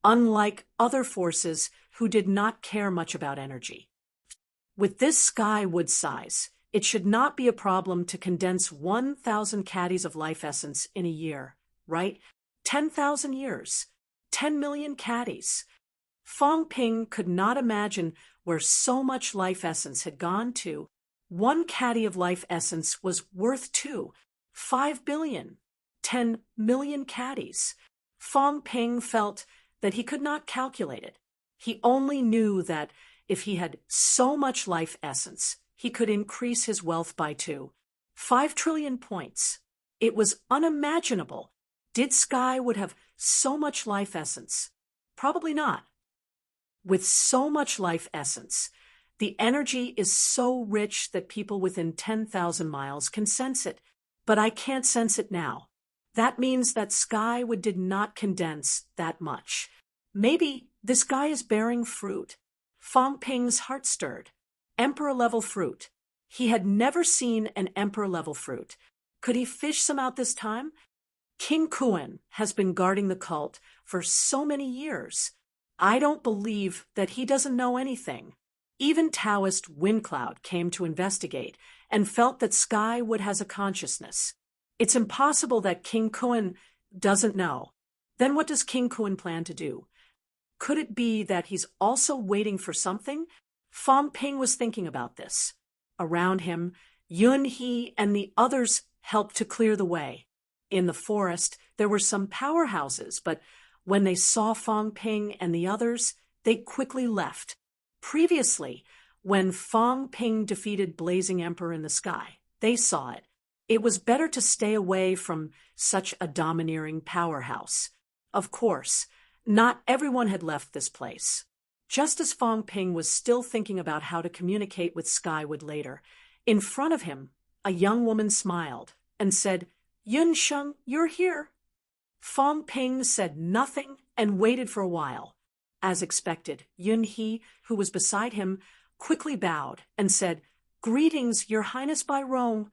unlike other forces who did not care much about energy. With this sky wood size, it should not be a problem to condense 1,000 caddies of life essence in a year, right? 10,000 years, 10 million caddies. Fong Ping could not imagine where so much life essence had gone to. 1 caddy of life essence was worth 5 billion, 10 million caddies. Fong Ping felt that he could not calculate it. He only knew that if he had so much life essence, he could increase his wealth by 5 trillion points. It was unimaginable. Did Sky would have so much life essence? Probably not. With so much life essence, the energy is so rich that people within 10,000 miles can sense it, but I can't sense it now. That means that Sky would did not condense that much. Maybe this guy is bearing fruit. Fong Ping's heart stirred. Emperor-level fruit. He had never seen an emperor-level fruit. Could he fish some out this time? King Kuan has been guarding the cult for so many years. I don't believe that he doesn't know anything. Even Taoist Windcloud came to investigate and felt that Sky Wood has a consciousness. It's impossible that King Kuan doesn't know. Then what does King Kuan plan to do? Could it be that he's also waiting for something? Fong Ping was thinking about this. Around him, Yun He and the others helped to clear the way. In the forest, there were some powerhouses, but when they saw Fong Ping and the others, they quickly left. Previously, when Fong Ping defeated Blazing Emperor in the sky, they saw it. It was better to stay away from such a domineering powerhouse. Of course, not everyone had left this place. Just as Fong Ping was still thinking about how to communicate with Skywood later, in front of him, a young woman smiled and said, "Yun Sheng, you're here." Fong Ping said nothing and waited for a while. As expected, Yun He, who was beside him, quickly bowed and said, "Greetings, Your Highness by Rome."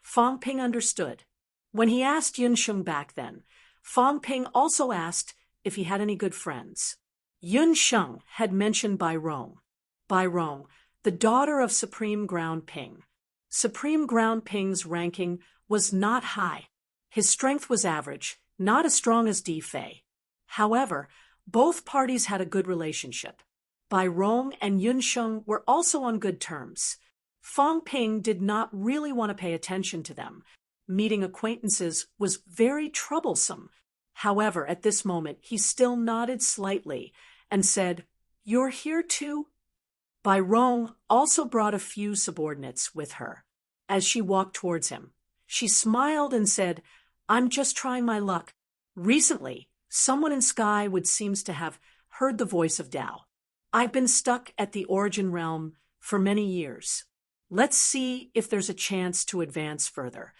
Fong Ping understood. When he asked Yun Sheng back then, Fong Ping also asked if he had any good friends. Yun Sheng had mentioned Bai Rong. Bai Rong, the daughter of Supreme Ground Ping. Supreme Ground Ping's ranking was not high. His strength was average, not as strong as Di Fei. However, both parties had a good relationship. Bai Rong and Yun Sheng were also on good terms. Fong Ping did not really want to pay attention to them. Meeting acquaintances was very troublesome. However, at this moment, he still nodded slightly and said, "You're here too?" Bai Rong also brought a few subordinates with her. As she walked towards him, she smiled and said, "I'm just trying my luck." Recently, someone in Skywood seems to have heard the voice of Tao. I've been stuck at the origin realm for many years. Let's see if there's a chance to advance further.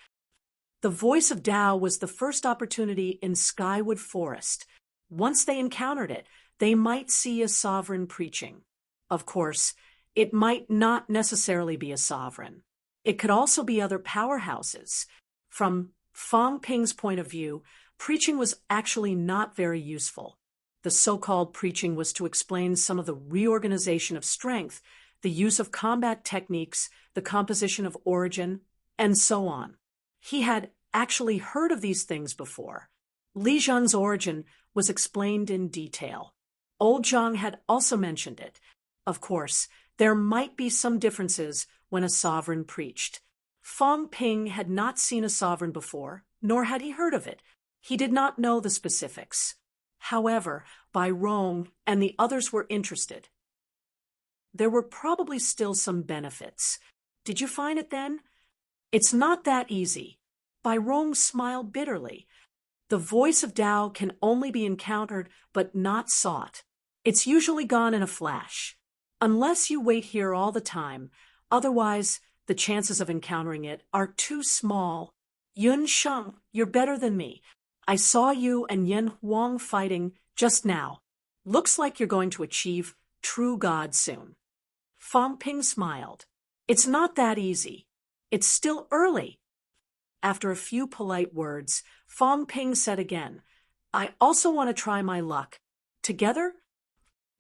The voice of Tao was the first opportunity in Skywood Forest. Once they encountered it, they might see a sovereign preaching. Of course, it might not necessarily be a sovereign. It could also be other powerhouses. From Fang Ping's point of view, preaching was actually not very useful. The so-called preaching was to explain some of the reorganization of strength, the use of combat techniques, the composition of origin, and so on. He had actually heard of these things before. Li Zheng's origin was explained in detail. Old Zhang had also mentioned it. Of course, there might be some differences when a sovereign preached. Fang Ping had not seen a sovereign before, nor had he heard of it. He did not know the specifics. However, Bai Rong and the others were interested. There were probably still some benefits. Did you find it then? It's not that easy. Bai Rong smiled bitterly. The voice of Tao can only be encountered but not sought. It's usually gone in a flash. Unless you wait here all the time, otherwise the chances of encountering it are too small. Yun Sheng, you're better than me. I saw you and Yen Huang fighting just now. Looks like you're going to achieve true God soon. Fang Ping smiled. It's not that easy. It's still early. After a few polite words, Fang Ping said again, I also want to try my luck. Together?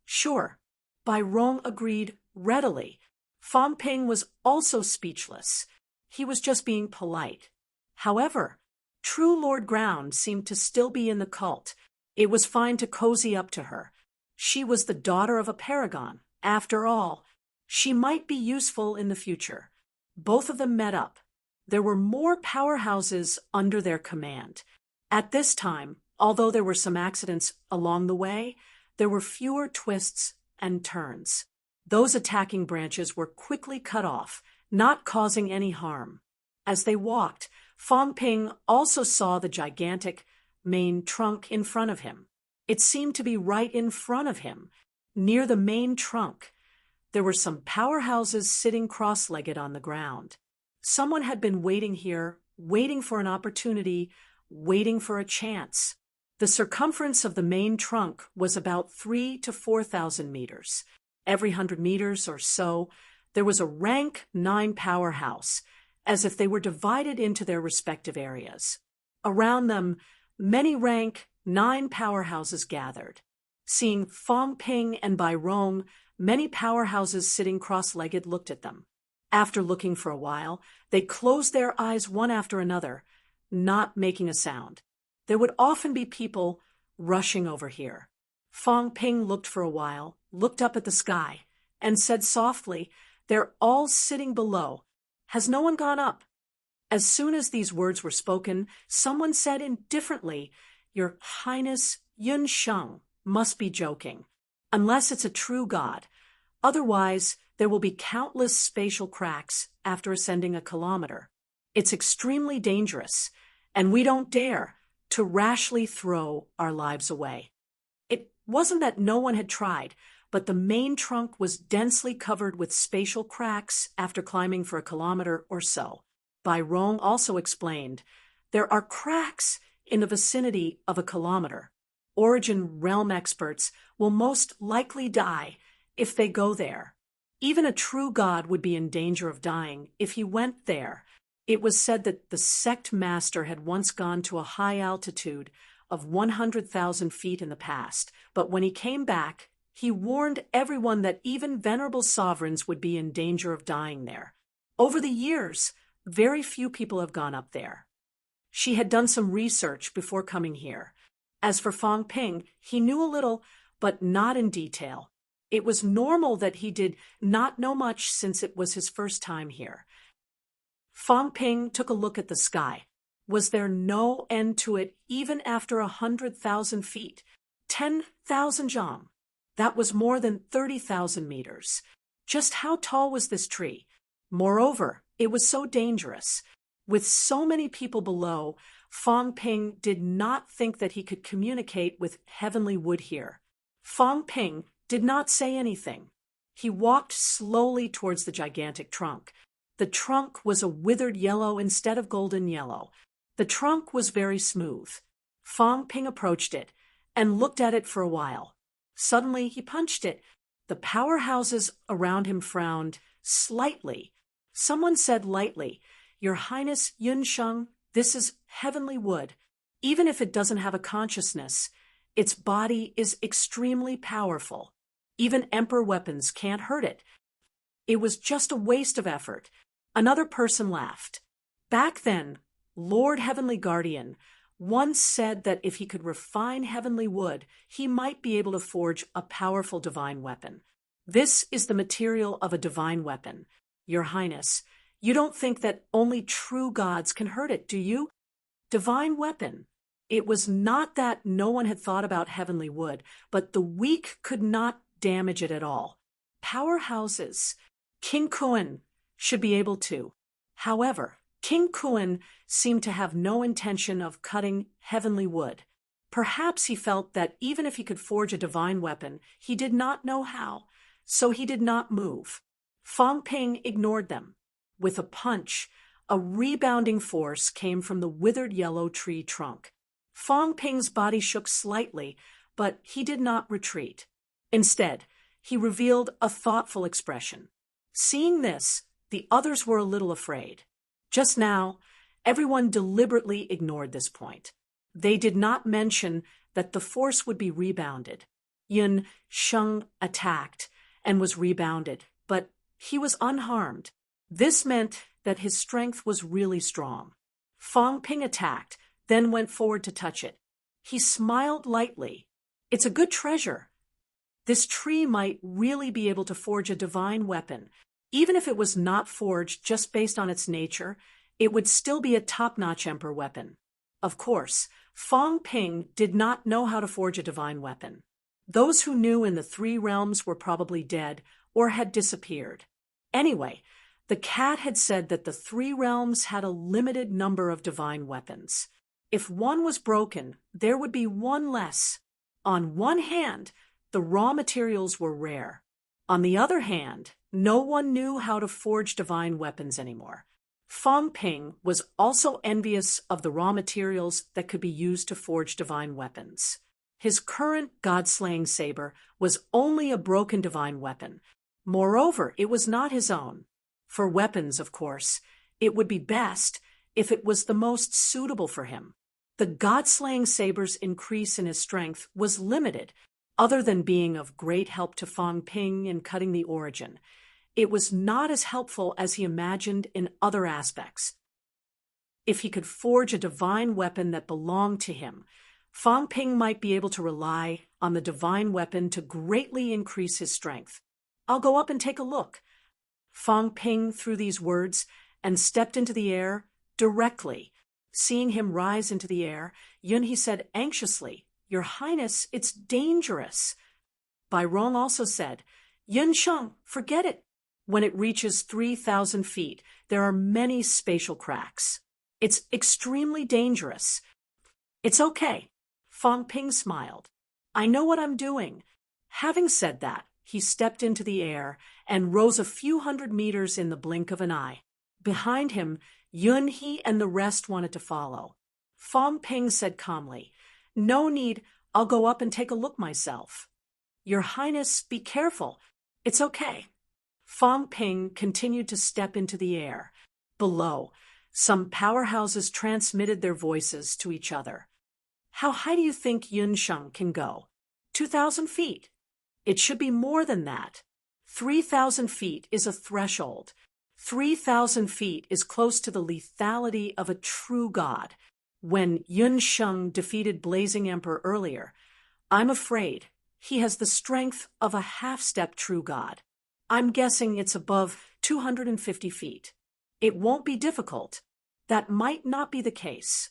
Sure. Bai Rong agreed readily. Fang Ping was also speechless. He was just being polite. However, true Lord Ground seemed to still be in the cult. It was fine to cozy up to her. She was the daughter of a paragon. After all, she might be useful in the future. Both of them met up. There were more powerhouses under their command. At this time, although there were some accidents along the way, there were fewer twists and turns. Those attacking branches were quickly cut off, not causing any harm. As they walked, Fang Ping also saw the gigantic main trunk in front of him. It seemed to be right in front of him, near the main trunk. There were some powerhouses sitting cross-legged on the ground. Someone had been waiting here, waiting for an opportunity, waiting for a chance. The circumference of the main trunk was about 3,000 to 4,000 meters. Every 100 meters or so, there was a rank 9 powerhouse, as if they were divided into their respective areas. Around them, many rank 9 powerhouses gathered. Seeing Fang Ping and Bai Rong, many powerhouses sitting cross-legged looked at them. After looking for a while, they closed their eyes one after another, not making a sound. There would often be people rushing over here. Fang Ping looked for a while, looked up at the sky, and said softly, They're all sitting below. Has no one gone up? As soon as these words were spoken, someone said indifferently, Your Highness Yun Sheng must be joking. Unless it's a true god. Otherwise, there will be countless spatial cracks after ascending a kilometer. It's extremely dangerous, and we don't dare to rashly throw our lives away. It wasn't that no one had tried, but the main trunk was densely covered with spatial cracks after climbing for a kilometer or so. Bai Rong also explained, there are cracks in the vicinity of a kilometer. Origin realm experts will most likely die if they go there. Even a true god would be in danger of dying if he went there. It was said that the sect master had once gone to a high altitude of 100,000 feet in the past, but when he came back, he warned everyone that even venerable sovereigns would be in danger of dying there. Over the years, very few people have gone up there. She had done some research before coming here. As for Fang Ping, he knew a little, but not in detail. It was normal that he did not know much since it was his first time here. Fang Ping took a look at the sky. Was there no end to it even after 100,000 feet? 10,000 zhang. That was more than 30,000 meters. Just how tall was this tree? Moreover, it was so dangerous. With so many people below, Fang Ping did not think that he could communicate with heavenly wood here. Fang Ping did not say anything. He walked slowly towards the gigantic trunk. The trunk was a withered yellow instead of golden yellow. The trunk was very smooth. Fang Ping approached it and looked at it for a while. Suddenly, he punched it. The powerhouses around him frowned slightly. Someone said lightly, "Your Highness Yunsheng, this is heavenly wood. Even if it doesn't have a consciousness, its body is extremely powerful. Even emperor weapons can't hurt it. It was just a waste of effort." Another person laughed. Back then, Lord Heavenly Guardian once said that if he could refine heavenly wood, he might be able to forge a powerful divine weapon. This is the material of a divine weapon. Your Highness, you don't think that only true gods can hurt it, do you? Divine weapon. It was not that no one had thought about heavenly wood, but the weak could not damage it at all. Powerhouses. King Kuan should be able to. However, King Kuan seemed to have no intention of cutting heavenly wood. Perhaps he felt that even if he could forge a divine weapon, he did not know how, so he did not move. Fang Ping ignored them. With a punch, a rebounding force came from the withered yellow tree trunk. Fang Ping's body shook slightly, but he did not retreat. Instead, he revealed a thoughtful expression. Seeing this, the others were a little afraid. Just now, everyone deliberately ignored this point. They did not mention that the force would be rebounded. Yun Sheng attacked and was rebounded, but he was unharmed. This meant that his strength was really strong. Fang Ping attacked, then went forward to touch it. He smiled lightly. It's a good treasure. This tree might really be able to forge a divine weapon. Even if it was not forged just based on its nature, it would still be a top-notch emperor weapon. Of course, Fang Ping did not know how to forge a divine weapon. Those who knew in the three realms were probably dead or had disappeared. Anyway, the cat had said that the three realms had a limited number of divine weapons. If one was broken, there would be one less. On one hand, the raw materials were rare. On the other hand, no one knew how to forge divine weapons anymore. Fang Ping was also envious of the raw materials that could be used to forge divine weapons. His current god-slaying saber was only a broken divine weapon. Moreover, it was not his own. For weapons, of course, it would be best if it was the most suitable for him. The god-slaying saber's increase in his strength was limited, other than being of great help to Fang Ping in cutting the origin. It was not as helpful as he imagined in other aspects. If he could forge a divine weapon that belonged to him, Fang Ping might be able to rely on the divine weapon to greatly increase his strength. I'll go up and take a look. Fang Ping threw these words and stepped into the air directly. Seeing him rise into the air, Yunhe said anxiously, "Your Highness, it's dangerous." Bai Rong also said, "Yunsheng, forget it. When it reaches 3,000 feet, there are many spatial cracks. It's extremely dangerous." "It's okay." Fang Ping smiled. "I know what I'm doing." Having said that, he stepped into the air and rose a few hundred meters in the blink of an eye. Behind him, Yunhe and the rest wanted to follow. Fang Ping said calmly, "No need, I'll go up and take a look myself." "Your Highness, be careful. It's okay." Fang Ping continued to step into the air. Below, some powerhouses transmitted their voices to each other. "How high do you think Yunsheng can go?" 2,000 feet. "It should be more than that. 3,000 feet is a threshold. 3,000 feet is close to the lethality of a true god. When Yunsheng defeated Blazing Emperor earlier, I'm afraid he has the strength of a half-step true god. I'm guessing it's above 250 feet. It won't be difficult. That might not be the case.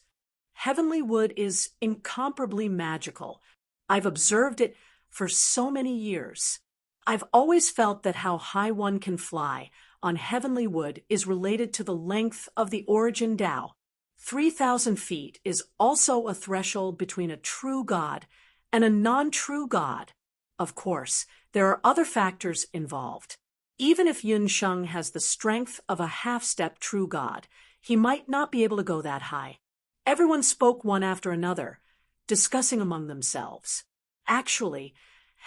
Heavenly wood is incomparably magical. I've observed it for so many years. I've always felt that how high one can fly on heavenly wood is related to the length of the origin Tao. 3,000 feet is also a threshold between a true god and a non-true god. Of course, there are other factors involved. Even if Yun Sheng has the strength of a half-step true god, he might not be able to go that high. Everyone spoke one after another, discussing among themselves. Actually,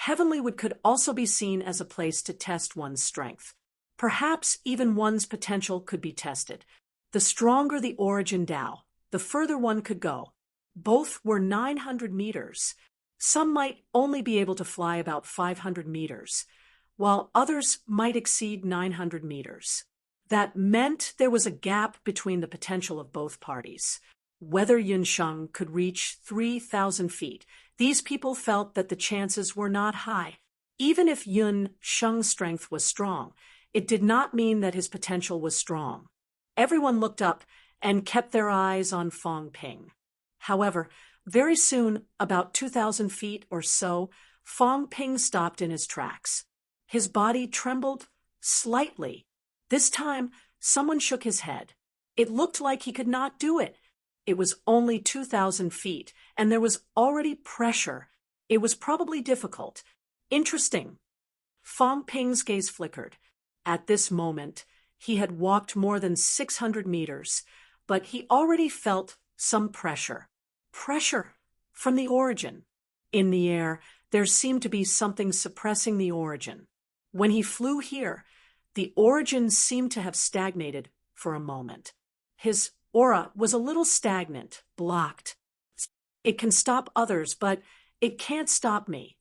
Heavenlywood could also be seen as a place to test one's strength. Perhaps even one's potential could be tested. The stronger the origin Tao, the further one could go. Both were 900 meters. Some might only be able to fly about 500 meters, while others might exceed 900 meters. That meant there was a gap between the potential of both parties. Whether Yun Sheng could reach 3,000 feet, these people felt that the chances were not high. Even if Yun Sheng's strength was strong, it did not mean that his potential was strong. Everyone looked up and kept their eyes on Fong Ping. However, very soon, about 2,000 feet or so, Fong Ping stopped in his tracks. His body trembled slightly. This time, someone shook his head. It looked like he could not do it. It was only 2,000 feet, and there was already pressure. It was probably difficult. Interesting. Fong Ping's gaze flickered. At this moment, he had walked more than 600 meters, but he already felt some pressure. Pressure from the origin. In the air, there seemed to be something suppressing the origin. When he flew here, the origin seemed to have stagnated for a moment. His aura was a little stagnant, blocked. It can stop others, but it can't stop me.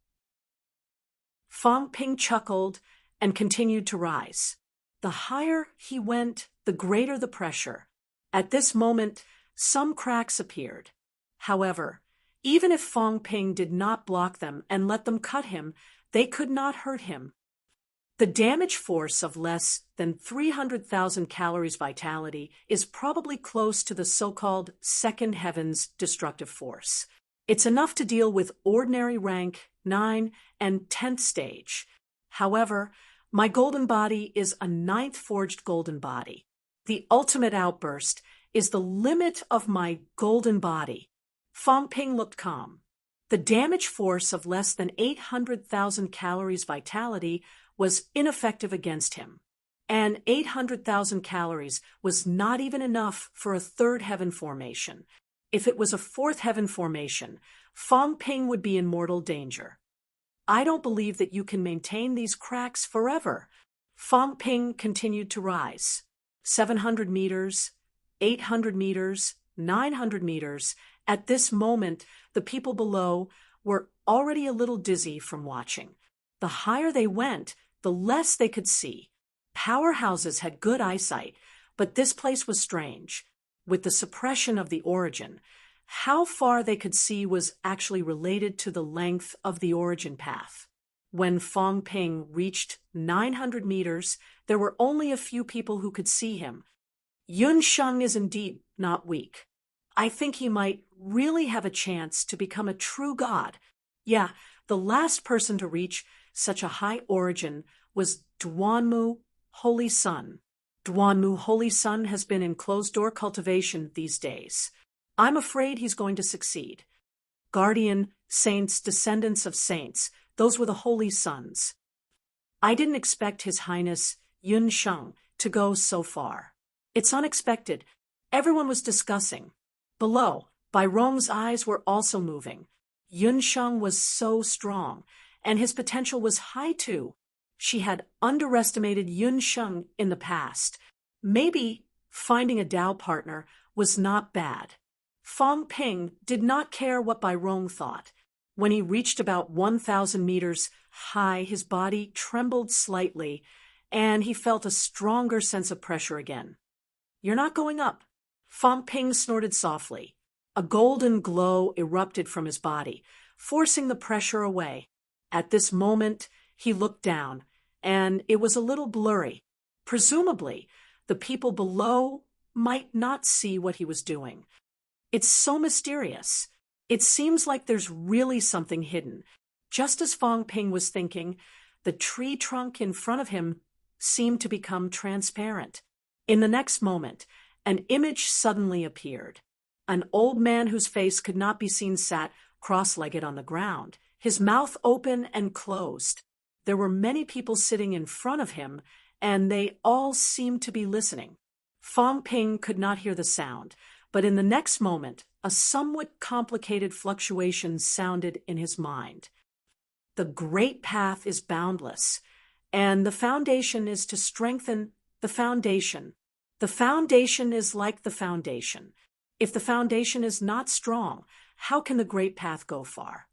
Fong Ping chuckled and continued to rise. The higher he went, the greater the pressure. At this moment, some cracks appeared. However, even if Fong Ping did not block them and let them cut him, they could not hurt him. The damage force of less than 300,000 calories vitality is probably close to the so-called second heaven's destructive force. It's enough to deal with ordinary rank 9 and 10th stage. However, my golden body is a 9th forged golden body. The ultimate outburst is the limit of my golden body. Fong Ping looked calm. The damage force of less than 800,000 calories vitality was ineffective against him. And 800,000 calories was not even enough for a third heaven formation. If it was a fourth heaven formation, Fong Ping would be in mortal danger. I don't believe that you can maintain these cracks forever. Fong Ping continued to rise. 700 meters, 800 meters, 900 meters. At this moment, the people below were already a little dizzy from watching. The higher they went, the less they could see. Powerhouses had good eyesight, but this place was strange. With the suppression of the origin, how far they could see was actually related to the length of the origin path. When Fong Ping reached 900 meters, there were only a few people who could see him. Yun Sheng is indeed not weak. I think he might really have a chance to become a true god. Yeah, the last person to reach such a high origin was Duanmu, Holy Sun. Duanmu, Holy Sun has been in closed-door cultivation these days. I'm afraid he's going to succeed. Guardian, saints, descendants of saints, those were the Holy Sons. I didn't expect His Highness Yun Sheng to go so far. It's unexpected. Everyone was discussing. Below, Bai Rong's eyes were also moving. Yun Sheng was so strong, and his potential was high too. She had underestimated Yun Sheng in the past. Maybe finding a Tao partner was not bad. Fong Ping did not care what Bai Rong thought. When he reached about 1,000 meters high, his body trembled slightly, and he felt a stronger sense of pressure again. "You're not going up." Fong Ping snorted softly. A golden glow erupted from his body, forcing the pressure away. At this moment, he looked down, and it was a little blurry. Presumably, the people below might not see what he was doing. It's so mysterious. It seems like there's really something hidden. Just as Fong Ping was thinking, the tree trunk in front of him seemed to become transparent. In the next moment, an image suddenly appeared. An old man whose face could not be seen sat cross-legged on the ground. his mouth open and closed. There were many people sitting in front of him, and they all seemed to be listening. Fong Ping could not hear the sound, but in the next moment, a somewhat complicated fluctuation sounded in his mind. The great path is boundless, and the foundation is to strengthen the foundation. The foundation is like the foundation. If the foundation is not strong, how can the great path go far?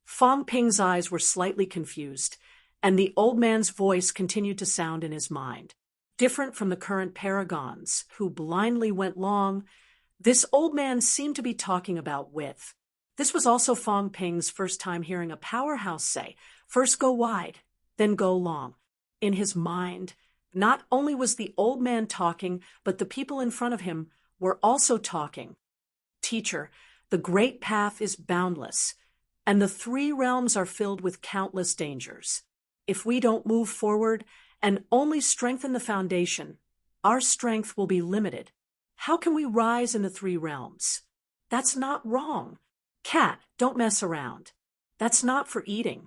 Fong Ping's eyes were slightly confused, and the old man's voice continued to sound in his mind. Different from the current paragons, who blindly went long, this old man seemed to be talking about width. This was also Fong Ping's first time hearing a powerhouse say, "First go wide, then go long." In his mind, not only was the old man talking, but the people in front of him were also talking. "Teacher, the great path is boundless, and the three realms are filled with countless dangers. If we don't move forward and only strengthen the foundation, our strength will be limited. How can we rise in the three realms? That's not wrong. Cat, don't mess around. That's not for eating."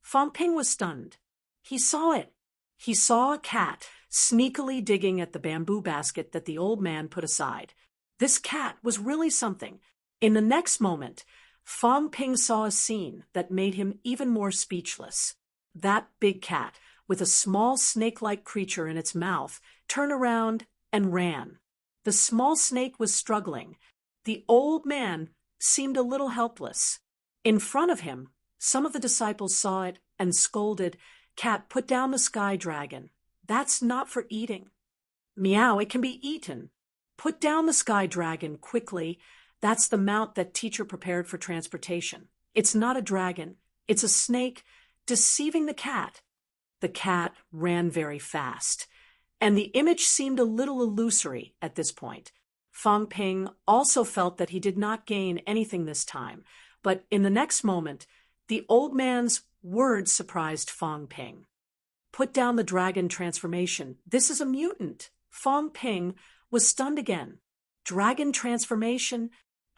Fong Ping was stunned. He saw it. He saw a cat sneakily digging at the bamboo basket that the old man put aside. This cat was really something. In the next moment, Fong Ping saw a scene that made him even more speechless. That big cat, with a small snake-like creature in its mouth, turned around and ran. The small snake was struggling. The old man seemed a little helpless. In front of him, some of the disciples saw it and scolded, "Cat, put down the sky dragon. That's not for eating." "Meow, it can be eaten." "Put down the sky dragon quickly. That's the mount that teacher prepared for transportation. It's not a dragon. It's a snake deceiving the cat." The cat ran very fast, and the image seemed a little illusory at this point. Fong Ping also felt that he did not gain anything this time, but in the next moment, the old man's words surprised Fong Ping. "Put down the dragon transformation. This is a mutant." Fong Ping was stunned again. Dragon transformation?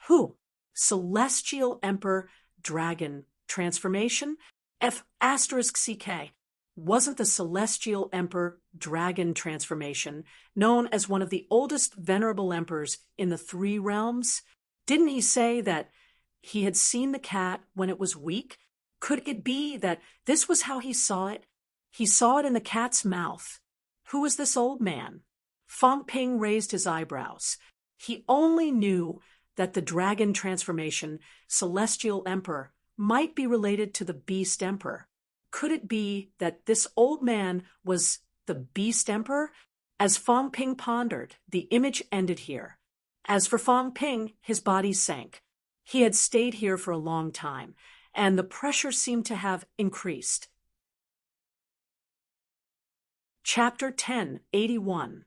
Who? Celestial Emperor Dragon transformation? F***CK. Wasn't the Celestial Emperor Dragon transformation known as one of the oldest venerable emperors in the three realms? Didn't he say that he had seen the cat when it was weak? Could it be that this was how he saw it? He saw it in the cat's mouth. Who was this old man? Fong Ping raised his eyebrows. He only knew that the dragon transformation, Celestial Emperor, might be related to the Beast Emperor. Could it be that this old man was the Beast Emperor? As Fong Ping pondered, the image ended here. As for Fong Ping, his body sank. He had stayed here for a long time, and the pressure seemed to have increased. Chapter 10:81.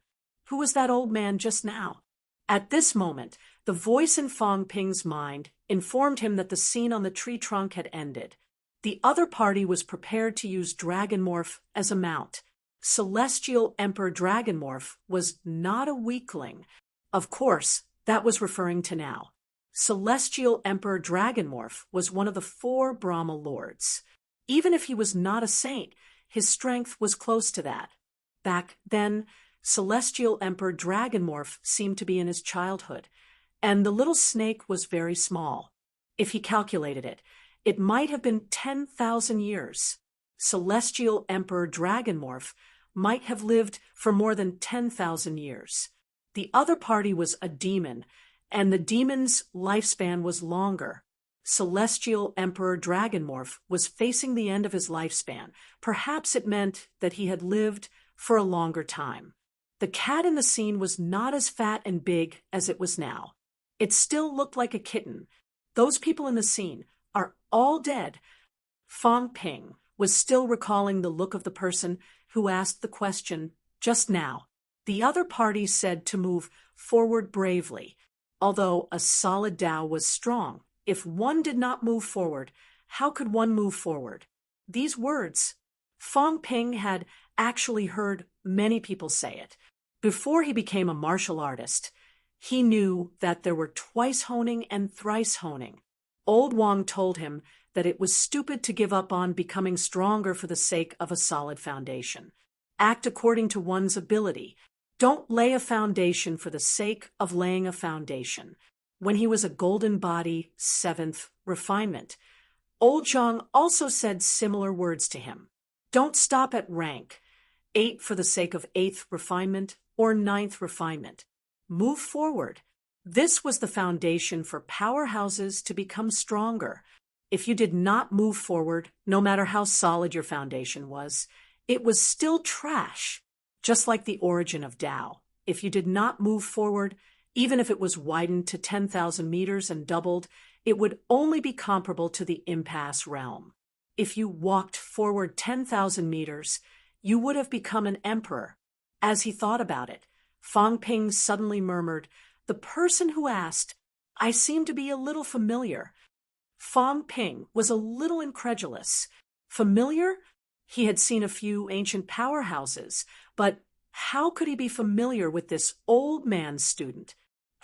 Who was that old man just now? At this moment, the voice in Fong Ping's mind informed him that the scene on the tree trunk had ended. The other party was prepared to use Dragon Morph as a mount. Celestial Emperor Dragon Morph was not a weakling. Of course, that was referring to now. Celestial Emperor Dragon Morph was one of the 4 Brahma Lords. Even if he was not a saint, his strength was close to that. Back then, Celestial Emperor Dragon Morph seemed to be in his childhood, and the little snake was very small. If he calculated it, it might have been 10,000 years. Celestial Emperor Dragon Morph might have lived for more than 10,000 years. The other party was a demon, and the demon's lifespan was longer. Celestial Emperor Dragon Morph was facing the end of his lifespan. Perhaps it meant that he had lived for a longer time. The cat in the scene was not as fat and big as it was now. It still looked like a kitten. Those people in the scene are all dead. Fong Ping was still recalling the look of the person who asked the question just now. The other party said to move forward bravely. Although a solid Tao was strong, if one did not move forward, how could one move forward? These words, Fong Ping had actually heard many people say it. Before he became a martial artist, he knew that there were twice honing and thrice honing. Old Wang told him that it was stupid to give up on becoming stronger for the sake of a solid foundation. Act according to one's ability. Don't lay a foundation for the sake of laying a foundation. When he was a golden body, seventh refinement. Old Zhang also said similar words to him. Don't stop at rank, 8 for the sake of 8th refinement or 9th refinement. Move forward. This was the foundation for powerhouses to become stronger. If you did not move forward, no matter how solid your foundation was, it was still trash, just like the origin of Tao. If you did not move forward, even if it was widened to 10,000 meters and doubled, it would only be comparable to the impasse realm. If you walked forward 10,000 meters, you would have become an emperor. As he thought about it, Fang Ping suddenly murmured, "The person who asked, I seem to be a little familiar." Fang Ping was a little incredulous. Familiar? He had seen a few ancient powerhouses, but how could he be familiar with this old man's student?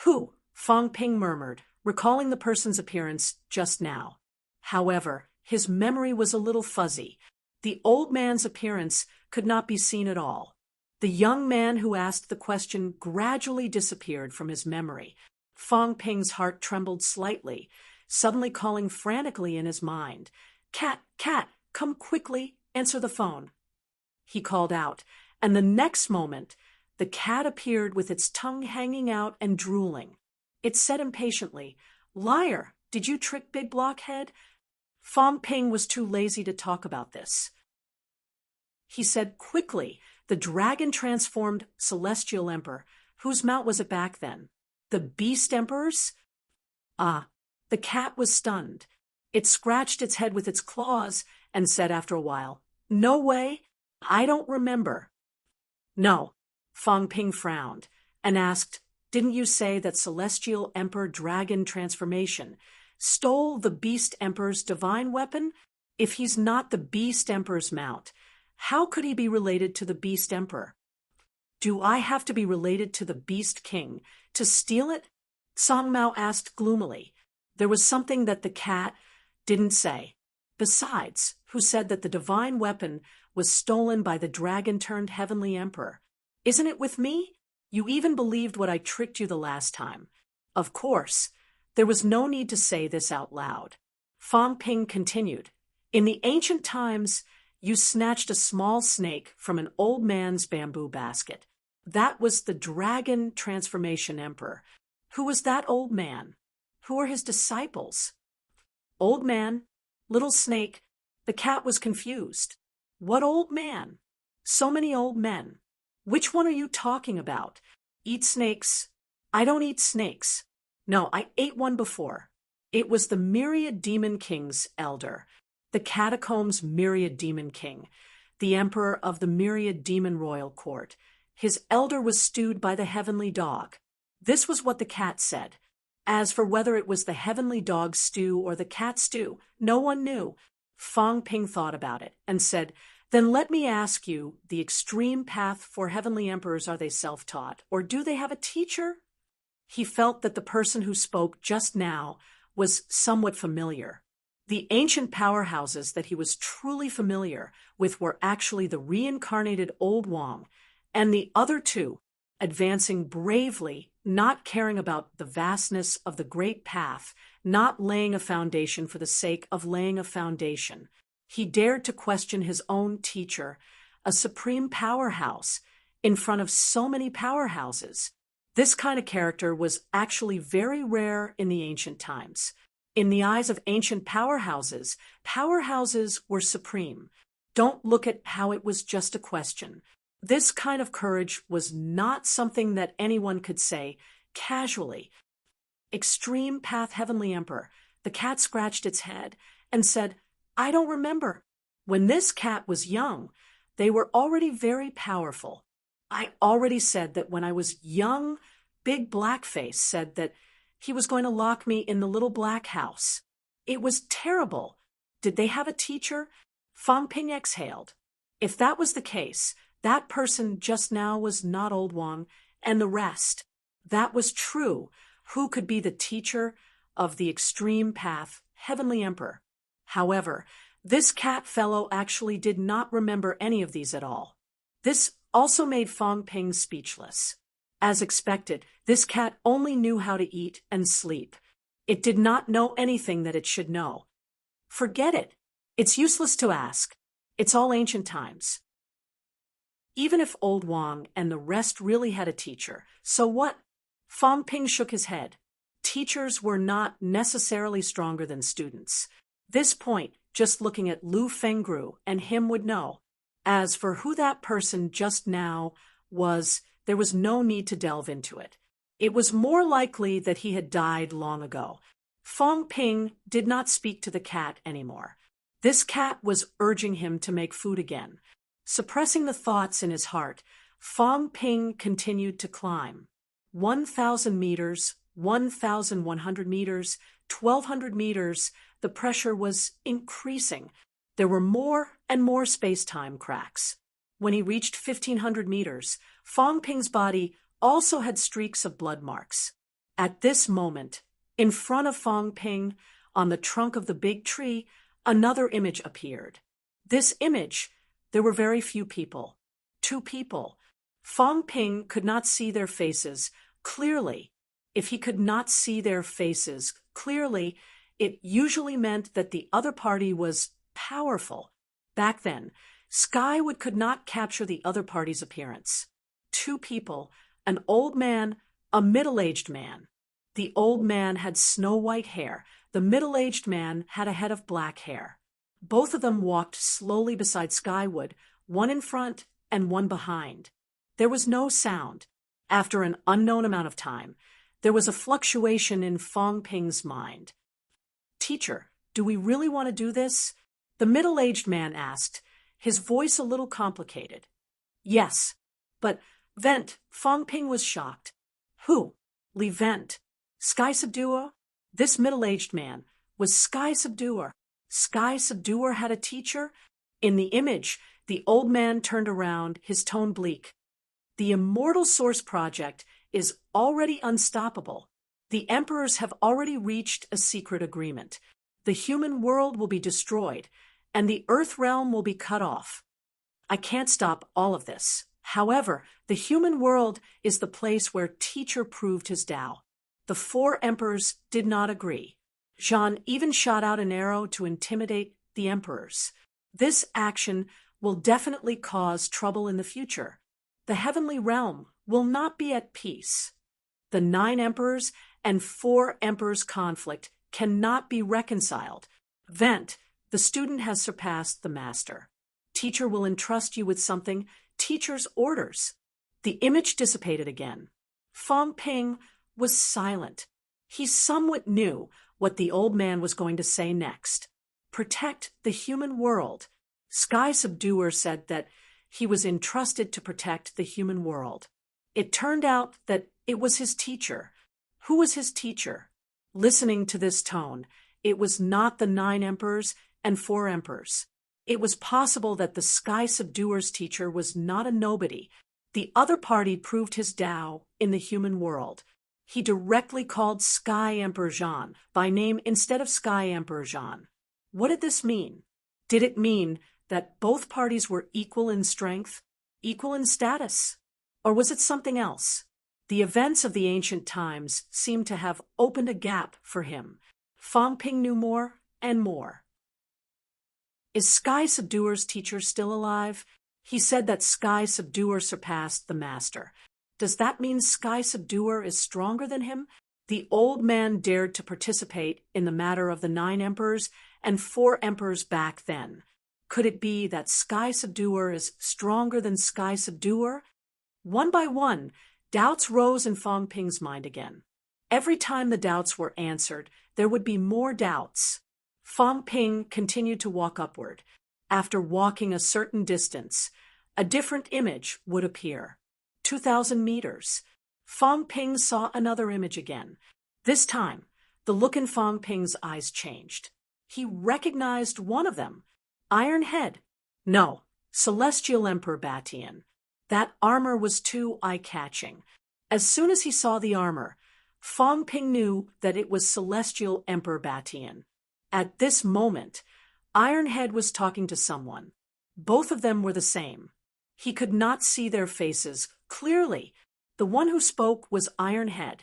Who? Fang Ping murmured, recalling the person's appearance just now. However, his memory was a little fuzzy. The old man's appearance could not be seen at all. The young man who asked the question gradually disappeared from his memory. Fang Ping's heart trembled slightly, suddenly calling frantically in his mind. "Cat, cat, come quickly, answer the phone." He called out, and the next moment, the cat appeared with its tongue hanging out and drooling. It said impatiently, "Liar, did you trick Big Blockhead?" Fang Ping was too lazy to talk about this. He said quickly, "The dragon-transformed celestial emperor, whose mount was it back then? The beast emperors?" Ah, the cat was stunned. It scratched its head with its claws and said after a while, "No way, I don't remember." "No," Fang Ping frowned and asked, "Didn't you say that celestial emperor dragon transformation stole the beast emperor's divine weapon? If he's not the beast emperor's mount, how could he be related to the beast emperor? Do I have to be related to the beast king to steal it?" Song Mao asked gloomily. There was something that the cat didn't say. Besides, who said that the divine weapon was stolen by the dragon-turned heavenly emperor? Isn't it with me? You even believed what I tricked you the last time. Of course, there was no need to say this out loud. Fang Ping continued, "In the ancient times, you snatched a small snake from an old man's bamboo basket. That was the dragon transformation emperor. Who was that old man? Who are his disciples?" Old man, little snake, the cat was confused. What old man? So many old men. Which one are you talking about? Eat snakes? I don't eat snakes. No, I ate one before. It was the Myriad Demon King's elder, the Catacombs Myriad Demon King, the emperor of the Myriad Demon Royal Court. His elder was stewed by the heavenly dog. This was what the cat said. As for whether it was the heavenly dog stew or the cat stew, no one knew. Fang Ping thought about it and said, "Then let me ask you, the extreme path for heavenly emperors, are they self-taught, or do they have a teacher?" He felt that the person who spoke just now was somewhat familiar. The ancient powerhouses that he was truly familiar with were actually the reincarnated Old Wang, and the other two, advancing bravely, not caring about the vastness of the great path, not laying a foundation for the sake of laying a foundation. He dared to question his own teacher, a supreme powerhouse, in front of so many powerhouses. This kind of character was actually very rare in the ancient times. In the eyes of ancient powerhouses, powerhouses were supreme. Don't look at how it was just a question. This kind of courage was not something that anyone could say casually. Extreme Path Heavenly Emperor, the cat scratched its head and said, "I don't remember. When this cat was young, they were already very powerful. I already said that when I was young, Big Blackface said that he was going to lock me in the little black house. It was terrible. Did they have a teacher?" Fang Ping exhaled. If that was the case, that person just now was not Old Wang, and the rest. That was true. Who could be the teacher of the extreme path Heavenly Emperor. However, this cat fellow actually did not remember any of these at all. This also made Fong Ping speechless. As expected, this cat only knew how to eat and sleep. It did not know anything that it should know. Forget it. It's useless to ask. It's all ancient times. Even if old Wang and the rest really had a teacher, so what? Fong Ping shook his head. Teachers were not necessarily stronger than students. This point, just looking at Lu Fengru and him would know. As for who that person just now was, there was no need to delve into it. It was more likely that he had died long ago. Fong Ping did not speak to the cat anymore. This cat was urging him to make food again. Suppressing the thoughts in his heart, Fong Ping continued to climb. 1,000 meters, 1,100 meters, 1,200 meters, the pressure was increasing. There were more and more space-time cracks. When he reached 1,500 meters, Fong Ping's body also had streaks of blood marks. At this moment, in front of Fong Ping, on the trunk of the big tree, another image appeared. This image, there were very few people. 2 people. Fong Ping could not see their faces clearly. If he could not see their faces clearly, it usually meant that the other party was powerful. Back then, Skywood could not capture the other party's appearance. 2 people, an old man, a middle-aged man. The old man had snow-white hair. The middle-aged man had a head of black hair. Both of them walked slowly beside Skywood, one in front and one behind. There was no sound. After an unknown amount of time, there was a fluctuation in Fong Ping's mind. "Teacher, do we really want to do this?" the middle-aged man asked, his voice a little complicated. "Yes, but Vent," Fong Ping was shocked. "Who? Li Vent? Sky Subduer?" This middle-aged man was Sky Subduer. Sky Subduer had a teacher? In the image, the old man turned around, his tone bleak. "The Immortal Source Project is already unstoppable. The emperors have already reached a secret agreement. The human world will be destroyed, and the Earth realm will be cut off. I can't stop all of this. However, the human world is the place where Teacher proved his Tao. The 4 emperors did not agree. Jean even shot out an arrow to intimidate the emperors. This action will definitely cause trouble in the future. The heavenly realm will not be at peace. The 9 emperors and 4 emperors' conflict cannot be reconciled. Vent, the student has surpassed the master. Teacher will entrust you with something, Teacher's orders." The image dissipated again. Fong Ping was silent. He somewhat knew what the old man was going to say next. Protect the human world. Sky Subduer said that he was entrusted to protect the human world. It turned out that it was his teacher. Who was his teacher? Listening to this tone, it was not the 9 emperors and 4 emperors. It was possible that the Sky Subduer's teacher was not a nobody. The other party proved his Tao in the human world. He directly called Sky Emperor Jean by name instead of Sky Emperor Jean. What did this mean? Did it mean that both parties were equal in strength, equal in status? Or was it something else? The events of the ancient times seemed to have opened a gap for him. Fong Ping knew more and more. Is Sky Subduer's teacher still alive? He said that Sky Subduer surpassed the master. Does that mean Sky Subduer is stronger than him? The old man dared to participate in the matter of the 9 emperors and 4 emperors back then. Could it be that Sky Subduer is stronger than Sky Subduer? One by one, doubts rose in Fong Ping's mind again. Every time the doubts were answered, there would be more doubts. Fong Ping continued to walk upward. After walking a certain distance, a different image would appear. 2,000 meters. Fong Ping saw another image again. This time, the look in Fong Ping's eyes changed. He recognized one of them. Iron Head. No, Celestial Emperor Batian. That armor was too eye-catching. As soon as he saw the armor, Fong Ping knew that it was Celestial Emperor Batian. At this moment, Ironhead was talking to someone. Both of them were the same. He could not see their faces clearly. The one who spoke was Ironhead.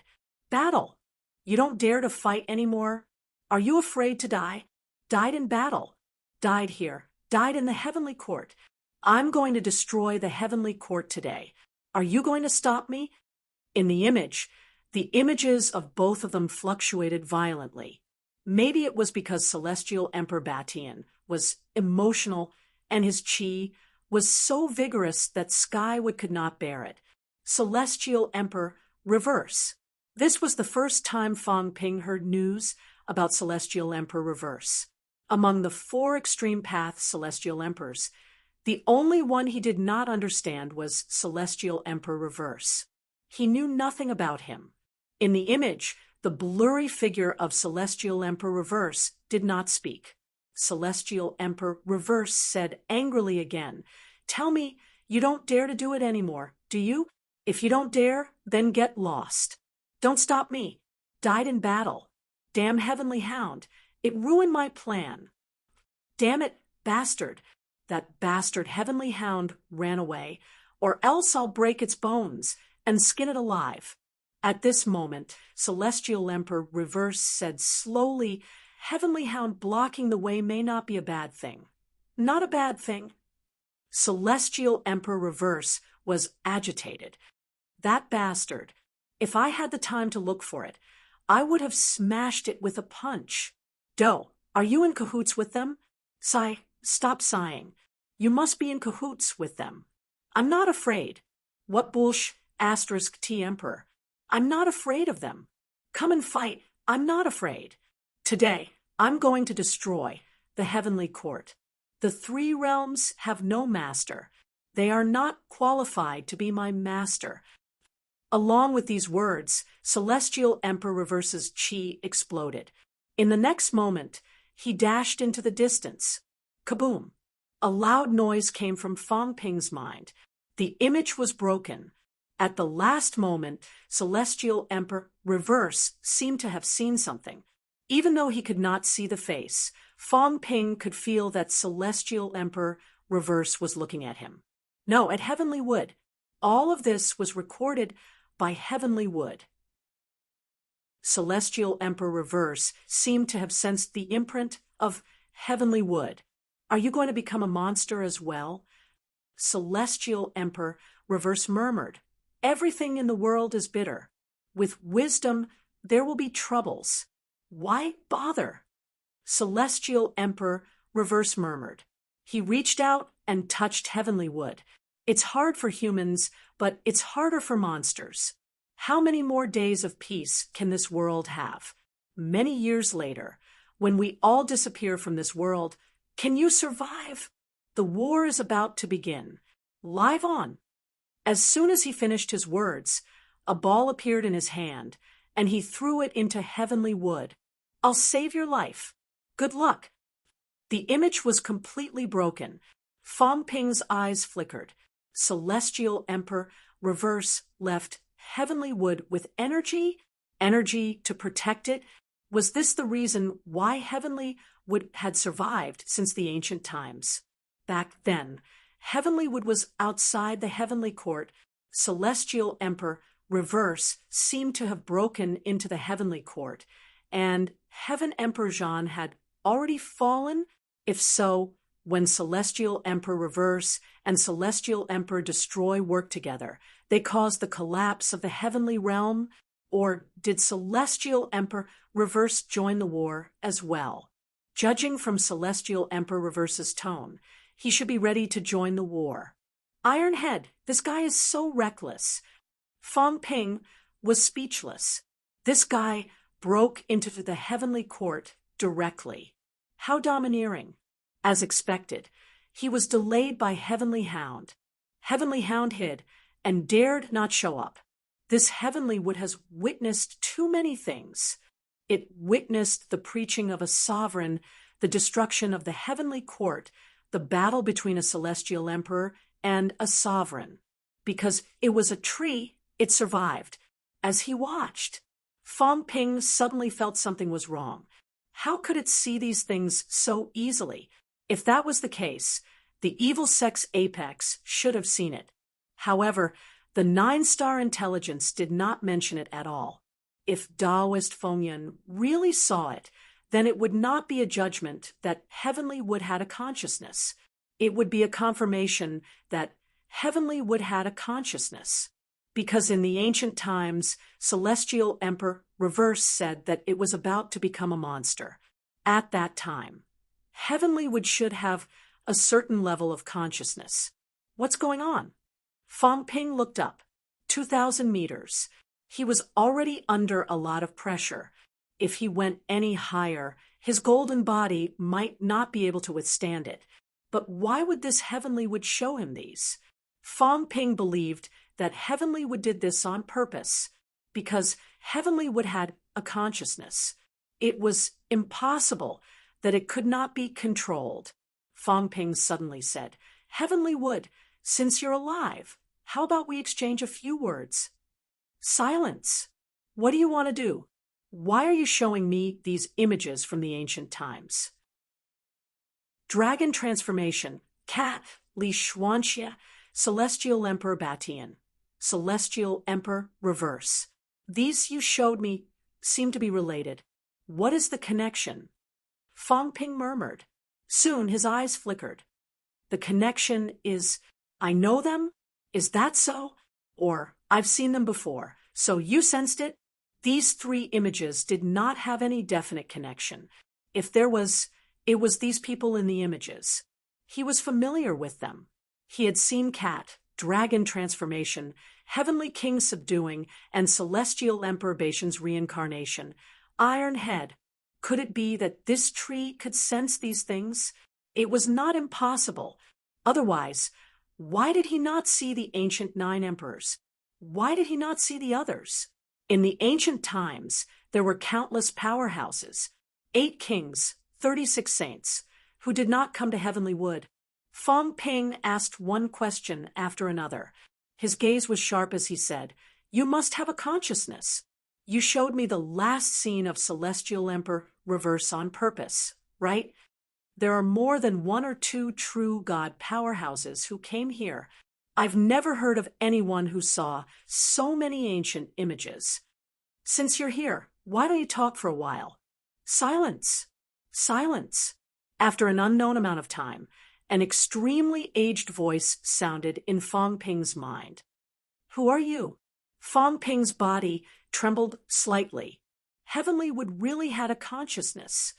Battle. You don't dare to fight anymore? Are you afraid to die? Died in battle. Died here. Died in the heavenly court. I'm going to destroy the heavenly court today. Are you going to stop me? In the images of both of them fluctuated violently. Maybe it was because Celestial Emperor Batian was emotional and his chi was so vigorous that Skywood could not bear it. Celestial Emperor Reverse. This was the first time Fong Ping heard news about Celestial Emperor Reverse. Among the 4 extreme path Celestial Emperors, the only one he did not understand was Celestial Emperor Reverse. He knew nothing about him. In the image, the blurry figure of Celestial Emperor Reverse did not speak. Celestial Emperor Reverse said angrily again, "Tell me you don't dare to do it anymore, do you? If you don't dare, then get lost. Don't stop me. Died in battle. Damn Heavenly Hound. It ruined my plan. Damn it, bastard. That bastard Heavenly Hound ran away, or else I'll break its bones and skin it alive." At this moment, Celestial Emperor Reverse said slowly, "Heavenly Hound blocking the way may not be a bad thing." "Not a bad thing." Celestial Emperor Reverse was agitated. That bastard. If I had the time to look for it, I would have smashed it with a punch. Do, are you in cahoots with them? Sigh, stop sighing. You must be in cahoots with them. I'm not afraid. What bullsh, asterisk T Emperor. I'm not afraid of them. Come and fight. I'm not afraid. Today, I'm going to destroy the heavenly court. The 3 realms have no master. They are not qualified to be my master. Along with these words, Celestial Emperor Reverse's chi exploded. In the next moment, he dashed into the distance. Kaboom! A loud noise came from Fong Ping's mind. The image was broken. At the last moment, Celestial Emperor Reverse seemed to have seen something. Even though he could not see the face, Fong Ping could feel that Celestial Emperor Reverse was looking at him. No, at Heavenly Wood. All of this was recorded by Heavenly Wood. Celestial Emperor Reverse seemed to have sensed the imprint of Heavenly Wood. Are you going to become a monster as well? Celestial Emperor Reverse murmured, "Everything in the world is bitter. With wisdom, there will be troubles. Why bother?" Celestial Emperor Reverse murmured. He reached out and touched Heavenly Wood. It's hard for humans, but it's harder for monsters. How many more days of peace can this world have? Many years later, when we all disappear from this world, can you survive? The war is about to begin. Live on. As soon as he finished his words, a ball appeared in his hand, and he threw it into Heavenly Wood. "I'll save your life. Good luck." The image was completely broken. Fong Ping's eyes flickered. Celestial Emperor Reverse left Heavenly Wood with energy to protect it. Was this the reason why Heavenly Wood had survived since the ancient times? Back then, Heavenly Wood was outside the heavenly court. Celestial Emperor Reverse seemed to have broken into the heavenly court, and Heaven Emperor Jean had already fallen? If so, when Celestial Emperor Reverse and Celestial Emperor Destroy worked together, they caused the collapse of the heavenly realm? Or did Celestial Emperor Reverse join the war as well? Judging from Celestial Emperor Reverse's tone, he should be ready to join the war. Ironhead, this guy is so reckless. Fong Ping was speechless. This guy broke into the heavenly court directly. How domineering. As expected, he was delayed by Heavenly Hound. Heavenly Hound hid and dared not show up. This Heavenly Wood has witnessed too many things. It witnessed the preaching of a sovereign, the destruction of the heavenly court, the battle between a celestial emperor and a sovereign. Because it was a tree, it survived. As he watched, Fong Ping suddenly felt something was wrong. How could it see these things so easily? If that was the case, the evil sex apex should have seen it. However, the nine-star intelligence did not mention it at all. If Taoist Feng really saw it, then it would not be a judgment that Heavenly Wood had a consciousness. It would be a confirmation that Heavenly Wood had a consciousness. Because in the ancient times, Celestial Emperor Reverse said that it was about to become a monster. At that time, Heavenly Wood should have a certain level of consciousness. What's going on? Fang Ping looked up. 2,000 meters. He was already under a lot of pressure. If he went any higher, his golden body might not be able to withstand it. But why would this Heavenly Wood show him these? Fang Ping believed that Heavenly Wood did this on purpose, because Heavenly Wood had a consciousness. It was impossible that it could not be controlled. Fang Ping suddenly said, "Heavenly Wood, since you're alive, how about we exchange a few words?" "Silence. What do you want to do? Why are you showing me these images from the ancient times?" Dragon Transformation, Cat, Li Xuanxia, Celestial Emperor Batian, Celestial Emperor Reverse. These you showed me seem to be related. What is the connection? Fang Ping murmured. Soon his eyes flickered. The connection is, I know them? Is that so? Or, I've seen them before, so you sensed it? These three images did not have any definite connection. If there was, it was these people in the images. He was familiar with them. He had seen Cat, Dragon Transformation, Heavenly King Subduing, and Celestial Emperor Bation's reincarnation. Iron Head. Could it be that this tree could sense these things? It was not impossible. Otherwise, why did he not see the ancient 9 emperors? Why did he not see the others? In the ancient times, there were countless powerhouses, 8 kings, 36 saints, who did not come to Heavenly Wood. Fang Ping asked one question after another. His gaze was sharp as he said, "You must have a consciousness. You showed me the last scene of Celestial Emperor Reverse on purpose, right? There are more than 1 or 2 true God powerhouses who came here. I've never heard of anyone who saw so many ancient images. Since you're here, why don't you talk for a while?" Silence. Silence. After an unknown amount of time, an extremely aged voice sounded in Fang Ping's mind. "Who are you?" Fang Ping's body trembled slightly. Heavenly Wood really had a consciousness.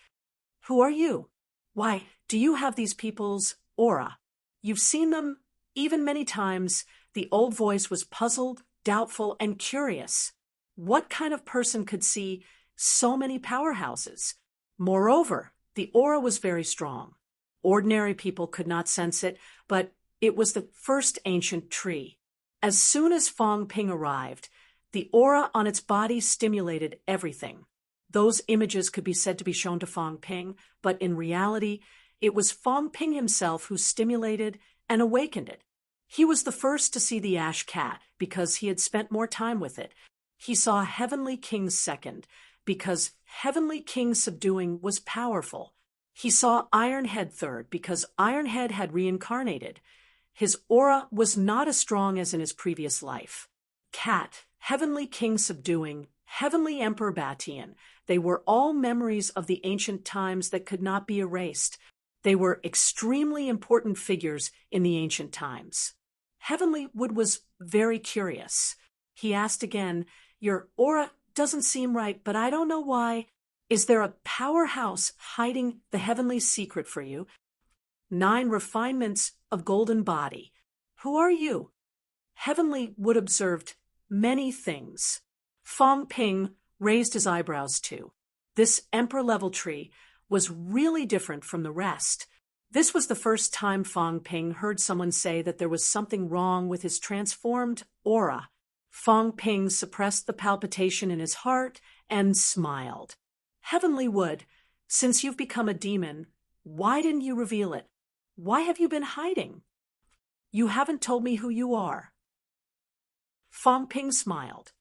"Who are you? Why, do you have these people's aura? You've seen them even many times." The old voice was puzzled, doubtful, and curious. What kind of person could see so many powerhouses? Moreover, the aura was very strong. Ordinary people could not sense it, but it was the first ancient tree. As soon as Fang Ping arrived, the aura on its body stimulated everything. Those images could be said to be shown to Fang Ping, but in reality, it was Fang Ping himself who stimulated and awakened it. He was the first to see the ash cat because he had spent more time with it. He saw Heavenly King second because Heavenly King Subduing was powerful. He saw Iron Head third because Iron Head had reincarnated. His aura was not as strong as in his previous life. Cat, Heavenly King Subduing, Heavenly Emperor Batian, they were all memories of the ancient times that could not be erased. They were extremely important figures in the ancient times. Heavenly Wood was very curious. He asked again, "Your aura doesn't seem right, but I don't know why. Is there a powerhouse hiding the heavenly secret for you? 9 refinements of golden body. Who are you?" Heavenly Wood observed many things. Fang Ping raised his eyebrows too. This emperor-level tree was really different from the rest. This was the first time Fang Ping heard someone say that there was something wrong with his transformed aura. Fang Ping suppressed the palpitation in his heart and smiled. "Heavenly Wood, since you've become a demon, why didn't you reveal it? Why have you been hiding? You haven't told me who you are." Fang Ping smiled.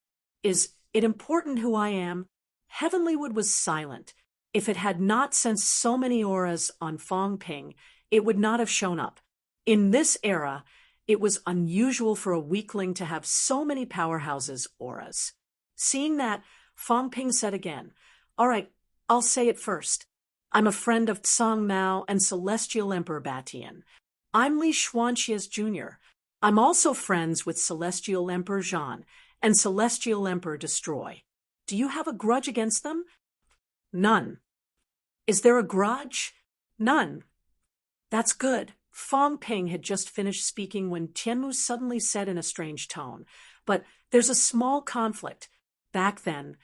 "Is it important who I am?" Heavenly Wood was silent. If it had not sensed so many auras on Fong Ping, it would not have shown up. In this era, it was unusual for a weakling to have so many powerhouses' auras. Seeing that, Fong Ping said again, "All right, I'll say it first. I'm a friend of Tsang Mao and Celestial Emperor Batian. I'm Li Xuanxia's junior. I'm also friends with Celestial Emperor Zhan and Celestial Emperor Destroy. Do you have a grudge against them?" "None." "Is there a grudge?" "None." "That's good." Fong Ping had just finished speaking when Tianmu suddenly said in a strange tone, "But there's a small conflict. Back then,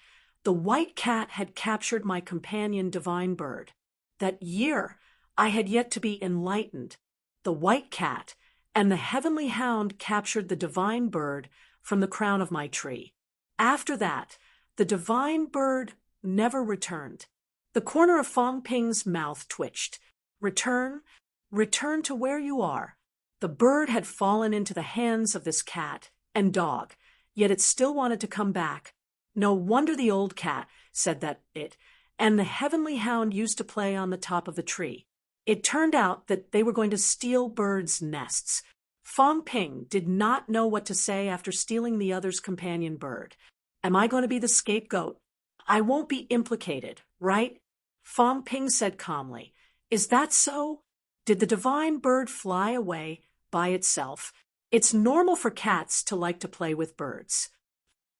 the white cat had captured my companion divine bird. That year, I had yet to be enlightened. The white cat and the heavenly hound captured the divine bird from the crown of my tree. After that, the divine bird never returned." The corner of Fong Ping's mouth twitched. "Return? Return to where you are." The bird had fallen into the hands of this cat and dog, yet it still wanted to come back. No wonder the old cat said that it and the heavenly hound used to play on the top of the tree. It turned out that they were going to steal birds' nests. Fong Ping did not know what to say after stealing the other's companion bird. Am I going to be the scapegoat? I won't be implicated, right? Fong Ping said calmly. Is that so? Did the divine bird fly away by itself? It's normal for cats to like to play with birds.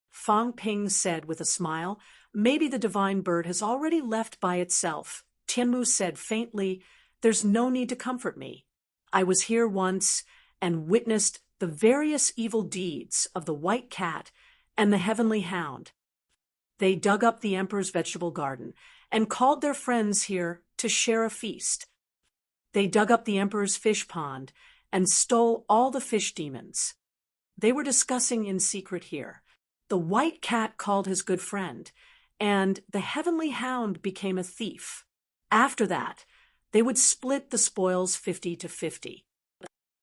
Fong Ping said with a smile, maybe the divine bird has already left by itself. Tianmu said faintly, there's no need to comfort me. I was here once and witnessed the various evil deeds of the white cat and the heavenly hound. They dug up the emperor's vegetable garden and called their friends here to share a feast. They dug up the emperor's fish pond and stole all the fish demons. They were discussing in secret here. The white cat called his good friend, and the heavenly hound became a thief. After that, they would split the spoils 50-50.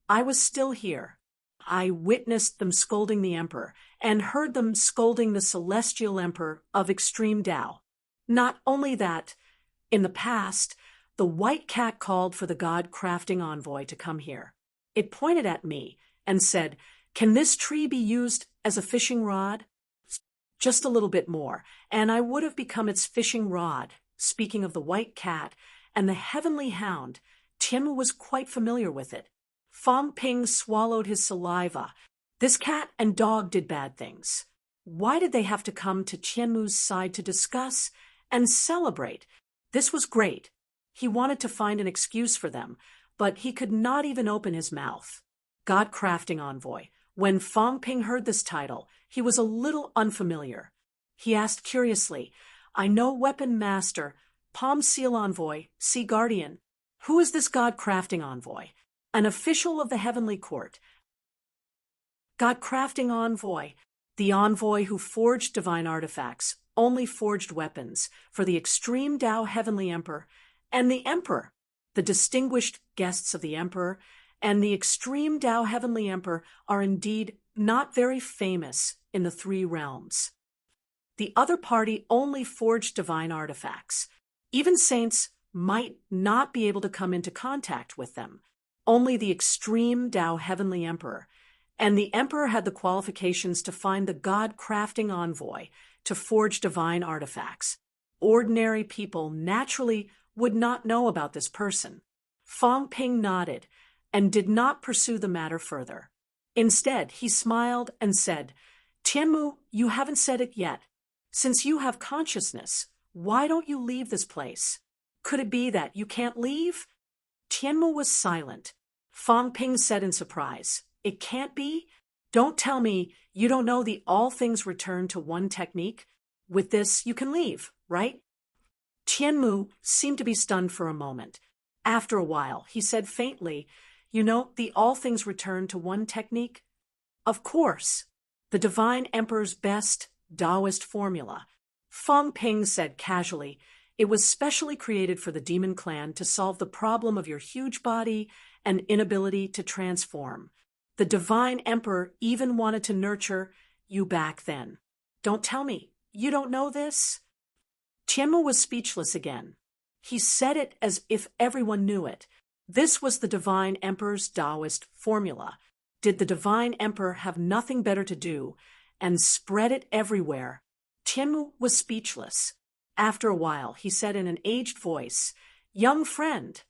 I was still here. I witnessed them scolding the emperor and heard them scolding the celestial emperor of extreme Tao. Not only that, in the past, the white cat called for the god-crafting envoy to come here. It pointed at me and said, "Can this tree be used as a fishing rod?" Just a little bit more, and I would have become its fishing rod. Speaking of the white cat and the heavenly hound, Tianmu was quite familiar with it. Fong Ping swallowed his saliva. This cat and dog did bad things. Why did they have to come to Tianmu's side to discuss and celebrate? This was great. He wanted to find an excuse for them, but he could not even open his mouth. God-crafting envoy. When Fong Ping heard this title, he was a little unfamiliar. He asked curiously, I know weapon master, palm seal envoy, sea guardian. Who is this god-crafting envoy? An official of the heavenly court. God-crafting envoy, the envoy who forged divine artifacts, only forged weapons for the extreme Tao heavenly emperor, and the emperor, the distinguished guests of the emperor, and the extreme Tao heavenly emperor are indeed not very famous in the three realms. The other party only forged divine artifacts. Even saints might not be able to come into contact with them. Only the extreme Tao heavenly emperor, and the emperor had the qualifications to find the god-crafting envoy to forge divine artifacts. Ordinary people naturally would not know about this person. Fong Ping nodded and did not pursue the matter further. Instead, he smiled and said, Tianmu, you haven't said it yet. Since you have consciousness, why don't you leave this place? Could it be that you can't leave? Tianmu was silent. Fong Ping said in surprise, It can't be? Don't tell me you don't know the all things return to one technique? With this, you can leave, right? Tianmu seemed to be stunned for a moment. After a while, he said faintly, You know the all things return to one technique? Of course. The divine emperor's best Taoist formula. Fong Ping said casually, It was specially created for the demon clan to solve the problem of your huge body and inability to transform. The divine emperor even wanted to nurture you back then. Don't tell me, you don't know this? Tianmu was speechless again. He said it as if everyone knew it. This was the Divine Emperor's Taoist formula. Did the Divine Emperor have nothing better to do and spread it everywhere? Tianmu was speechless. After a while, he said in an aged voice, "Young friend,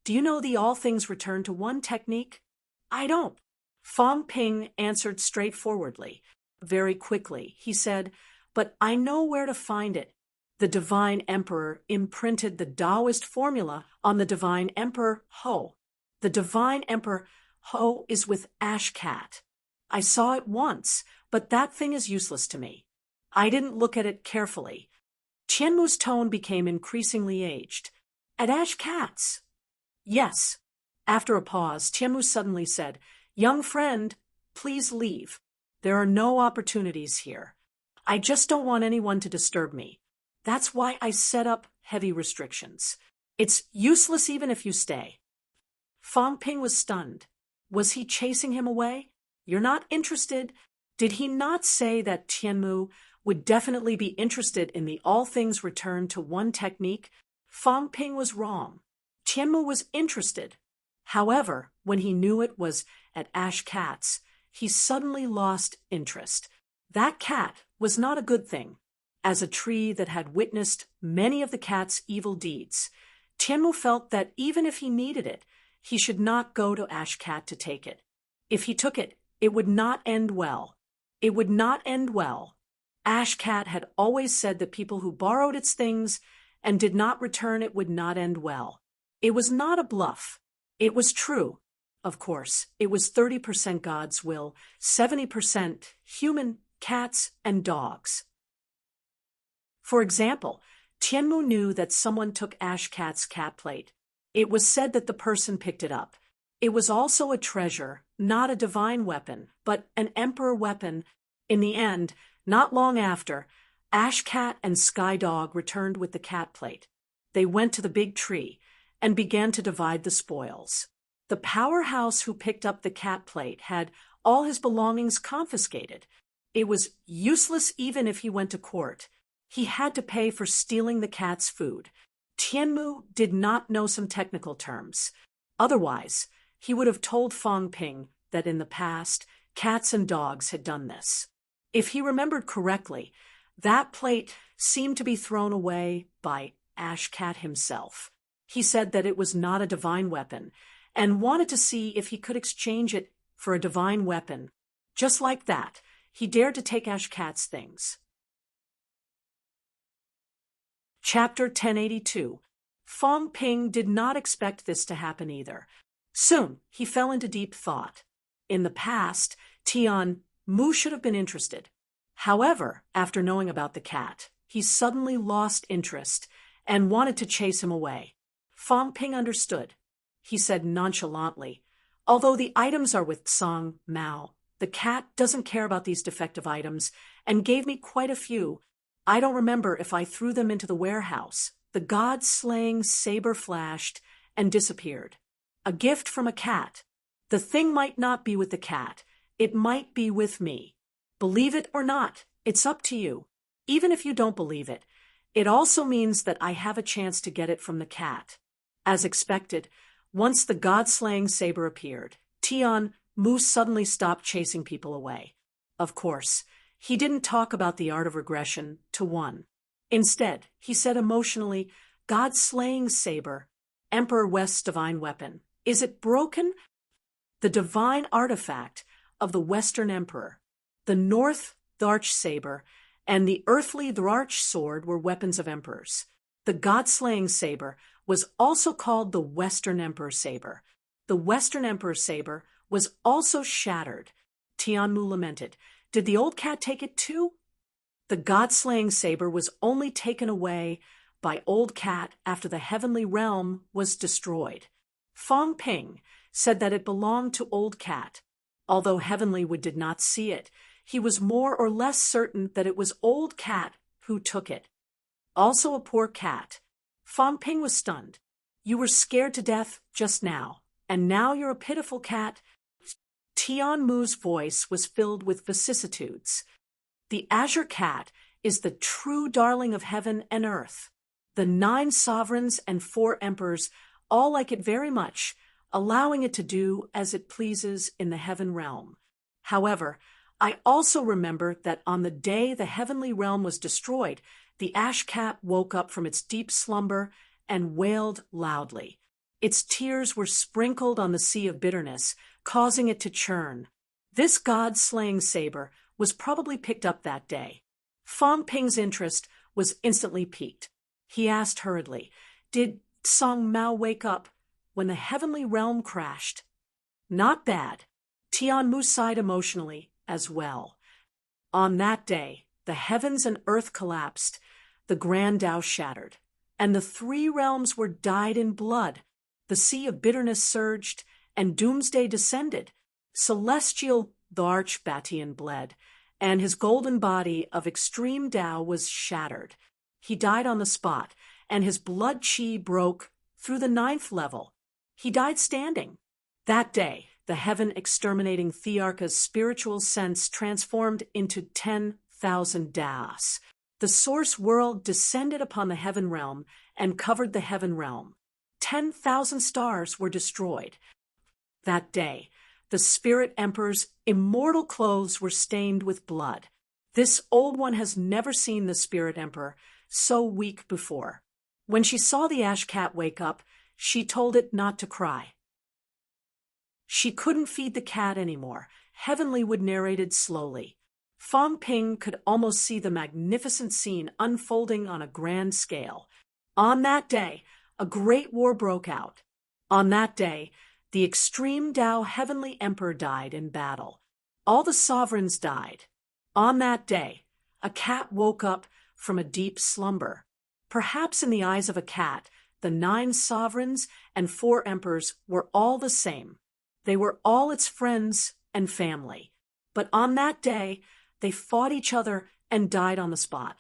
do you know the all things return to one technique?" "I don't." Fang Ping answered straightforwardly. Very quickly, he said, "But I know where to find it." The Divine Emperor imprinted the Taoist formula on the Divine Emperor Ho. The Divine Emperor Ho is with Ash Cat. I saw it once, but that thing is useless to me. I didn't look at it carefully. Tianmu's tone became increasingly aged. "At Ash Cat's?" "Yes." After a pause, Tianmu suddenly said, "Young friend, please leave. There are no opportunities here. I just don't want anyone to disturb me. That's why I set up heavy restrictions. It's useless even if you stay." Fang Ping was stunned. Was he chasing him away? "You're not interested?" Did he not say that Tianmu would definitely be interested in the all things return to one technique? Fang Ping was wrong. Tianmu was interested. However, when he knew it was at Ash Cat's, he suddenly lost interest. That cat was not a good thing. As a tree that had witnessed many of the cat's evil deeds, Tianmu felt that even if he needed it, he should not go to Ash Cat to take it. If he took it, it would not end well. It would not end well. Ash Cat had always said that people who borrowed its things and did not return it would not end well. It was not a bluff. It was true. Of course, it was 30% God's will, 70% human, cats, and dogs. For example, Tianmu knew that someone took Ash Cat's cat plate. It was said that the person picked it up. It was also a treasure, not a divine weapon, but an emperor weapon. In the end, not long after, Ash Cat and Sky Dog returned with the cat plate. They went to the big tree and began to divide the spoils. The powerhouse who picked up the cat plate had all his belongings confiscated. It was useless even if he went to court. He had to pay for stealing the cat's food. Tianmu did not know some technical terms. Otherwise, he would have told Fang Ping that in the past, cats and dogs had done this. If he remembered correctly, that plate seemed to be thrown away by Ash Cat himself. He said that it was not a divine weapon and wanted to see if he could exchange it for a divine weapon. Just like that, he dared to take Ash Cat's things. Chapter 1082. Fang Ping did not expect this to happen either. Soon, he fell into deep thought. In the past, Tianmu should have been interested. However, after knowing about the cat, he suddenly lost interest and wanted to chase him away. Fang Ping understood. He said nonchalantly, "Although the items are with Song Mao, the cat doesn't care about these defective items and gave me quite a few. I don't remember if I threw them into the warehouse." The god-slaying saber flashed and disappeared. A gift from a cat. The thing might not be with the cat. It might be with me. Believe it or not, it's up to you. Even if you don't believe it, it also means that I have a chance to get it from the cat. As expected, once the god-slaying saber appeared, Tianmu suddenly stopped chasing people away. Of course, he didn't talk about the art of regression to one. Instead, he said emotionally, "God-slaying saber, Emperor West's divine weapon. Is it broken?" The divine artifact of the Western Emperor, the North Dharch saber, and the earthly Dharch sword were weapons of emperors. The God-slaying saber was also called the Western Emperor saber. The Western Emperor saber was also shattered. Tianmu lamented. Did the old cat take it too? The god-slaying saber was only taken away by Old Cat after the heavenly realm was destroyed. Fang Ping said that it belonged to Old Cat. Although Heavenly Wood did not see it, he was more or less certain that it was Old Cat who took it. Also a poor cat. Fang Ping was stunned. "You were scared to death just now, and now you're a pitiful cat." Tianmu's voice was filled with vicissitudes. The Azure Cat is the true darling of heaven and earth. The 9 sovereigns and 4 emperors all like it very much, allowing it to do as it pleases in the heaven realm. However, I also remember that on the day the heavenly realm was destroyed, the ash cat woke up from its deep slumber and wailed loudly. Its tears were sprinkled on the sea of bitterness, causing it to churn. This god-slaying saber was probably picked up that day. Fang Ping's interest was instantly piqued. He asked hurriedly, "Did Song Mao wake up when the heavenly realm crashed?" "Not bad." Tianmu sighed emotionally as well. On that day, the heavens and earth collapsed, the grand Tao shattered, and the 3 realms were dyed in blood. The sea of bitterness surged, and doomsday descended. Celestial the Archbatian bled, and his golden body of extreme Tao was shattered. He died on the spot, and his blood chi broke through the 9th level. He died standing. That day, the heaven-exterminating Thearcha's spiritual sense transformed into 10,000 Daos. The source world descended upon the heaven realm and covered the heaven realm. 10,000 stars were destroyed. That day, the spirit emperor's immortal clothes were stained with blood. This old one has never seen the spirit emperor so weak before. When she saw the ash cat wake up, she told it not to cry. She couldn't feed the cat anymore. Heavenly Wood narrated slowly. Fang Ping could almost see the magnificent scene unfolding on a grand scale. On that day, a great war broke out. On that day, the extreme Tao Heavenly Emperor died in battle. All the sovereigns died. On that day, a cat woke up from a deep slumber. Perhaps in the eyes of a cat, the 9 sovereigns and 4 emperors were all the same. They were all its friends and family. But on that day, they fought each other and died on the spot.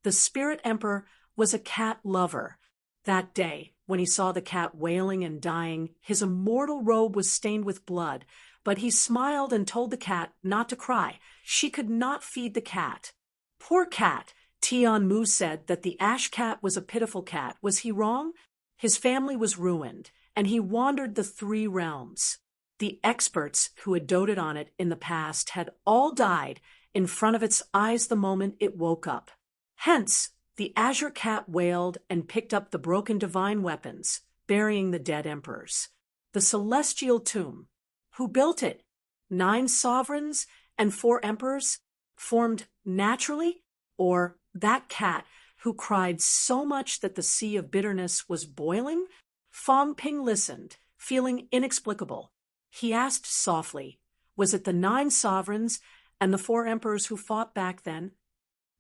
The spirit emperor was a cat lover. That day, when he saw the cat wailing and dying, his immortal robe was stained with blood, but he smiled and told the cat not to cry. She could not feed the cat. Poor cat! Tianmu said that the ash cat was a pitiful cat. Was he wrong? His family was ruined, and he wandered the 3 realms. The experts who had doted on it in the past had all died in front of its eyes the moment it woke up. Hence, the azure cat wailed and picked up the broken divine weapons, burying the dead emperors. The celestial tomb. Who built it? 9 sovereigns and 4 emperors? Formed naturally? Or that cat who cried so much that the sea of bitterness was boiling? Fang Ping listened, feeling inexplicable. He asked softly, was it the 9 sovereigns and the 4 emperors who fought back then?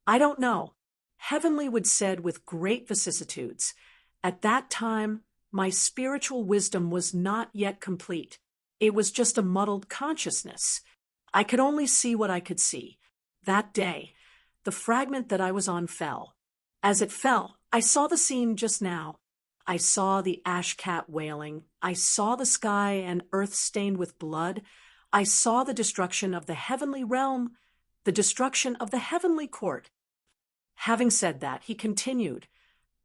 I don't know. Heavenly Wood said with great vicissitudes, at that time, my spiritual wisdom was not yet complete. It was just a muddled consciousness. I could only see what I could see. That day, the fragment that I was on fell. As it fell, I saw the scene just now. I saw the ash cat wailing. I saw the sky and earth stained with blood. I saw the destruction of the heavenly realm, the destruction of the heavenly court. Having said that, he continued,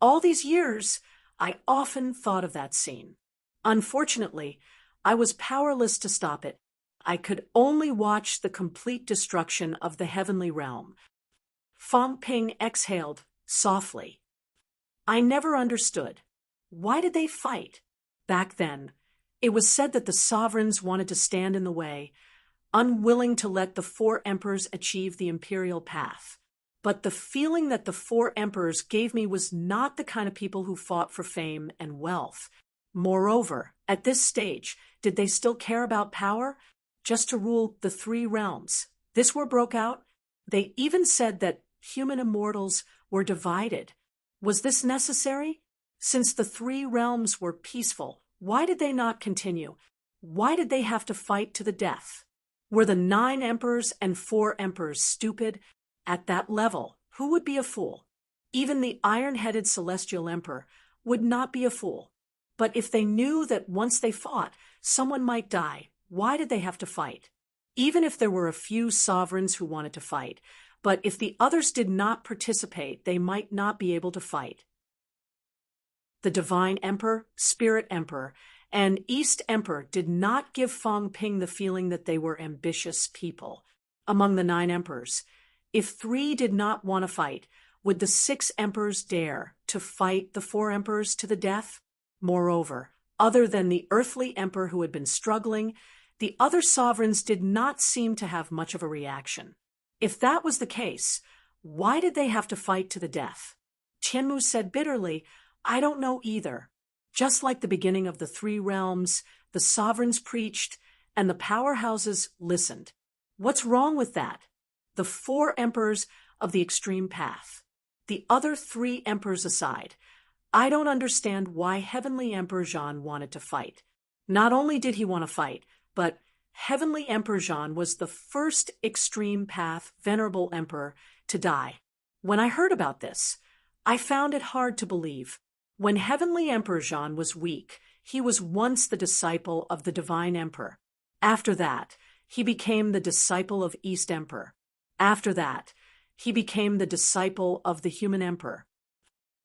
all these years, I often thought of that scene. Unfortunately, I was powerless to stop it. I could only watch the complete destruction of the heavenly realm. Fang Ping exhaled softly. I never understood. Why did they fight? Back then, it was said that the sovereigns wanted to stand in the way, unwilling to let the 4 emperors achieve the imperial path. But the feeling that the 4 emperors gave me was not the kind of people who fought for fame and wealth. Moreover, at this stage, did they still care about power? Just to rule the 3 realms. This war broke out. They even said that human immortals were divided. Was this necessary? Since the 3 realms were peaceful, why did they not continue? Why did they have to fight to the death? Were the 9 emperors and 4 emperors stupid? At that level, who would be a fool? Even the iron-headed celestial emperor would not be a fool. But if they knew that once they fought, someone might die, why did they have to fight? Even if there were a few sovereigns who wanted to fight, but if the others did not participate, they might not be able to fight. The Divine Emperor, Spirit Emperor, and East Emperor did not give Fang Ping the feeling that they were ambitious people. Among the 9 emperors, if 3 did not want to fight, would the 6 emperors dare to fight the 4 emperors to the death? Moreover, other than the earthly emperor who had been struggling, the other sovereigns did not seem to have much of a reaction. If that was the case, why did they have to fight to the death? Tianmu said bitterly, I don't know either. Just like the beginning of the 3 realms, the sovereigns preached, and the powerhouses listened. What's wrong with that? The 4 emperors of the extreme path. The other 3 emperors aside, I don't understand why Heavenly Emperor Zhan wanted to fight. Not only did he want to fight, but Heavenly Emperor Zhan was the first extreme path Venerable Emperor to die. When I heard about this, I found it hard to believe. When Heavenly Emperor Zhan was weak, he was once the disciple of the Divine Emperor. After that, he became the disciple of East Emperor. After that, he became the disciple of the Human Emperor.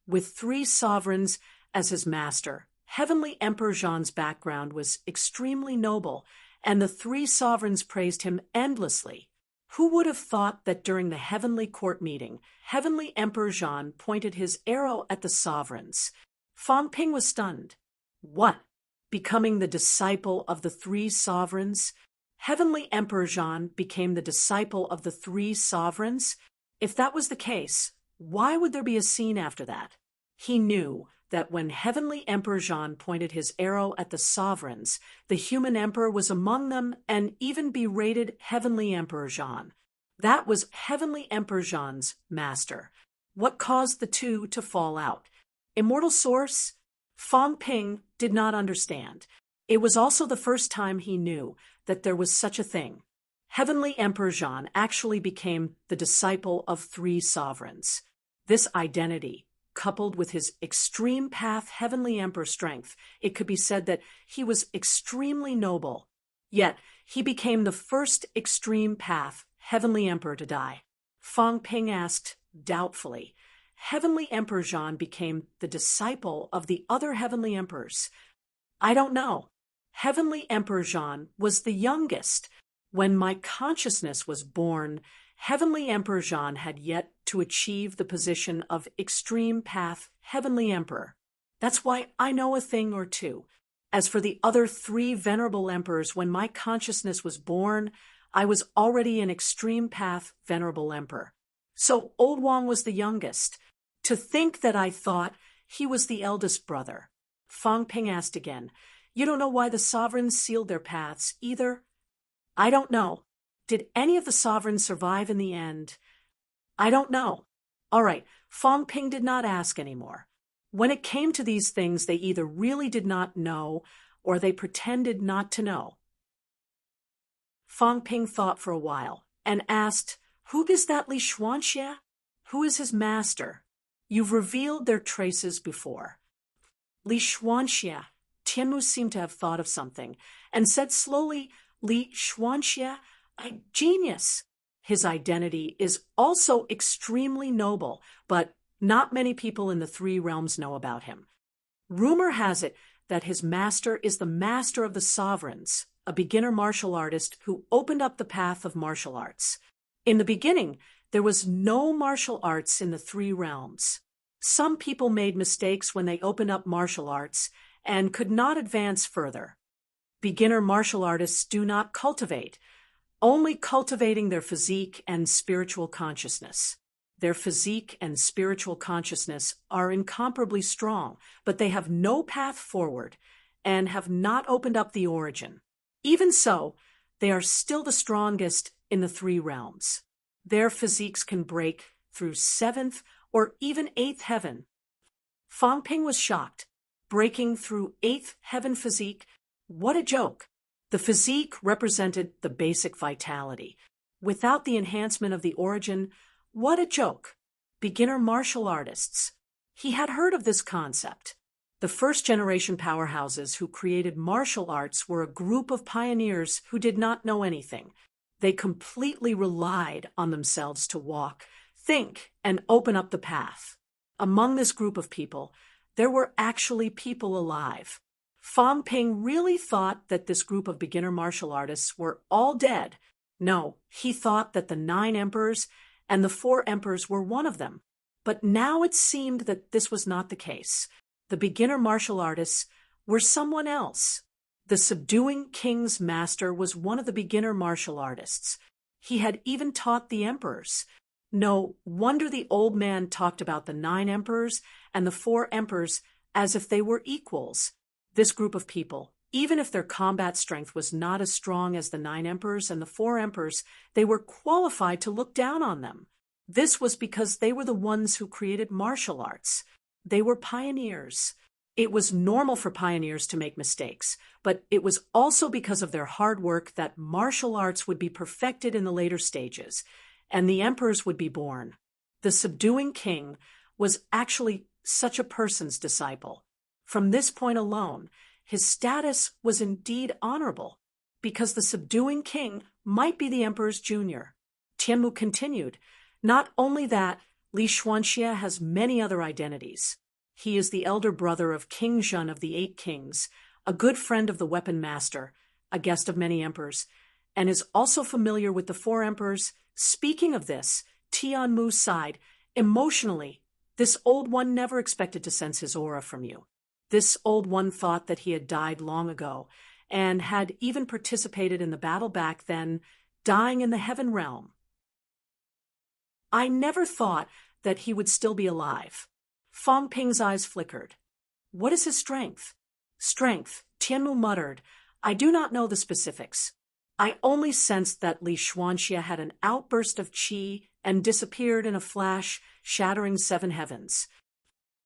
With 3 sovereigns as his master, Heavenly Emperor Zhan's background was extremely noble, and the 3 sovereigns praised him endlessly. Who would have thought that during the heavenly court meeting, Heavenly Emperor Zhan pointed his arrow at the sovereigns? Fang Ping was stunned. What? Becoming the disciple of the 3 sovereigns? Heavenly Emperor Zhan became the disciple of the 3 sovereigns? If that was the case, why would there be a scene after that? He knew that when Heavenly Emperor Zhan pointed his arrow at the sovereigns, the Human Emperor was among them and even berated Heavenly Emperor Zhan. That was Heavenly Emperor Zhan's master. What caused the 2 to fall out? Immortal source? Fang Ping did not understand. It was also the first time he knew that there was such a thing. Heavenly Emperor Zhan actually became the disciple of 3 sovereigns. This identity, coupled with his extreme path Heavenly Emperor strength, it could be said that he was extremely noble. Yet, he became the first extreme path Heavenly Emperor to die. Fang Ping asked, doubtfully, Heavenly Emperor Zhan became the disciple of the other Heavenly Emperors. I don't know. Heavenly Emperor Zhan was the youngest. When my consciousness was born, Heavenly Emperor Zhan had yet to achieve the position of extreme path Heavenly Emperor. That's why I know a thing or two. As for the other 3 venerable emperors, when my consciousness was born, I was already an extreme path Venerable Emperor. So Old Wang was the youngest. To think that I thought he was the eldest brother. Fang Ping asked again, You don't know why the sovereigns sealed their paths either? I don't know. Did any of the sovereigns survive in the end? I don't know. All right, Fang Ping did not ask anymore. When it came to these things, they either really did not know or they pretended not to know. Fang Ping thought for a while and asked, Who is that Li Xuanxie? Who is his master? You've revealed their traces before. Li Xuanxie. Tianmu seemed to have thought of something and said slowly, Li Xuanxie, a genius. His identity is also extremely noble, but not many people in the 3 realms know about him. Rumor has it that his master is the master of the sovereigns, a beginner martial artist who opened up the path of martial arts. In the beginning, there was no martial arts in the 3 realms. Some people made mistakes when they opened up martial arts and could not advance further. Beginner martial artists do not cultivate, only cultivating their physique and spiritual consciousness. Their physique and spiritual consciousness are incomparably strong, but they have no path forward and have not opened up the origin. Even so, they are still the strongest in the 3 realms. Their physiques can break through 7th or even 8th heaven. Fang Ping was shocked. Breaking through 8th heaven physique? What a joke! The physique represented the basic vitality. Without the enhancement of the origin, what a joke! Beginner martial artists. He had heard of this concept. The first-generation powerhouses who created martial arts were a group of pioneers who did not know anything. They completely relied on themselves to walk, think, and open up the path. Among this group of people, There were actually people alive. Fang Ping really thought that this group of beginner martial artists were all dead. No, he thought that the 9 emperors and the 4 emperors were one of them. But now it seemed that this was not the case. The beginner martial artists were someone else. The subduing king's master was one of the beginner martial artists. He had even taught the emperors. No wonder the old man talked about the 9 emperors and the 4 emperors as if they were equals. This group of people, even if their combat strength was not as strong as the 9 emperors and the 4 emperors, they were qualified to look down on them. This was because they were the ones who created martial arts. They were pioneers. It was normal for pioneers to make mistakes, but it was also because of their hard work that martial arts would be perfected in the later stages, and the emperors would be born. The subduing king was actually such a person's disciple. From this point alone, his status was indeed honorable, because the subduing king might be the emperor's junior. Tianmu continued, not only that, Li Xuanxie has many other identities. He is the elder brother of King Zhen of the 8 Kings, a good friend of the weapon master, a guest of many emperors, and is also familiar with the 4 emperors. Speaking of this, Tianmu sighed. Emotionally, this old one never expected to sense his aura from you. This old one thought that he had died long ago, and had even participated in the battle back then, dying in the heaven realm. I never thought that he would still be alive. Fang Ping's eyes flickered. What is his strength? Strength, Tianmu muttered. I do not know the specifics. I only sensed that Li Xuanxie had an outburst of qi and disappeared in a flash, shattering 7 heavens.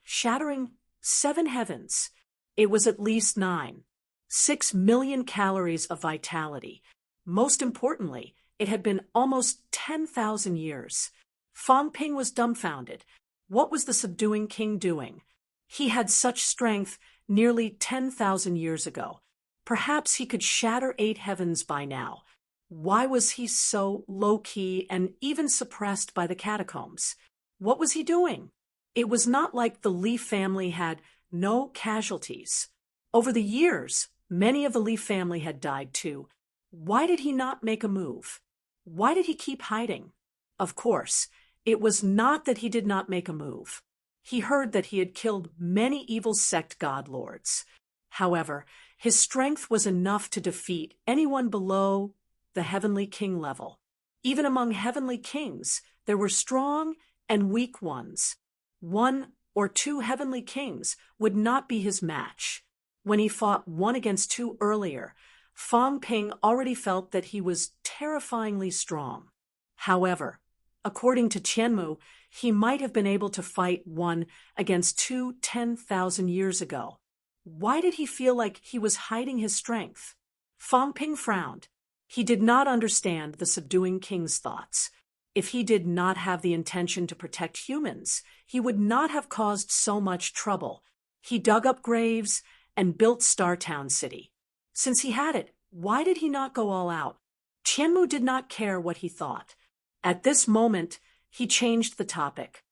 Shattering 7 heavens. It was at least 9. 6 million calories of vitality. Most importantly, it had been almost 10,000 years. Fang Ping was dumbfounded. What was the subduing king doing? He had such strength nearly 10,000 years ago. Perhaps he could shatter 8 heavens by now. Why was he so low-key and even suppressed by the catacombs? What was he doing? It was not like the Li family had no casualties. Over the years, many of the Li family had died too. Why did he not make a move? Why did he keep hiding? Of course, it was not that he did not make a move. He heard that he had killed many evil sect god lords. However, his strength was enough to defeat anyone below the heavenly king level. Even among heavenly kings, there were strong and weak ones. 1 or 2 heavenly kings would not be his match. When he fought 1 against 2 earlier, Fang Ping already felt that he was terrifyingly strong. However, according to Tianmu, he might have been able to fight 1 against 2 10,000 years ago. Why did he feel like he was hiding his strength? Fang Ping frowned. He did not understand the subduing king's thoughts. If he did not have the intention to protect humans, he would not have caused so much trouble. He dug up graves and built Star Town City. Since he had it, why did he not go all out? Tianmu did not care what he thought. At this moment, he changed the topic.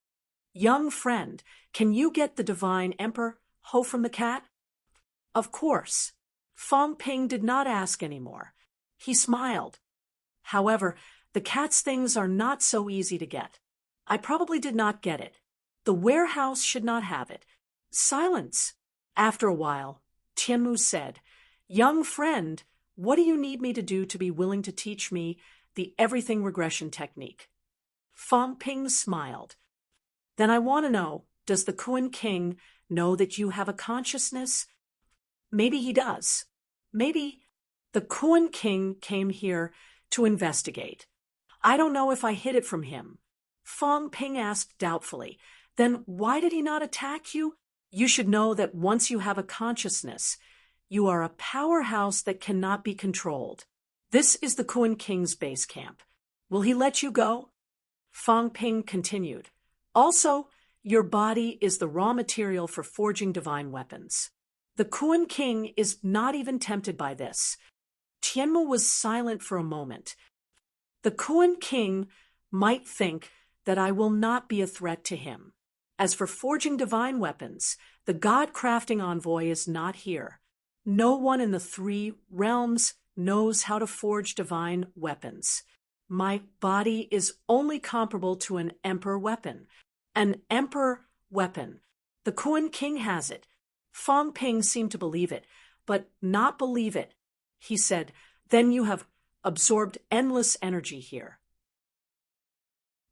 Young friend, can you get the divine emperor, Ho from the cat? Of course. Fang Ping did not ask anymore. He smiled. However, the cat's things are not so easy to get. I probably did not get it. The warehouse should not have it. Silence. After a while, Tianmu said, Young friend, what do you need me to do to be willing to teach me the everything regression technique? Fang Ping smiled. Then I want to know, does the Kuan King know that you have a consciousness? Maybe he does. Maybe the Kuan King came here to investigate. I don't know if I hid it from him. Fang Ping asked doubtfully. Then why did he not attack you? You should know that once you have a consciousness, you are a powerhouse that cannot be controlled. This is the Kuan King's base camp. Will he let you go? Fang Ping continued. Also, your body is the raw material for forging divine weapons. The Kuan King is not even tempted by this. Tianmu was silent for a moment. The Kuan King might think that I will not be a threat to him. As for forging divine weapons, the God-crafting envoy is not here. No one in the 3 realms knows how to forge divine weapons. My body is only comparable to an emperor weapon. An emperor weapon. The Kun King has it. Fang Ping seemed to believe it, but not believe it. He said, "Then you have absorbed endless energy here.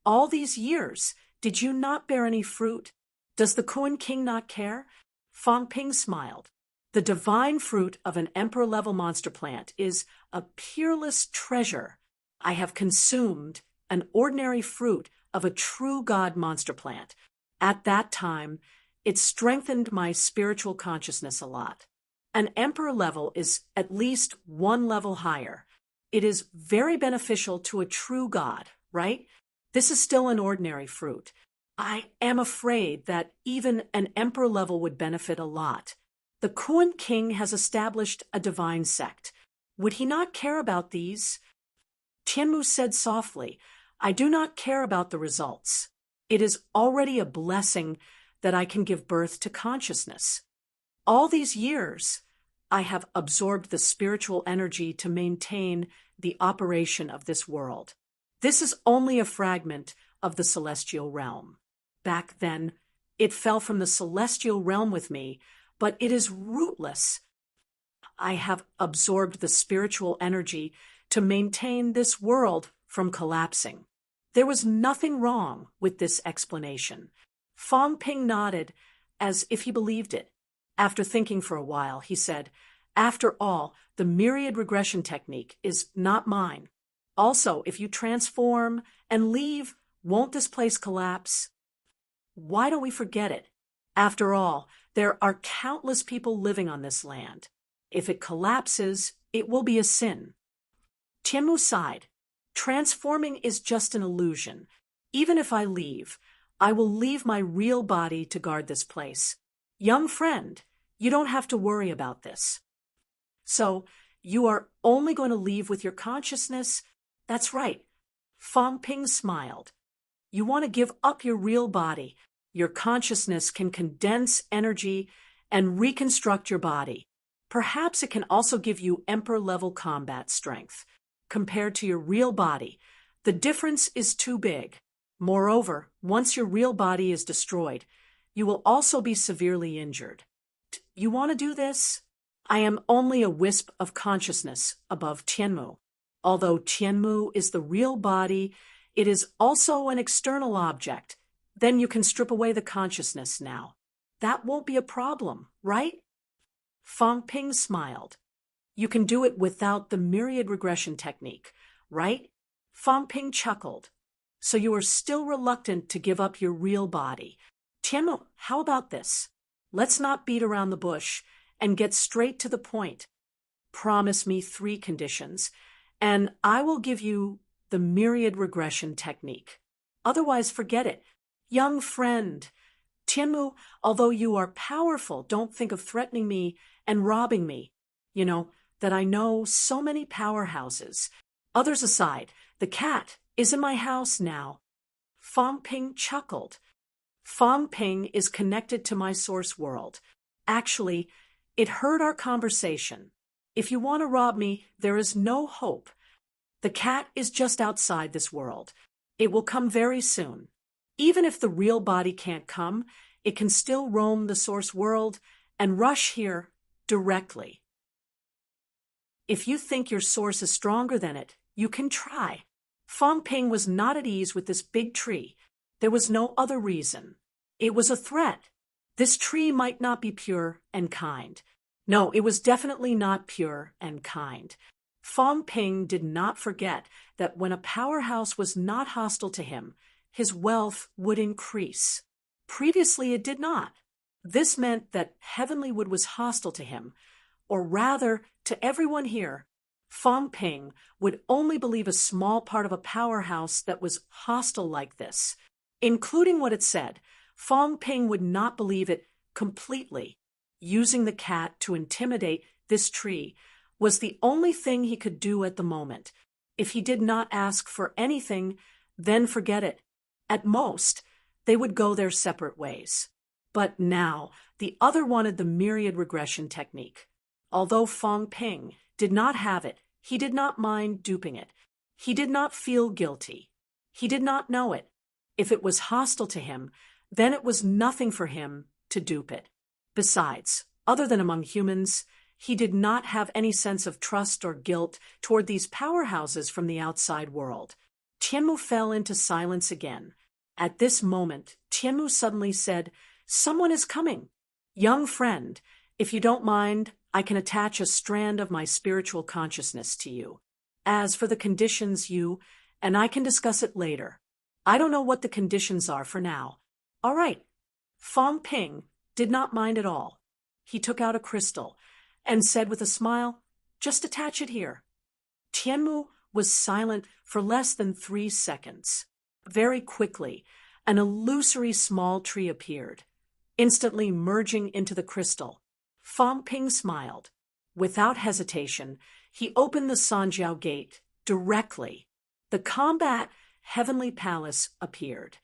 All these years, did you not bear any fruit? Does the Kun King not care?" Fang Ping smiled. "The divine fruit of an emperor-level monster plant is a peerless treasure. I have consumed an ordinary fruit of a true god monster plant. At that time, it strengthened my spiritual consciousness a lot. An emperor level is at least 1 level higher. It is very beneficial to a true god, right? This is still an ordinary fruit. I am afraid that even an emperor level would benefit a lot. The Kun King has established a divine sect. Would he not care about these?" Tianmu said softly, "I do not care about the results. It is already a blessing that I can give birth to consciousness. All these years, I have absorbed the spiritual energy to maintain the operation of this world. This is only a fragment of the celestial realm. Back then, it fell from the celestial realm with me, but it is rootless. I have absorbed the spiritual energy to maintain this world from collapsing." There was nothing wrong with this explanation. Fang Ping nodded as if he believed it. After thinking for a while, he said, "After all, the myriad regression technique is not mine. Also, if you transform and leave, won't this place collapse? Why don't we forget it? After all, there are countless people living on this land. If it collapses, it will be a sin." Tianmu sighed. "Transforming is just an illusion. Even if I leave, I will leave my real body to guard this place. Young friend, you don't have to worry about this." "So, you are only going to leave with your consciousness?" "That's right." Fang Ping smiled. "You want to give up your real body. Your consciousness can condense energy and reconstruct your body. Perhaps it can also give you emperor-level combat strength. Compared to your real body, the difference is too big. Moreover, once your real body is destroyed, you will also be severely injured. You want to do this?" "I am only a wisp of consciousness above Tianmu. Although Tianmu is the real body, it is also an external object. Then you can strip away the consciousness now. That won't be a problem, right?" Fang Ping smiled. "You can do it without the myriad regression technique, right?" Fang Ping chuckled. "So you are still reluctant to give up your real body. Tianmu, how about this? Let's not beat around the bush and get straight to the point. Promise me 3 conditions, and I will give you the myriad regression technique. Otherwise, forget it. Young friend, Tianmu, although you are powerful, don't think of threatening me and robbing me. You know, that I know so many powerhouses. Others aside, the cat is in my house now." Fang Ping chuckled. "Fang Ping is connected to my source world. Actually, it heard our conversation. If you want to rob me, there is no hope. The cat is just outside this world. It will come very soon. Even if the real body can't come, it can still roam the source world and rush here directly. If you think your source is stronger than it, you can try." Fang Ping was not at ease with this big tree. There was no other reason. It was a threat. This tree might not be pure and kind. No, it was definitely not pure and kind. Fang Ping did not forget that when a powerhouse was not hostile to him, his wealth would increase. Previously, it did not. This meant that Heavenlywood was hostile to him, or rather, to everyone here. Fang Ping would only believe a small part of a powerhouse that was hostile like this. Including what it said, Fang Ping would not believe it completely. Using the cat to intimidate this tree was the only thing he could do at the moment. If he did not ask for anything, then forget it. At most, they would go their separate ways. But now, the other wanted the myriad regression technique. Although Fong Ping did not have it, he did not mind duping it. He did not feel guilty. He did not know it. If it was hostile to him, then it was nothing for him to dupe it. Besides, other than among humans, he did not have any sense of trust or guilt toward these powerhouses from the outside world. Tianmu fell into silence again. At this moment, Tianmu suddenly said, "Someone is coming. Young friend, if you don't mind, I can attach a strand of my spiritual consciousness to you. As for the conditions, and I can discuss it later. I don't know what the conditions are for now." "All right." Fong Ping did not mind at all. He took out a crystal and said with a smile, "Just attach it here." Tianmu was silent for less than 3 seconds. Very quickly, an illusory small tree appeared, instantly merging into the crystal. Fong Ping smiled. Without hesitation, he opened the Sanjiao gate directly. The combat heavenly palace appeared.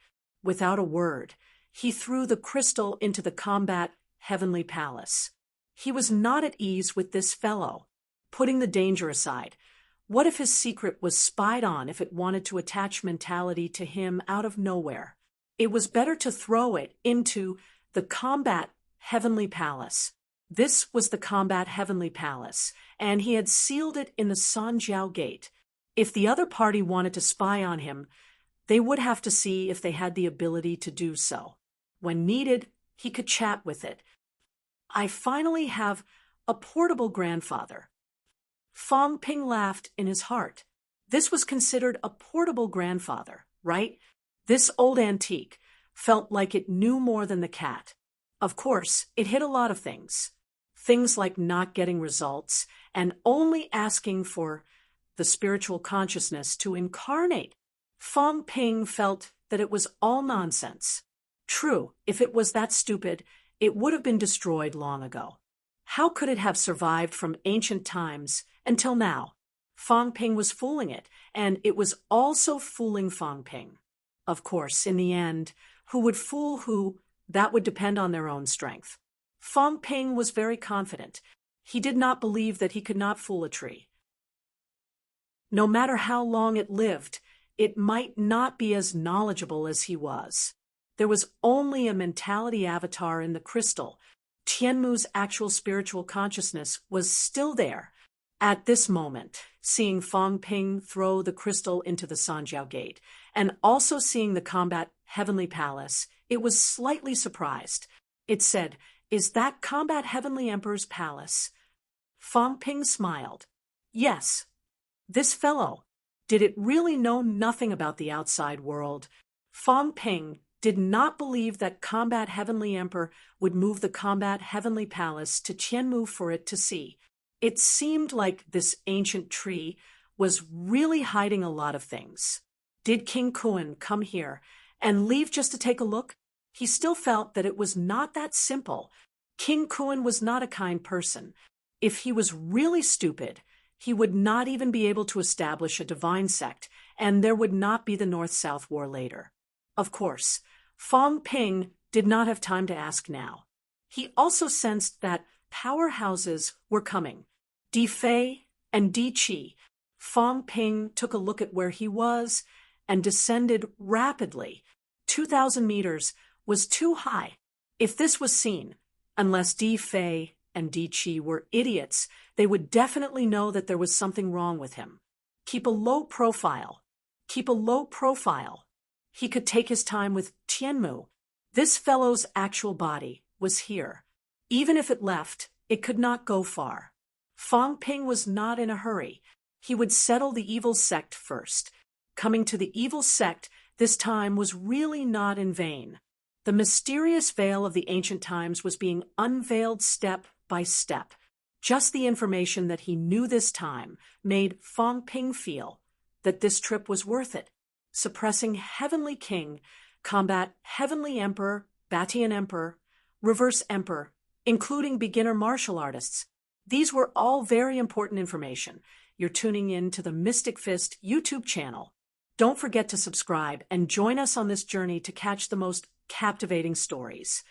Without a word, he threw the crystal into the combat heavenly palace. He was not at ease with this fellow. Putting the danger aside, what if his secret was spied on if it wanted to attach mentality to him out of nowhere? It was better to throw it into the combat heavenly palace. This was the combat heavenly palace, and he had sealed it in the Sanjiao gate. If the other party wanted to spy on him, they would have to see if they had the ability to do so. When needed, he could chat with it. "I finally have a portable grandfather." Fong Ping laughed in his heart. This was considered a portable grandfather, right? This old antique felt like it knew more than the cat. Of course, it hid a lot of things. Things like not getting results and only asking for the spiritual consciousness to incarnate. Fong Ping felt that it was all nonsense. True, if it was that stupid, it would have been destroyed long ago. How could it have survived from ancient times until now? Fong Ping was fooling it, and it was also fooling Fong Ping. Of course, in the end, who would fool who, that would depend on their own strength. Fong Ping was very confident. He did not believe that he could not fool a tree. No matter how long it lived, it might not be as knowledgeable as he was. There was only a mentality avatar in the crystal. Tianmu's actual spiritual consciousness was still there. At this moment, seeing Fong Ping throw the crystal into the Sanjiao gate, and also seeing the combat heavenly palace, it was slightly surprised. It said, "Is that combat heavenly emperor's palace?" Fong Ping smiled. "Yes." This fellow, did it really know nothing about the outside world? Fong Ping did not believe that combat heavenly emperor would move the combat heavenly palace to Tianmu for it to see. It seemed like this ancient tree was really hiding a lot of things. Did King Kuan come here and leave just to take a look? He still felt that it was not that simple. King Kuan was not a kind person. If he was really stupid, he would not even be able to establish a divine sect, and there would not be the North-South War later. Of course, Fong Ping did not have time to ask now. He also sensed that powerhouses were coming. Di Fei and Di Qi. Fong Ping took a look at where he was and descended rapidly. 2,000 meters was too high. If this was seen, unless Di Fei and Di Qi were idiots, they would definitely know that there was something wrong with him. Keep a low profile. Keep a low profile. He could take his time with Tianmu. This fellow's actual body was here. Even if it left, it could not go far. Fong Ping was not in a hurry. He would settle the evil sect first. Coming to the evil sect this time was really not in vain. The mysterious veil of the ancient times was being unveiled step by step. Just the information that he knew this time made Fong Ping feel that this trip was worth it. Suppressing Heavenly King, combat Heavenly Emperor, Batian Emperor, Reverse Emperor, including beginner martial artists. These were all very important information. You're tuning in to the Mystic Fist YouTube channel. Don't forget to subscribe and join us on this journey to catch the most captivating stories.